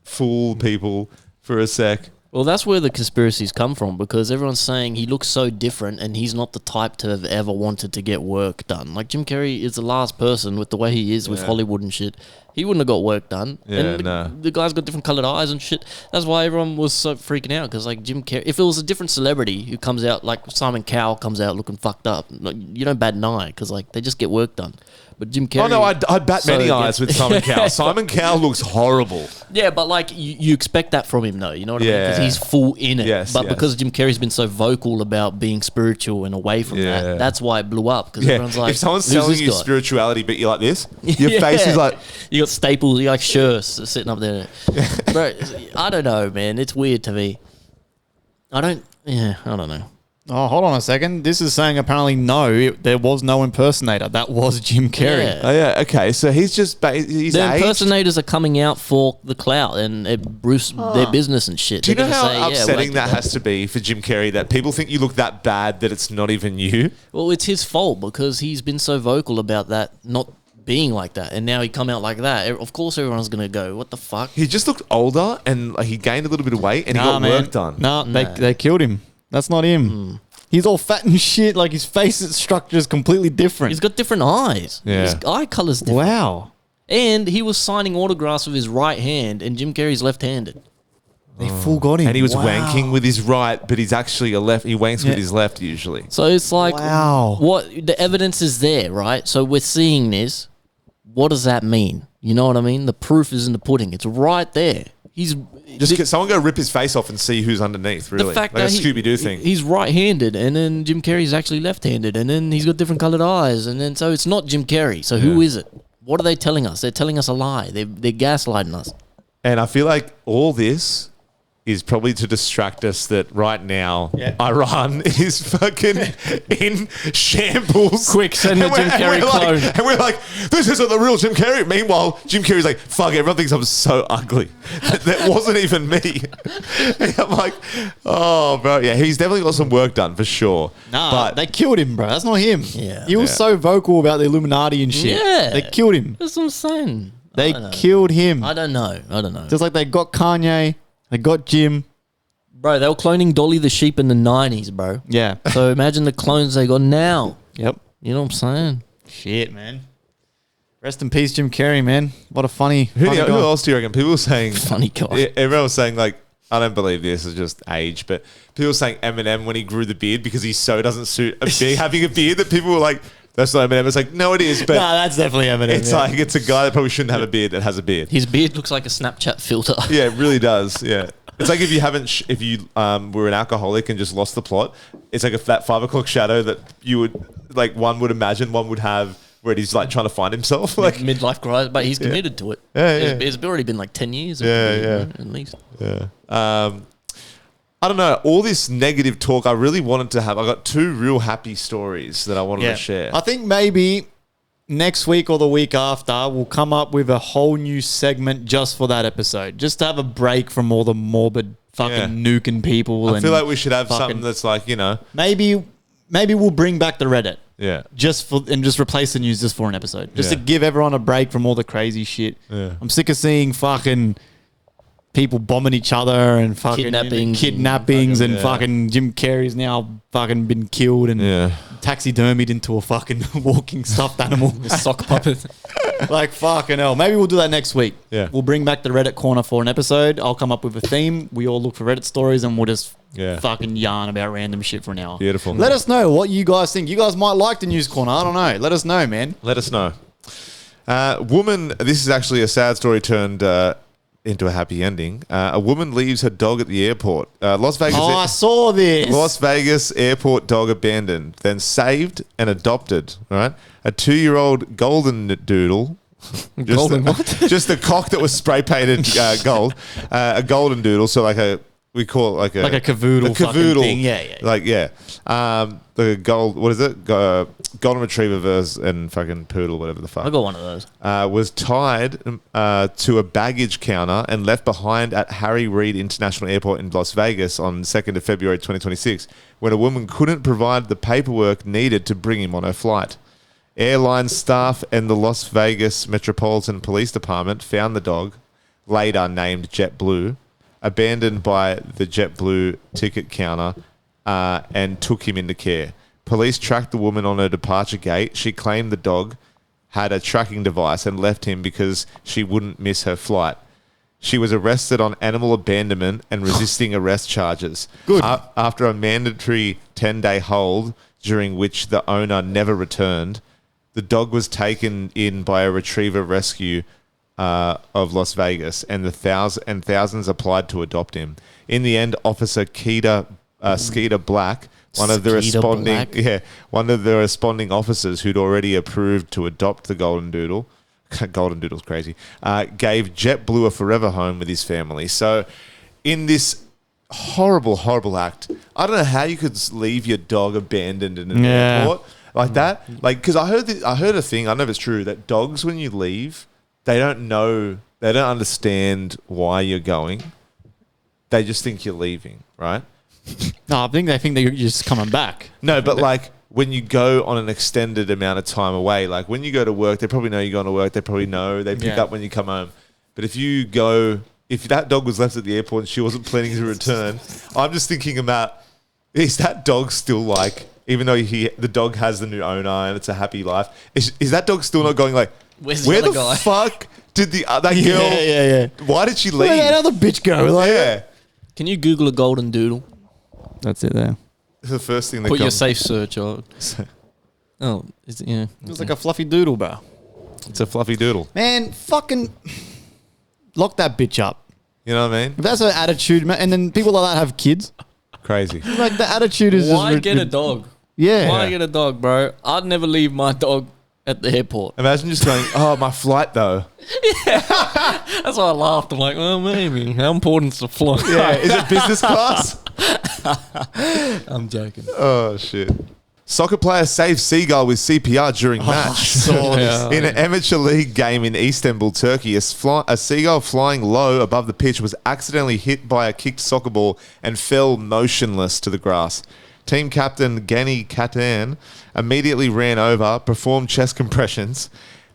Speaker 2: fool people for a sec.
Speaker 3: Well, that's where the conspiracies come from, because everyone's saying he looks so different and he's not the type to have ever wanted to get work done. Like, Jim Carrey is the last person with the way he is with Hollywood and shit. He wouldn't have got work done.
Speaker 2: Yeah,
Speaker 3: and the guy's got different coloured eyes and shit. That's why everyone was so freaking out, because, like, Jim Carrey, if it was a different celebrity who comes out, like Simon Cowell comes out looking fucked up, like, you don't bat an eye, because, like, they just get work done. But Jim Carrey...
Speaker 2: Oh, no, I'd bat many eyes with Simon Cowell. Simon Cowell looks horrible.
Speaker 3: Yeah, but, like, you expect that from him, though. You know what I mean? Because he's full in it.
Speaker 2: Yes,
Speaker 3: but because Jim Carrey's been so vocal about being spiritual and away from that, that's why it blew up. Because everyone's like,
Speaker 2: if someone's selling you spirituality, but you're like this, your face is like...
Speaker 3: You got staples, you like shirts sitting up there. Bro, I don't know, man. It's weird to me. I don't know.
Speaker 1: Oh, hold on a second. This is saying apparently no, there was no impersonator. That was Jim Carrey.
Speaker 3: Yeah.
Speaker 2: Oh yeah, okay. So he's just he's
Speaker 3: The
Speaker 2: aged.
Speaker 3: impersonators are coming out for the clout and their business and shit.
Speaker 2: Do you
Speaker 3: They're
Speaker 2: know
Speaker 3: gonna
Speaker 2: how
Speaker 3: say,
Speaker 2: upsetting
Speaker 3: yeah,
Speaker 2: that has to be for Jim Carrey that people think you look that bad that it's not even you?
Speaker 3: Well, it's his fault because he's been so vocal about that not being like that, and now he come out like that. Of course, everyone's gonna go, "What the fuck?"
Speaker 2: He just looked older and he gained a little bit of weight and he got work done.
Speaker 1: Nah, they killed him. That's not him. He's all fat and shit. Like his face structure is completely different.
Speaker 3: He's got different eyes.
Speaker 2: Yeah.
Speaker 3: His eye color's different.
Speaker 1: Wow.
Speaker 3: And he was signing autographs with his right hand, and Jim Carrey's left-handed.
Speaker 1: They full got him.
Speaker 2: And he was wanking with his right, but he's actually a left. He wanks with his left usually.
Speaker 3: So it's like,
Speaker 1: Wow.
Speaker 3: what the evidence is there, right? So we're seeing this. What does that mean? You know what I mean? The proof is in the pudding. It's right there. He's
Speaker 2: just someone go rip his face off and see who's underneath. Really,
Speaker 3: the fact
Speaker 2: like
Speaker 3: that
Speaker 2: a Scooby Doo thing.
Speaker 3: He's right-handed, and then Jim Carrey's actually left-handed, and then he's got different colored eyes, and then so it's not Jim Carrey. So who is it? What are they telling us? They're telling us a lie. They're gaslighting us.
Speaker 2: And I feel like all this is probably to distract us that right now Iran is fucking in shambles.
Speaker 3: Quick, send the Jim Carrey clone.
Speaker 2: And we're like, this isn't the real Jim Carrey. Meanwhile, Jim Carrey's like, fuck, everyone thinks I'm so ugly. That wasn't even me. And I'm like, oh, bro. Yeah, he's definitely got some work done for sure.
Speaker 1: Nah,
Speaker 2: but
Speaker 1: they killed him, bro. That's not him.
Speaker 3: Yeah.
Speaker 1: He was so vocal about the Illuminati and shit.
Speaker 3: Yeah.
Speaker 1: They killed him.
Speaker 3: That's what I'm saying.
Speaker 1: They killed him.
Speaker 3: I don't know.
Speaker 1: Just like they got Kanye, they got Jim.
Speaker 3: Bro, they were cloning Dolly the sheep in the 90s, bro.
Speaker 1: Yeah.
Speaker 3: So imagine the clones they got now.
Speaker 1: Yep.
Speaker 3: You know what I'm saying?
Speaker 1: Shit, man. Rest in peace, Jim Carrey, man. What a funny.
Speaker 2: who
Speaker 1: guy.
Speaker 2: else do you reckon? People were saying,
Speaker 3: Funny guy.
Speaker 2: everyone was saying like, I don't believe this is just age, but people were saying Eminem when he grew the beard because he so doesn't suit having a beard that people were like, that's not Eminem. It's like, no, it is. But
Speaker 1: Nah, that's definitely Eminem.
Speaker 2: it's like, it's a guy that probably shouldn't have a beard that has a beard.
Speaker 3: His beard looks like a Snapchat filter.
Speaker 2: Yeah, it really does. Yeah. It's like if you haven't, if you were an alcoholic and just lost the plot, it's like that 5 o'clock shadow that you would, like one would imagine one would have where he's like trying to find himself. Like
Speaker 3: Midlife crisis, but he's committed to it.
Speaker 2: Yeah,
Speaker 3: It's already been like 10 years.
Speaker 2: Yeah.
Speaker 3: At least.
Speaker 2: Yeah. I don't know. All this negative talk I really wanted to have. I got 2 real happy stories that I wanted to share.
Speaker 1: I think maybe next week or the week after, we'll come up with a whole new segment just for that episode. Just to have a break from all the morbid fucking nuking people.
Speaker 2: I feel like we should have something that's like, you know.
Speaker 1: Maybe we'll bring back the Reddit.
Speaker 2: Yeah.
Speaker 1: Just replace the news just for an episode. Just to give everyone a break from all the crazy shit.
Speaker 2: Yeah.
Speaker 1: I'm sick of seeing fucking people bombing each other and fucking kidnappings and fucking Jim Carrey's now fucking been killed and taxidermied into a fucking walking stuffed animal.
Speaker 3: Sock puppet.
Speaker 1: Like fucking hell. Maybe we'll do that next week.
Speaker 2: Yeah.
Speaker 1: We'll bring back the Reddit corner for an episode. I'll come up with a theme. We all look for Reddit stories and we'll just fucking yarn about random shit for an hour.
Speaker 2: Beautiful.
Speaker 1: Let us know what you guys think. You guys might like the news corner. I don't know. Let us know, man.
Speaker 2: Let us know. Woman, this is actually a sad story turned into a happy ending. A woman leaves her dog at the airport. Las Vegas.
Speaker 1: Oh, I saw this.
Speaker 2: Las Vegas airport dog abandoned, then saved and adopted. All right, a 2-year-old golden doodle. Just the cock that was spray painted gold. A golden doodle. So we call it like a
Speaker 1: cavoodle.
Speaker 2: A cavoodle
Speaker 1: thing. Yeah.
Speaker 2: The gold. What is it? Golden retriever and fucking poodle, whatever the fuck.
Speaker 3: I got one of those.
Speaker 2: Was tied to a baggage counter and left behind at Harry Reid International Airport in Las Vegas on 2nd of February 2026 when a woman couldn't provide the paperwork needed to bring him on her flight. Airline staff and the Las Vegas Metropolitan Police Department found the dog, later named JetBlue, abandoned by the JetBlue ticket counter and took him into care. Police tracked the woman on her departure gate. She claimed the dog had a tracking device and left him because she wouldn't miss her flight. She was arrested on animal abandonment and resisting arrest charges.
Speaker 1: Good.
Speaker 2: After a mandatory 10-day hold during which the owner never returned, the dog was taken in by a retriever rescue of Las Vegas, and thousands applied to adopt him. In the end, Officer Skeeter Black, one of the responding officers who'd already approved to adopt the golden doodle, golden doodle's crazy, gave JetBlue a forever home with his family. So, in this horrible, horrible act. I don't know how you could leave your dog abandoned in an airport like that. Like, because I heard a thing. I don't know if it's true that dogs, when you leave, they don't understand why you're going. They just think you're leaving, right?
Speaker 1: No, I think they think that you're just coming back.
Speaker 2: No, but like when you go on an extended amount of time away, like when you go to work, they probably know you're going to work. They probably know. They pick up when you come home. But if that dog was left at the airport and she wasn't planning to return, I'm just thinking about, is that dog still like, even though the dog has the new owner and it's a happy life, is that dog still not going like, where the fuck did that girl?
Speaker 1: Yeah.
Speaker 2: Why did she leave?
Speaker 1: Where did that other bitch go? Like,
Speaker 3: Can you Google a golden doodle?
Speaker 1: That's it there.
Speaker 2: It's the first thing that
Speaker 3: Put your safe search on. Oh, is it? Yeah.
Speaker 1: It was like a fluffy doodle, bro.
Speaker 2: It's a fluffy doodle.
Speaker 1: Man, fucking lock that bitch up.
Speaker 2: You know what I mean?
Speaker 1: If that's her attitude, man, and then people like that have kids.
Speaker 2: Crazy.
Speaker 1: Like the attitude is
Speaker 3: Why get a dog?
Speaker 1: Yeah.
Speaker 3: Why get a dog, bro? I'd never leave my dog at the airport.
Speaker 2: Imagine just going, oh, my flight though.
Speaker 3: That's why I laughed. I'm like, well, maybe. How important's the flight?
Speaker 2: Yeah. Is it business class?
Speaker 3: I'm joking.
Speaker 2: Oh, shit. Soccer player saves seagull with CPR during match. In an amateur league game in Istanbul, Turkey, a seagull flying low above the pitch was accidentally hit by a kicked soccer ball and fell motionless to the grass. Team captain Gani Katan immediately ran over, performed chest compressions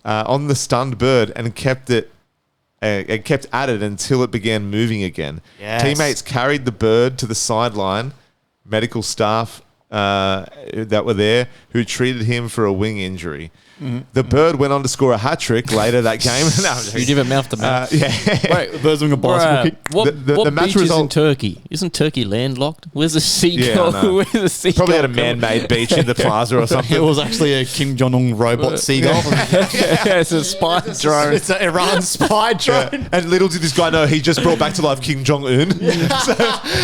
Speaker 2: on the stunned bird and kept at it until it began moving again.
Speaker 1: Yes.
Speaker 2: Teammates carried the bird to the sideline. Medical staff that were there who treated him for a wing injury. The bird went on to score a hat-trick later that game.
Speaker 3: You give it mouth to mouth.
Speaker 2: Yeah.
Speaker 1: Wait, the bird's doing a bicycle kick.
Speaker 3: What beach is in Turkey? Isn't Turkey landlocked? Where's the seagull?
Speaker 2: Yeah,
Speaker 3: Where's the seagull?
Speaker 2: Probably had a man-made beach in the plaza or something.
Speaker 1: It was actually a Kim Jong-un robot seagull.
Speaker 3: It's a spy drone.
Speaker 1: It's an Iran spy drone.
Speaker 2: Yeah. And little did this guy know he just brought back to life Kim Jong-un.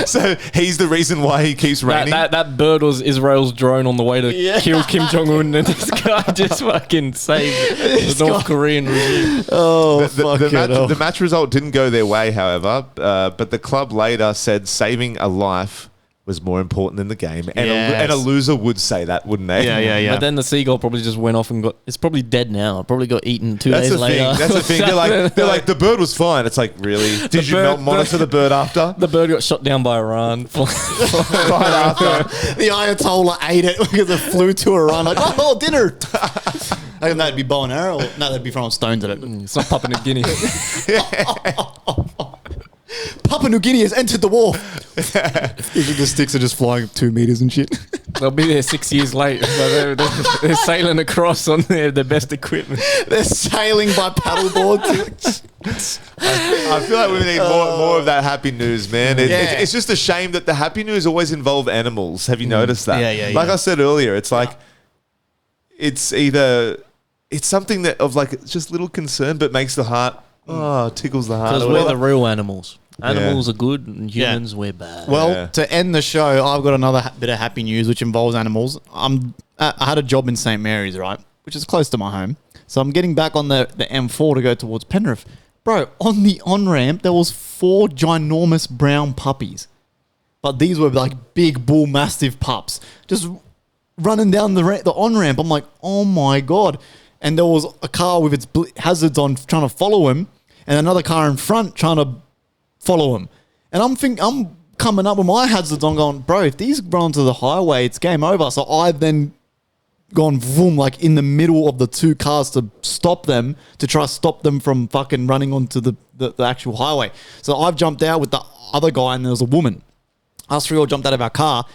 Speaker 2: So he's the reason why he keeps reigning.
Speaker 3: That bird was Israel's drone on the way to kill Kim Jong-un, and this guy just fucking saved the North Korean regime.
Speaker 1: Oh,
Speaker 2: the match result didn't go their way, however, but the club later said saving a life was more important than the game. And a loser would say that, wouldn't they?
Speaker 1: Yeah.
Speaker 3: But then the seagull probably just went off and it's probably dead now. It probably got eaten 2 days later.
Speaker 2: That's the thing. They're like, the bird was fine. It's like, really? Did you monitor the bird after?
Speaker 3: The bird got shot down by Iran.
Speaker 2: Right after.
Speaker 1: The Ayatollah ate it because it flew to Iran. Like, oh, dinner. I think that'd be bow and arrow. No, that'd be throwing stones at it.
Speaker 3: It's not Papua New Guinea.
Speaker 1: Papua New Guinea has entered the war. The sticks are just flying 2 meters and shit.
Speaker 3: They'll be there 6 years late. But they're sailing across on their best equipment.
Speaker 1: They're sailing by paddleboard.
Speaker 2: I feel like we need more of that happy news, man. It's just a shame that the happy news always involve animals. Have you noticed that?
Speaker 1: Yeah.
Speaker 2: Like I said earlier, it's like it's either it's something that of like it's just little concern, but makes the heart tickles the heart.
Speaker 3: Because we're the real animals. Animals are good and humans we're bad.
Speaker 1: Well, to end the show, I've got another bit of happy news which involves animals. I had a job in St. Mary's, right, which is close to my home. So I'm getting back on the M4 to go towards Penrith. Bro, on the on-ramp, there was 4 ginormous brown puppies. But these were like big bull mastiff pups. Just running down the on-ramp. I'm like, oh my God. And there was a car with its hazards on trying to follow him, and another car in front trying to follow him. And I'm coming up with my hazards on going, bro, if these run onto the highway, it's game over. So I've then gone vroom, like in the middle of the 2 cars to stop them, to try to stop them from fucking running onto the actual highway. So I've jumped out with the other guy, and there was a woman. Us 3 all jumped out of our car,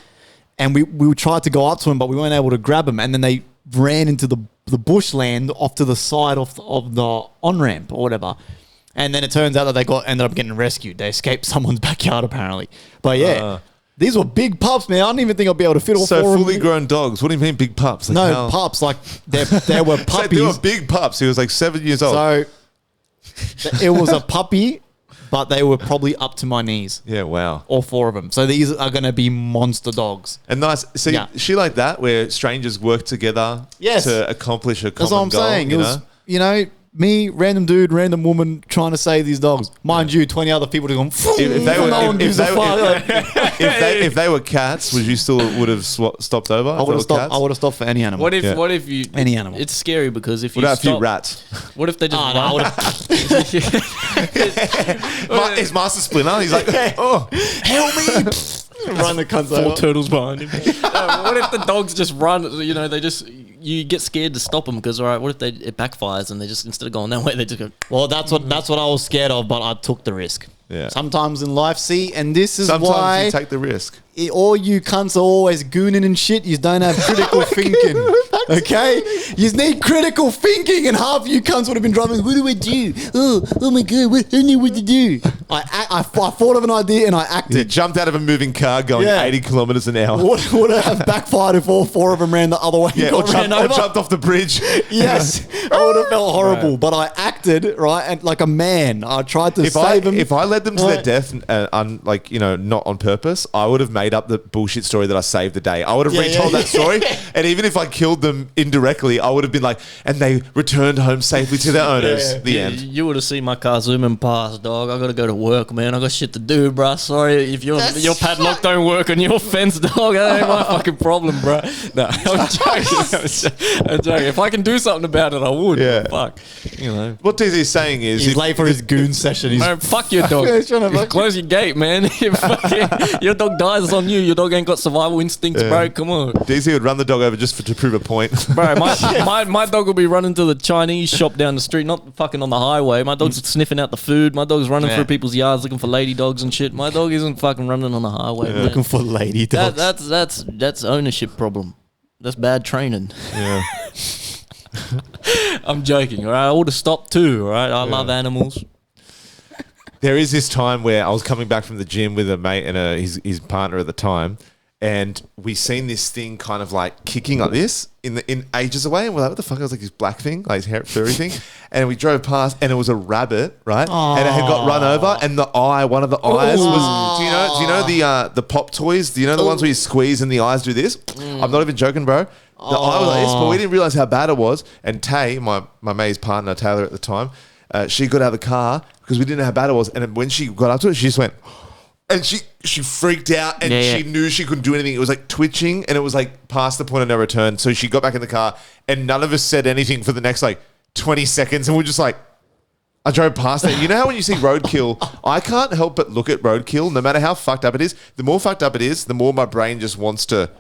Speaker 1: and we tried to go up to him, but we weren't able to grab him. And then they ran into the bushland off to the side of the on-ramp or whatever. And then it turns out that they ended up getting rescued. They escaped someone's backyard, apparently. But these were big pups, man. I don't even think I'll be able to fit all 4 of them.
Speaker 2: So fully grown dogs. What do you mean big pups? Like
Speaker 1: no, pups. Like they were puppies.
Speaker 2: So they were big pups. He was like 7 years old.
Speaker 1: So it was a puppy, but they were probably up to my knees.
Speaker 2: Yeah, wow.
Speaker 1: All 4 of them. So these are going to be monster dogs.
Speaker 2: And nice. See, shit like that where strangers work together to accomplish a common goal.
Speaker 1: That's what I'm saying. me, random dude, random woman trying to save these dogs. Mind you, 20 other people going.
Speaker 2: If they were cats, would you still would have stopped over?
Speaker 1: I would have stopped for any animal.
Speaker 3: What if you
Speaker 1: any animal?
Speaker 3: It's scary because if you
Speaker 2: stop, a few rats.
Speaker 3: What if they just
Speaker 2: His master Splinter. He's like, oh, help me.
Speaker 1: Run the cunts
Speaker 3: over. 4 turtles behind him. What if the dogs just run? You know, you get scared to stop them because what if it backfires and they just instead of going that way they just go.
Speaker 1: Well, that's what I was scared of, but I took the risk.
Speaker 2: Yeah.
Speaker 1: Sometimes in life, and this is
Speaker 2: Sometimes
Speaker 1: why
Speaker 2: you take the risk.
Speaker 1: All you cunts are always gooning and shit. You don't have critical thinking. Okay? You need critical thinking, and half of you cunts would have been driving. What do I do? Oh my god! I don't know what to do. I thought of an idea and I acted.
Speaker 2: You jumped out of a moving car going 80 kilometers an hour.
Speaker 1: Would have backfired if all 4 of them ran the other way?
Speaker 2: Yeah, or jumped off the bridge.
Speaker 1: Yes, I would have felt horrible. Right. But I acted right and like a man. I tried to save them.
Speaker 2: If I led them to their death, not on purpose, I would have made up the bullshit story that I saved the day. I would have retold that story, and even if I killed them indirectly, I would have been like, and they returned home safely to their owners. The end.
Speaker 3: You would have seen my car zooming past, dog. I got to go to work, man. I got shit to do, bro. Sorry if your padlock don't work on your fence, dog. That ain't my fucking problem, bro. No, I'm joking. If I can do something about it, I would.
Speaker 2: Yeah.
Speaker 3: Fuck. You know.
Speaker 2: What DZ's saying is
Speaker 1: he's late for his goon session.
Speaker 3: Man, fuck your dog. Close your gate, man. Your dog dies, it's on you. Your dog ain't got survival instincts, bro. Come on.
Speaker 2: DZ would run the dog over just to prove a point.
Speaker 3: Bro, my dog will be running to the Chinese shop down the street, not fucking on the highway. My dog's sniffing out the food. My dog's running through people's yards looking for lady dogs and shit. My dog isn't fucking running on the highway. Man.
Speaker 1: Looking for lady dogs.
Speaker 3: That's ownership problem. That's bad training.
Speaker 2: Yeah.
Speaker 3: I'm joking, all right? I would have stopped too, all right? I love animals.
Speaker 2: There is this time where I was coming back from the gym with a mate and his partner at the time, and we seen this thing kind of like kicking like this in ages away, and we're like, what the fuck? It was like this black thing, like his furry thing, and we drove past, and it was a rabbit, right? Aww. And it had got run over, and one of the eyes was. Do you know the pop toys? Do you know the ones where you squeeze and the eyes do this? I'm not even joking, bro. The eye was like this, but we didn't realize how bad it was. And Tay, my mate's partner, Taylor at the time, she got out of the car because we didn't know how bad it was. And when she got up to it, she just went, and she freaked out, and she knew she couldn't do anything. It was like twitching, and it was like past the point of no return. So she got back in the car, and none of us said anything for the next like 20 seconds. And we're just like, I drove past it. You know how when you see roadkill, I can't help but look at roadkill, no matter how fucked up it is. The more fucked up it is, the more my brain just wants to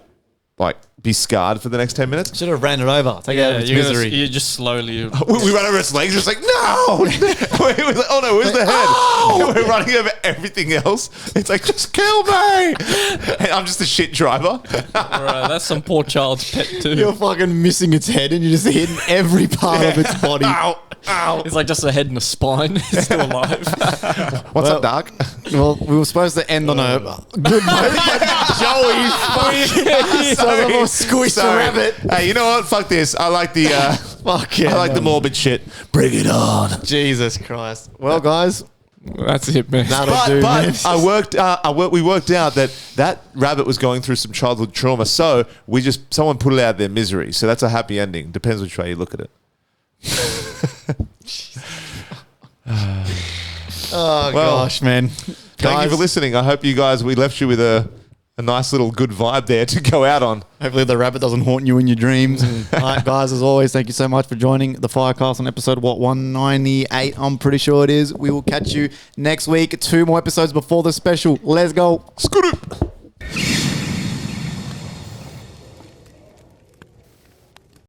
Speaker 2: like be scarred for the next 10 minutes.
Speaker 1: Should have ran it over. Take it out of its misery.
Speaker 3: You just slowly.
Speaker 2: We run over its legs. It's like, no. We're like, oh no, where's the head? Oh! We're running over everything else. It's like, just kill me. And I'm just a shit driver.
Speaker 3: Right, that's some poor child's pet too.
Speaker 1: You're fucking missing its head and you're just hitting every part of its body.
Speaker 2: Ow. Ow.
Speaker 3: It's like just a head and a spine. It's still alive.
Speaker 2: What's up, Doc?
Speaker 1: Well, we were supposed to end on a good note. Joey, sorry. Squish the rabbit.
Speaker 2: Hey, you know what? Fuck this. I like the the morbid shit. Bring it on.
Speaker 1: Jesus Christ. Well, guys,
Speaker 3: that's it, man.
Speaker 2: But we worked out that rabbit was going through some childhood trauma, so someone put it out of their misery. So that's a happy ending. Depends which way you look at it.
Speaker 1: Gosh, man.
Speaker 2: Thank you for listening. I hope we left you with a nice little good vibe there to go out on.
Speaker 1: Hopefully the rabbit doesn't haunt you in your dreams. All right, guys, as always, thank you so much for joining the FireCast on episode 198, I'm pretty sure it is. We will catch you next week. 2 more episodes before the special. Let's go.
Speaker 2: Scoot it.